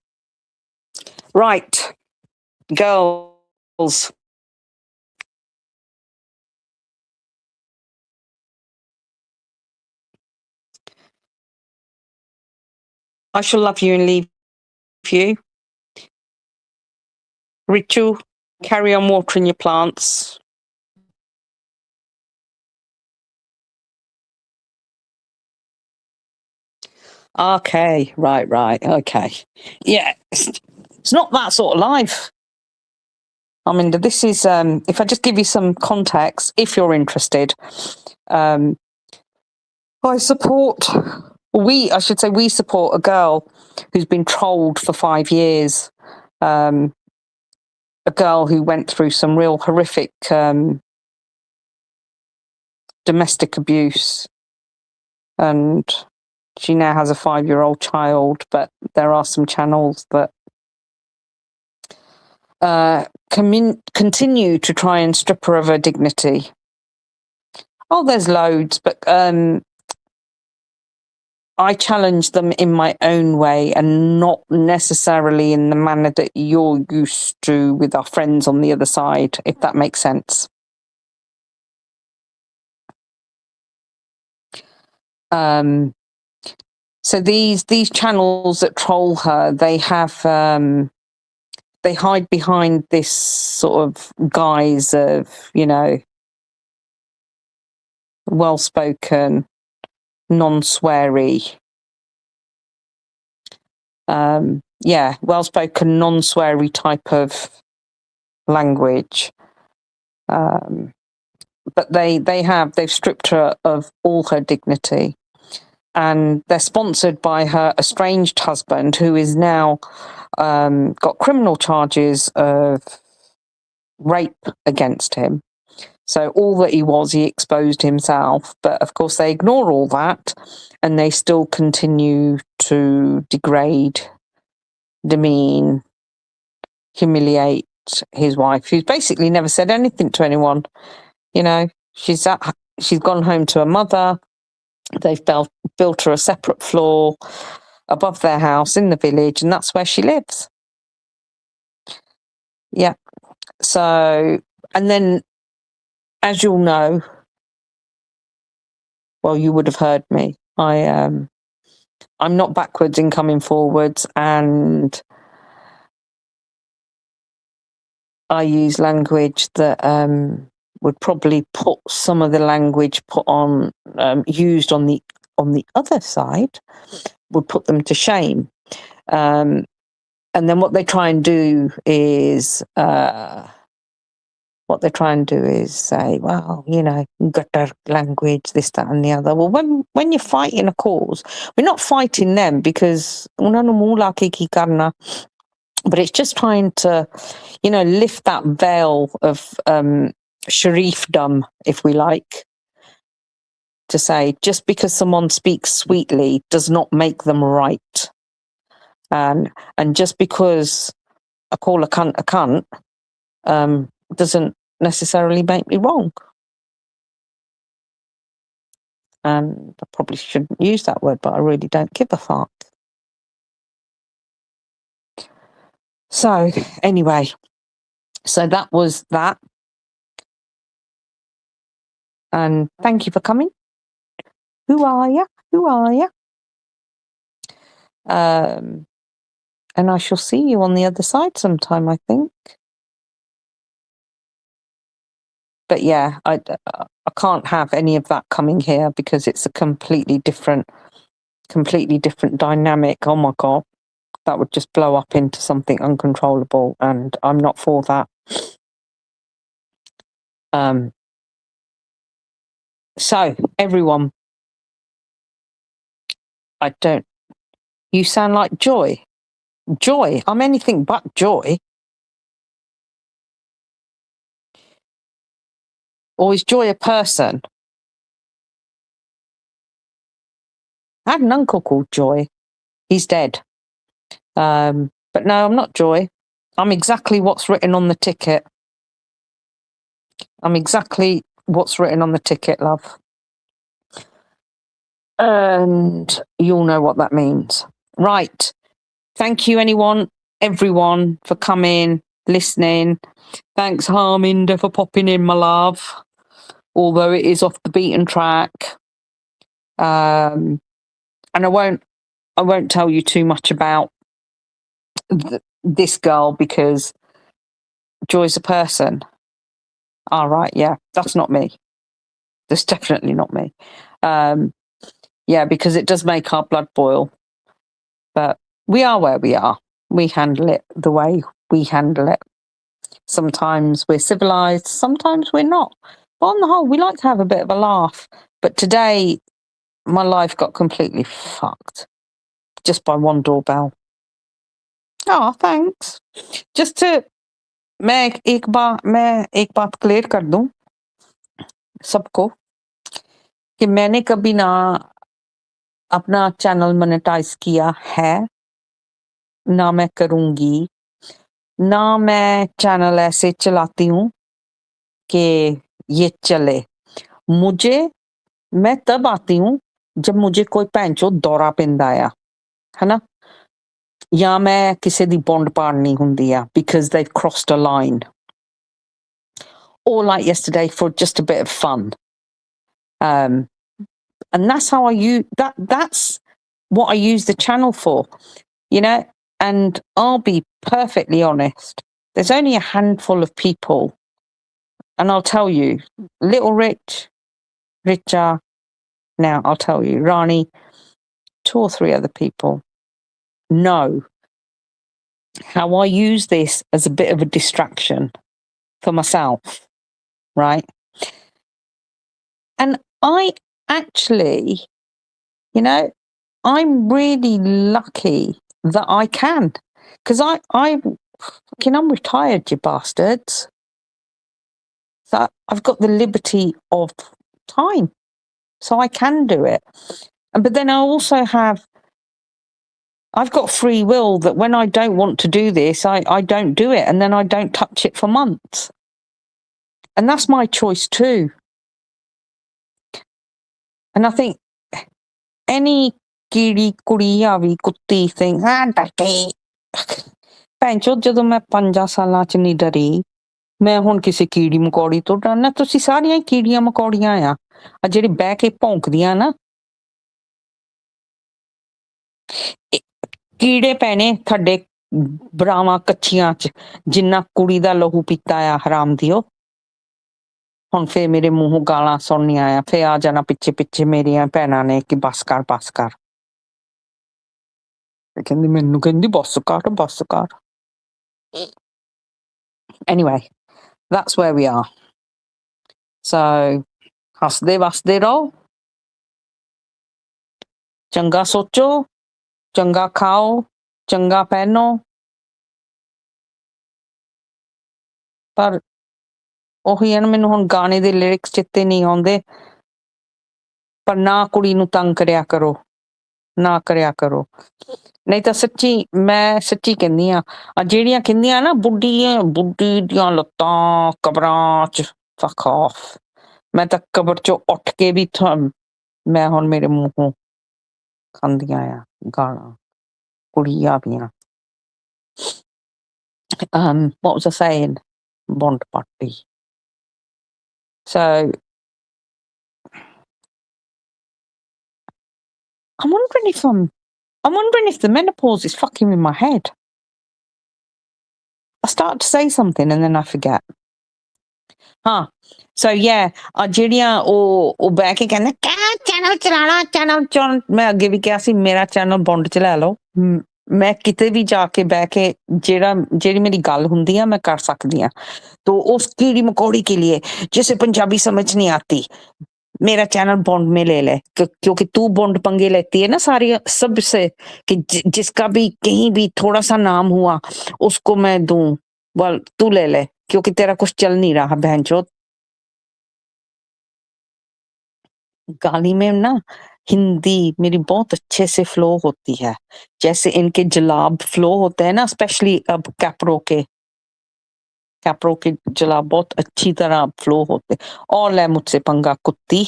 [SPEAKER 2] Right, girls. I shall love you and leave you. Rachel, carry on watering your plants. Okay, right, okay. Yeah, it's not that sort of life. I mean, this is, if I just give you some context, if you're interested, I support, I should say we support a girl who's been trolled for 5 years. A girl who went through some real horrific domestic abuse, and she now has a 5-year-old child, but there are some channels that continue to try and strip her of her dignity. Oh, there's loads, but I challenge them in my own way and not necessarily in the manner that you're used to with our friends on the other side, if that makes sense. So these channels that troll her, they have they hide behind this sort of guise of, you know, well-spoken, non-sweary, well-spoken, non-sweary type of language. But they've stripped her of all her dignity. And they're sponsored by her estranged husband, who is now got criminal charges of rape against him. So all that he exposed himself. But of course, they ignore all that, and they still continue to degrade, demean, humiliate his wife, who's basically never said anything to anyone. You know, she's gone home to her mother. They've built her a separate floor above their house in the village, and that's where she lives. Yeah. So, and then, as you'll know, well, you would have heard me. I'm not backwards in coming forwards, and I use language that would probably put some of the language used on the other side would put them to shame. And then what they try and do is say, well, you know, gutter language, this, that, and the other. Well, when you're fighting a cause, we're not fighting them because but it's just trying to, you know, lift that veil of sharifdom, if we like, to say just because someone speaks sweetly does not make them right. And just because I call a cunt doesn't necessarily make me wrong. And I probably shouldn't use that word, but I really don't give a fuck. So anyway, so that was that. And thank you for coming. Who are you? Who are you? And I shall see you on the other side sometime, I think. But yeah, I can't have any of that coming here because it's a completely different dynamic. Oh my God, that would just blow up into something uncontrollable, and I'm not for that. So everyone, you sound like Joy. Joy, I'm anything but Joy. Or is Joy a person? I had an uncle called Joy. He's dead. But no, I'm not Joy. I'm exactly what's written on the ticket. I'm exactly what's written on the ticket, love. And you'll know what that means. Right. Thank you, everyone, for coming, listening. Thanks, Harminder, for popping in, my love. Although it is off the beaten track. And I won't tell you too much about this girl because Joy's a person. All right, yeah, that's not me. That's definitely not me. Yeah, because it does make our blood boil. But we are where we are. We handle it the way we handle it. Sometimes we're civilized, sometimes we're not. But on the whole, we like to have a bit of a laugh. But today, my life got completely fucked just by one doorbell. Oh, thanks. Just to मैं एक बात clear कर दूं सबको कि मैंने कभी ना अपना चैनल मोनेटाइज किया है, ना मैं करूंगी, ना मैं चैनल ऐसे चलाती हूं कि ये चले। मैं तब आती हूं जब मुझे कोई भैंचो दौरा पैंदा आ, है ना, या मैं किसी दी बॉन्ड पाड़नी हुंदी आ because they've crossed a line, or like yesterday for just a bit of fun. And that's how I use that's what I use the channel for, you know. And I'll be perfectly honest, there's only a handful of people, and I'll tell you, Little Rich, Richa, now I'll tell you, Rani, 2 or 3 other people know how I use this as a bit of a distraction for myself, right? And I actually, you know, I'm really lucky that I can, because I'm retired, you bastards. So I've got the liberty of time, so I can do it. But then I've got free will that when I don't want to do this, I don't do it, and then I don't touch it for months. And that's my choice too. And I think any ਕੀੜੀ ਕੁੜੀ ਆਵੀ ਕੁੱਤੀ thing, ਡਰਦੀ ਭੈਣਚੋ, ਜਦੋਂ ਮੈਂ 5 ਸਾਲਾਂ ਚ ਨਹੀਂ ਡਰੀ, ਮੈਂ ਹੁਣ ਕਿਸੇ ਕੀੜੀ ਮਕੌੜੀ ਤੋਂ ਡਰਨਾ? ਤੁਸੀਂ ਸਾਰੀਆਂ ਹੀ ਕੀੜੀਆਂ ਮਕੌੜੀਆਂ ਆ ਜਿਹੜੀ ਬਹਿ ਕੇ ਭੌਂਕਦੀਆਂ ਨਾ, ਕੀੜੇ ਪੈਣੇ ਤੁਹਾਡੇ ਬਰਾਵਾਂ ਕੱਚੀਆਂ ਚ, ਜਿੰਨਾ ਕੁੜੀ ਦਾ ਲਹੂ ਪੀਤਾ ਆ ਹਰਾਮ ਦਿਓ। ਹੁਣ ਫੇਰ ਮੇਰੇ ਮੂੰਹੋਂ ਗਾਲਾਂ ਸੁਣਨੀਆਂ ਆ, ਫੇਰ ਆ ਜਾਣਾ ਪਿੱਛੇ ਪਿੱਛੇ ਮੇਰੀਆਂ ਭੈਣਾਂ ਨੇ ਕਿ ਬਸ ਕਰ ਬਸ ਕਰ। ਕਹਿੰਦੀ ਮੈਨੂੰ ਕਹਿੰਦੀ ਬਸ ਕਰ ਬਸ ਕਰ। Anyway, that's where we are. So, ਹੱਸਦੇ ਵਸਦੇ ਰਹੋ, ਚੰਗਾ ਸੋਚੋ, ਚੰਗਾ ਖਾਓ, ਚੰਗਾ ਪਹਿਨੋ, ਪਰ ਉਹੀ ਹੈ ਨਾ, ਮੈਨੂੰ ਹੁਣ ਗਾਣੇ ਦੇ ਲਿਰਿਕਸ ਚਿੱਤੇ ਨਹੀਂ ਆਉਂਦੇ, ਪਰ ਨਾ ਕੁੜੀ ਨੂੰ ਤੰਗ ਕਰਿਆ ਕਰੋ, ਨਾ ਕਰਿਆ ਕਰੋ। ਨਹੀਂ ਤਾਂ ਮੈਂ ਸੱਚੀ ਕਹਿੰਦੀ ਆ, ਜਿਹੜੀਆਂ ਕਹਿੰਦੀਆਂ ਨਾ ਬੁੱਢੀ ਦੀਆਂ ਲੱਤਾਂ ਕਬਰਾਂ ਚ, fuck off। ਮੈਂ ਤਾਂ ਕਬਰ ਚੋਂ ਉੱਠ ਕੇ ਵੀ ਮੈਂ ਹੁਣ ਮੇਰੇ ਮੂੰਹੋਂ ਖਾਂਦੀਆਂ ਆ ਗਾਲਾਂ ਕੁੜੀਆਂ ਦੀਆਂ। What was I saying? Bond party. So I'm wondering if the menopause is fucking with my head. I start to say something and then I forget. So yeah, ਜਿਹੜੀਆਂ ਉਹ ਬਹਿ ਕੇ ਕਹਿੰਦੇ ਚੈਨਲ ਚਲਾਣਾ, ਚੈਨਲ ਮੈਂ ਅੱਗੇ ਵੀ ਕਿਹਾ ਸੀ, ਮੇਰਾ ਚੈਨਲ ਬੌਂਡ ਚ ਲੈ ਲਓ। ਮੈਂ ਕਿਤੇ ਵੀ ਜਾ ਕੇ ਬਹਿ ਕੇ ਜਿਹੜੀ ਮੇਰੀ ਗੱਲ ਹੁੰਦੀ ਆ ਮੈਂ ਕਰ ਸਕਦੀ ਆ। तो उस कीड़ी मकोड़ी के लिए जिसे पंजाबी समझ नहीं आती, मेरा चैनल बॉन्ड में ले ले, क्योंकि तू बॉन्ड पंगे लेती है ना सारी सबसे, कि जिसका भी कहीं भी थोड़ा सा नाम हुआ उसको मैं दूं, बोल तू ले ले, क्योंकि तेरा कुछ चल नहीं रहा बहनचोद। गाली में ना हिंदी मेरी बहुत अच्छे से फ्लो होती है, जैसे इनके जलाब फ्लो होते हैं ना, स्पेशली अब कैप्रो के जलाब बहुत अच्छी तरह फ्लो होते। और ले मुझसे पंगा कुत्ती।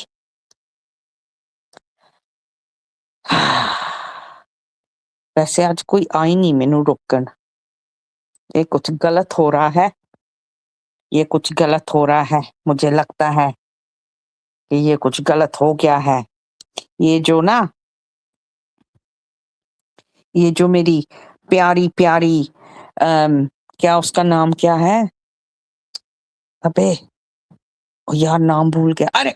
[SPEAKER 2] वैसे आज कोई आई नहीं मैनू रोकन। ये कुछ गलत हो रहा है, ये कुछ गलत हो रहा है, मुझे लगता है कि ये कुछ गलत हो गया है। ये जो ना, ये जो मेरी प्यारी प्यारी क्या उसका नाम क्या है, अबे ओ यार नाम भूल गया। अरे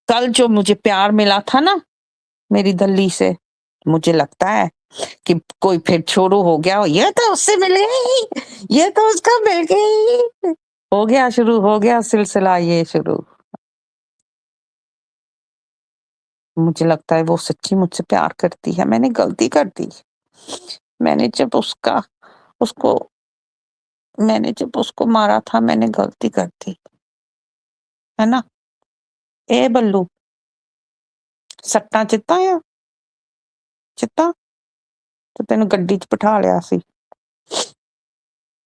[SPEAKER 2] कल जो मुझे प्यार मिला था ना मेरी दल्ली से, मुझे लगता है कि कोई फिर शुरू हो गया, ये तो उससे मिल गई, ये तो उसका मिल गई, हो गया शुरू, हो गया सिलसिला ये शुरू। मुझे लगता है वो सच्ची मुझसे प्यार करती है, मैंने गलती कर दी। मैंने जब उसको मैंने जब उसको मारा था, मैंने गलती कर दी, है ना। ए बल्लू, सट्टा चित्ता आ चित्ता, ਤੇ ਤੈਨੂੰ ਗੱਡੀ 'ਚ ਬਿਠਾ ਲਿਆ ਸੀ,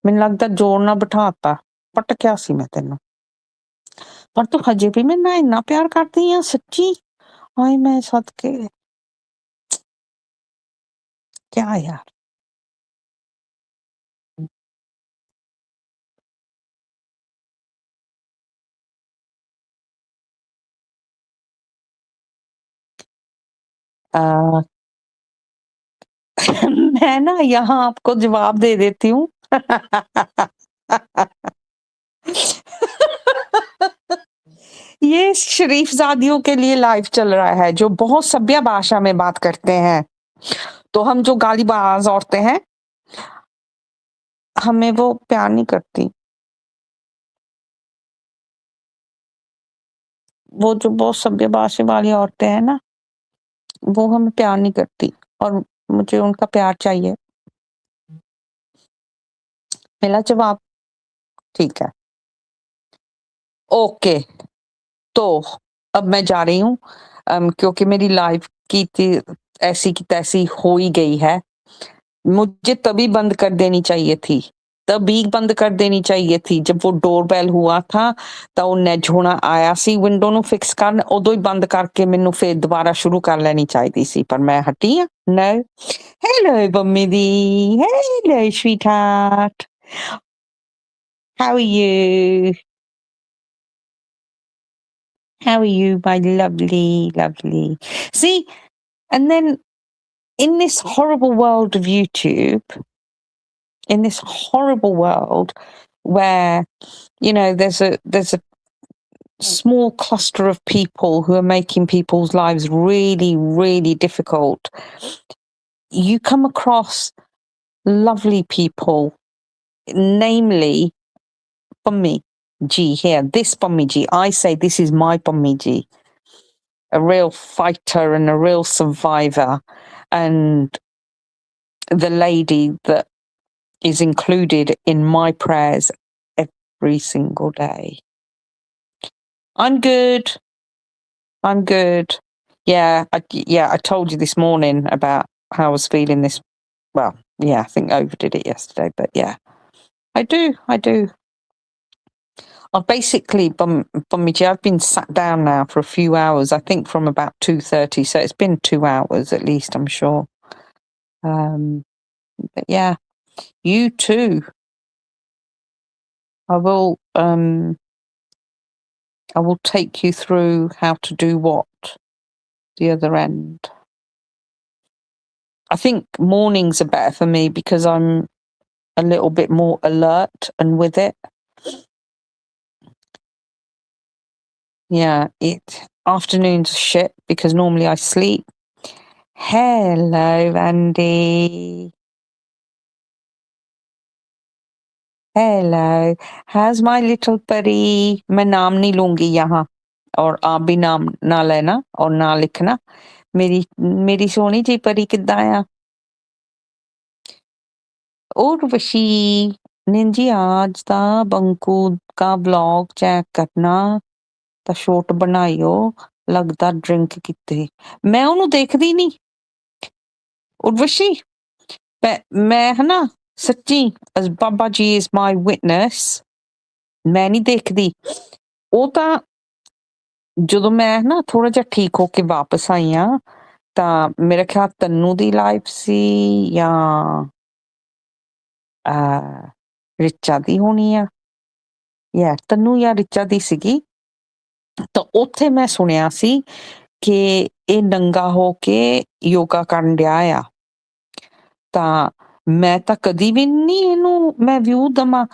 [SPEAKER 2] ਮੈਨੂੰ ਲੱਗਦਾ ਜ਼ੋਰ ਨਾਲ ਬਿਠਾਤਾ, ਪਟਕਿਆ ਸੀ ਮੈਂ ਤੈਨੂੰ। ਪਰ ਤੂੰ ਹਜੇ ਵੀ ਮੇਰੇ ਨਾਲ ਇੰਨਾ ਪਿਆਰ ਕਰਦੀ ਆ ਸੱਚੀ, ਹਾਏ ਮੈਂ ਸਦਕੇ, ਕਿਆ यार। अ, मैं ना यहाँ आपको जवाब दे देती हूँ। ये शरीफजादियों के लिए लाइव चल रहा है, जो बहुत सभ्य भाषा में बात करते हैं। तो हम जो गालीबाज औरतें हैं, हमें वो प्यार नहीं करती। वो जो बहुत सभ्य भाषा वाली औरतें हैं ना, वो हमें प्यार नहीं करती, और मुझे उनका प्यार चाहिए। मिला जवाब? ठीक है, ओके। तो अब मैं जा रही हूँ, क्योंकि मेरी लाइव की ऐसी की तैसी हो ही गई है। मुझे तभी बंद कर देनी चाहिए थी, तभी बंद कर देनी चाहिए थी जब वो डोरबेल हुआ था, ਤਾਂ ਉਹ ਨੈਜੋਣਾ ਆਇਆ ਸੀ ਵਿੰਡੋ ਨੂੰ ਫਿਕਸ ਕਰਨ, ਉਦੋਂ ਹੀ ਬੰਦ ਕਰਕੇ ਮੈਨੂੰ ਫੇਰ ਦੁਬਾਰਾ ਸ਼ੁਰੂ ਕਰ ਲੈਣੀ ਚਾਹੀਦੀ ਸੀ, ਪਰ ਮੈਂ ਹਟੀ ਆ। No. Hello ਬੰਮੀ the, hello sweetheart, how are you, how are you my lovely. See, and then in this horrible world of YouTube, in this horrible world where, you know, there's a small cluster of people who are making people's lives really, really difficult, you come across lovely people, namely Bummy G here, this Bummy G. I say this is my Bummy G, a real fighter and a real survivor, and the lady that is included in my prayers every single day. I'm good. I'm good. Yeah, I told you this morning about how I was feeling this. Well, yeah, I think I overdid it yesterday, but yeah, I do. I've basically, Bummiji, I've been sat down now for a few hours, I think from about 2:30, so it's been 2 hours at least, I'm sure. But yeah, you too. I will take you through how to do what, the other end. I think mornings are better for me because I'm a little bit more alert and with it. Yeah, afternoons are shit because normally I sleep. Hello, Andy. Hello. How's my little buddy? मैं नाम नहीं लूंगी यहाँ, और आप भी नाम ना लेना और ना लिखना। मेरी सोनी जी परी किद्दां आ? उर्वशी निंजी, आज दा बंकू का ब्लॉग चेक करना, ਤਾਂ ਸ਼ੋਟ ਬਣਾਇਓ ਲੱਗਦਾ ਡਰਿੰਕ ਕੀਤੀ। ਮੈਂ ਉਹਨੂੰ ਦੇਖਦੀ ਨਹੀਂ ਉਰਵਸ਼ੀ, ਮੈਂ ਹਨਾ ਸੱਚੀ, as Baba ji is my witness, ਮੈਂ ਨਹੀਂ ਦੇਖਦੀ। ਉਹ ਤਾਂ ਜਦੋਂ ਮੈਂ ਨਾ ਥੋੜਾ ਜਿਹਾ ਠੀਕ ਹੋ ਕੇ ਵਾਪਸ ਆਈ ਆ, ਤਾਂ ਮੇਰਾ ਖਿਆਲ ਤੰਨੂ ਦੀ ਲਾਈਫ ਸੀ ਜਾਂ ਰਿਚਾ ਦੀ ਹੋਣੀ ਆ, ਯਾ ਤੰਨੂ ਜਾਂ ਰਿਚਾ ਦੀ ਸੀਗੀ। ਤਾਂ ਉੱਥੇ ਮੈਂ ਸੁਣਿਆ ਸੀ ਕਿ ਇਹ ਨੰਗਾ ਹੋ ਕੇ ਯੋਗਾ ਕਰਨ ਡਿਆ ਆ। ਤਾਂ ਮੈਂ ਤਾਂ ਕਦੀ ਵੀ ਨਹੀਂ ਇਹਨੂੰ ਮੈਂ ਵਿਊ ਦਵਾਂ।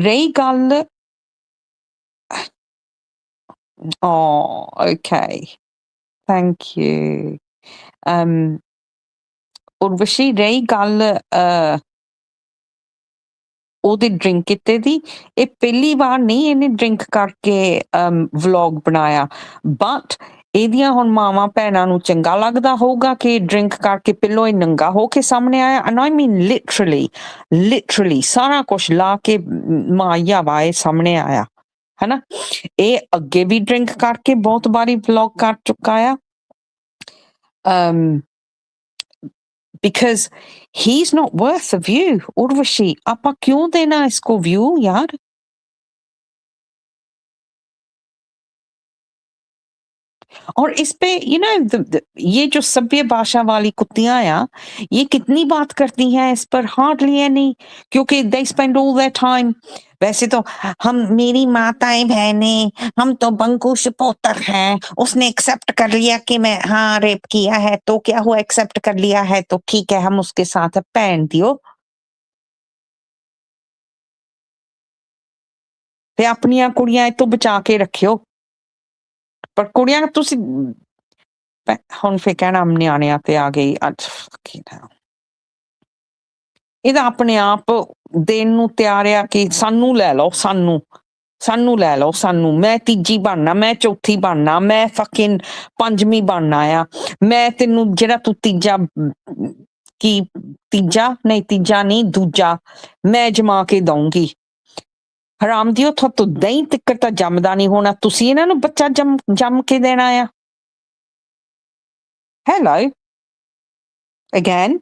[SPEAKER 2] ਰਹੀ ਗੱਲ okay, thank you। ਉਰਵਸ਼ੀ, ਰਹੀ ਗੱਲ ਉਹਦੇ ਡਰਿੰਕ ਕੀਤੇ ਦੀ, ਇਹ ਪਹਿਲੀ ਵਾਰ ਨਹੀਂ ਇਹਨੇ ਡਰਿੰਕ ਕਰਕੇ ਵਲੌਗ ਬਣਾਇਆ, ਬਟ ਇਹਦੀਆਂ ਹੁਣ ਮਾਵਾਂ ਭੈਣਾਂ ਨੂੰ ਚੰਗਾ ਲੱਗਦਾ ਹੋਊਗਾ ਕਿ ਡਰਿੰਕ ਕਰਕੇ ਪਹਿਲੋਂ ਇਹ ਨੰਗਾ ਹੋ ਕੇ ਸਾਹਮਣੇ ਆਇਆ। ਐਂਡ ਆਈ ਮੀਨ ਲਿਟਰਲੀ ਸਾਰਾ ਕੁਛ ਲਾ ਕੇ ਮਾਇਆ ਵਾ ਇਹ ਸਾਹਮਣੇ ਆਇਆ, ਹਨਾ। ਇਹ ਅੱਗੇ ਵੀ ਡਰਿੰਕ ਕਰਕੇ ਬਹੁਤ ਵਾਰੀ ਵਲੌਗ ਕਰ ਚੁੱਕਾ ਆ। because he's not worth a view। Urvashi, आपा क्यों देना इसको व्यू यार? और इस पे ये जो सभ्य भाषा वाली कुत्तियां आ, ये कितनी बात करती हैं इस पर? हार्डली एनी, क्योंकि they spend all their time. वैसे तो हम, मेरी माताएं बहनें, हम तो बंकुश पोतर हैं, उसने एक्सेप्ट कर लिया कि मैं हाँ रेप किया है तो क्या हुआ, एक्सेप्ट कर लिया है तो ठीक है, हम उसके साथ है। पहन दियो ते अपनियां कुड़ियां तो बचा के रखियो, पर कुड़ियां तुसी ਹੁਣ ਫੇ ਕਹਿਣਾ ਨਿਆਣਿਆਂ ਤੇ ਆ ਗਈ ਅੱਜ। ਇਹਦਾ ਆਪਣੇ ਆਪ ਦੇਣ ਨੂੰ ਤਿਆਰ ਆ ਕਿ ਸਾਨੂੰ ਲੈ ਲਓ, ਸਾਨੂੰ ਲੈ ਲਓ, ਸਾਨੂੰ, ਮੈਂ ਤੀਜੀ ਬਣਨਾ, ਮੈਂ ਚੌਥੀ ਬਣਨਾ, ਮੈਂ ਫਕਿੰਗ ਪੰਜਵੀਂ ਬਣਨਾ ਆ, ਮੈਂ ਤੈਨੂੰ ਜਿਹੜਾ ਤੂੰ ਤੀਜਾ ਨਹੀਂ ਦੂਜਾ ਮੈਂ ਜਮਾ ਕੇ ਦਊਂਗੀ। ਹਰਾਮ ਦੀ ਉੱਥੋਂ ਤੂੰ ਦਹੀਂ ਤਿੱਕਰ ਤਾਂ ਜੰਮਦਾ ਨਹੀਂ ਹੋਣਾ, ਤੁਸੀਂ ਇਹਨਾਂ ਨੂੰ ਬੱਚਾ ਜੰਮ ਕੇ ਦੇਣਾ ਆ। Hello again,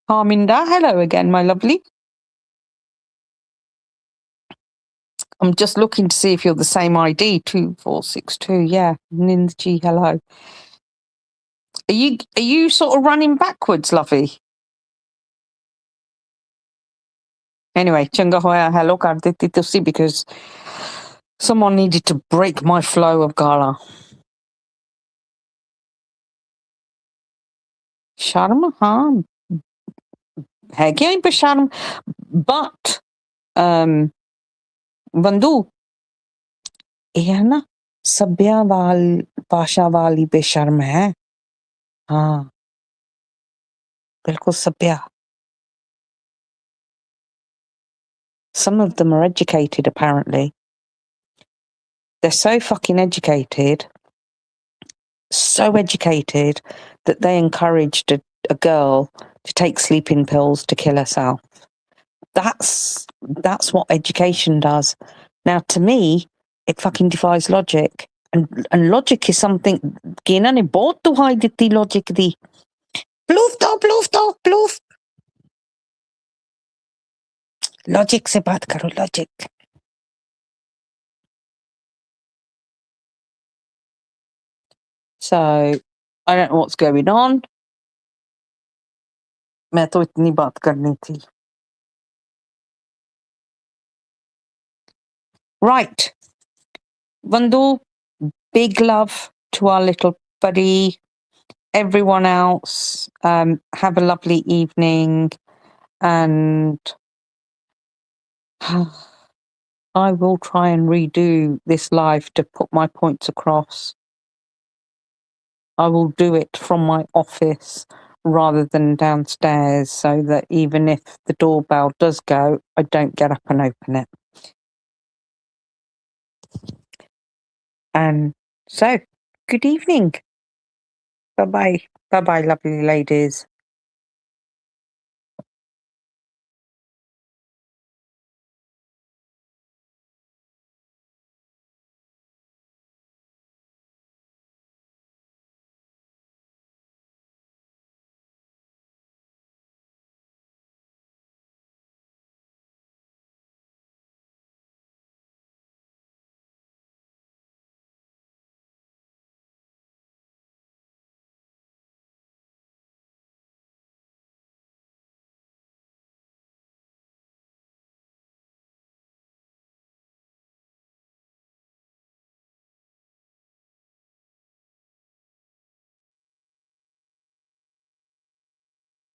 [SPEAKER 2] Harminda. Hello again, my lovely. I'm just looking to see if you're the same ID, 2462. Yeah, Ninji, hello. Are you sort of running backwards, lovey? Anyway, changa hoya hello kar diti tusi, because someone needed to break my flow of gala. Sharm, हाँ है क्या इन पे शर्म, but बंधु ये है ना सभ्या भाषा वाली बेशर्म है। हाँ बिल्कुल सभ्या। Some of them are educated, apparently. They're so fucking educated, that they encouraged a girl to take sleeping pills to kill herself. That's what education does. Now, to me, it fucking defies logic. And logic is something कि इन्होंने बहुत दुहाई दिती logic दी। Proof. Logic से बात करो, logic। So, I don't know what's going on. मैं तो इतनी बात करनी थी। Right. Vandu, big love to our little buddy. Everyone else, have a lovely evening, and I will try and redo this live to put my points across. I will do it from my office rather than downstairs, so that even if the doorbell does go, I don't get up and open it. And so, good evening. Bye-bye. Bye-bye, lovely ladies.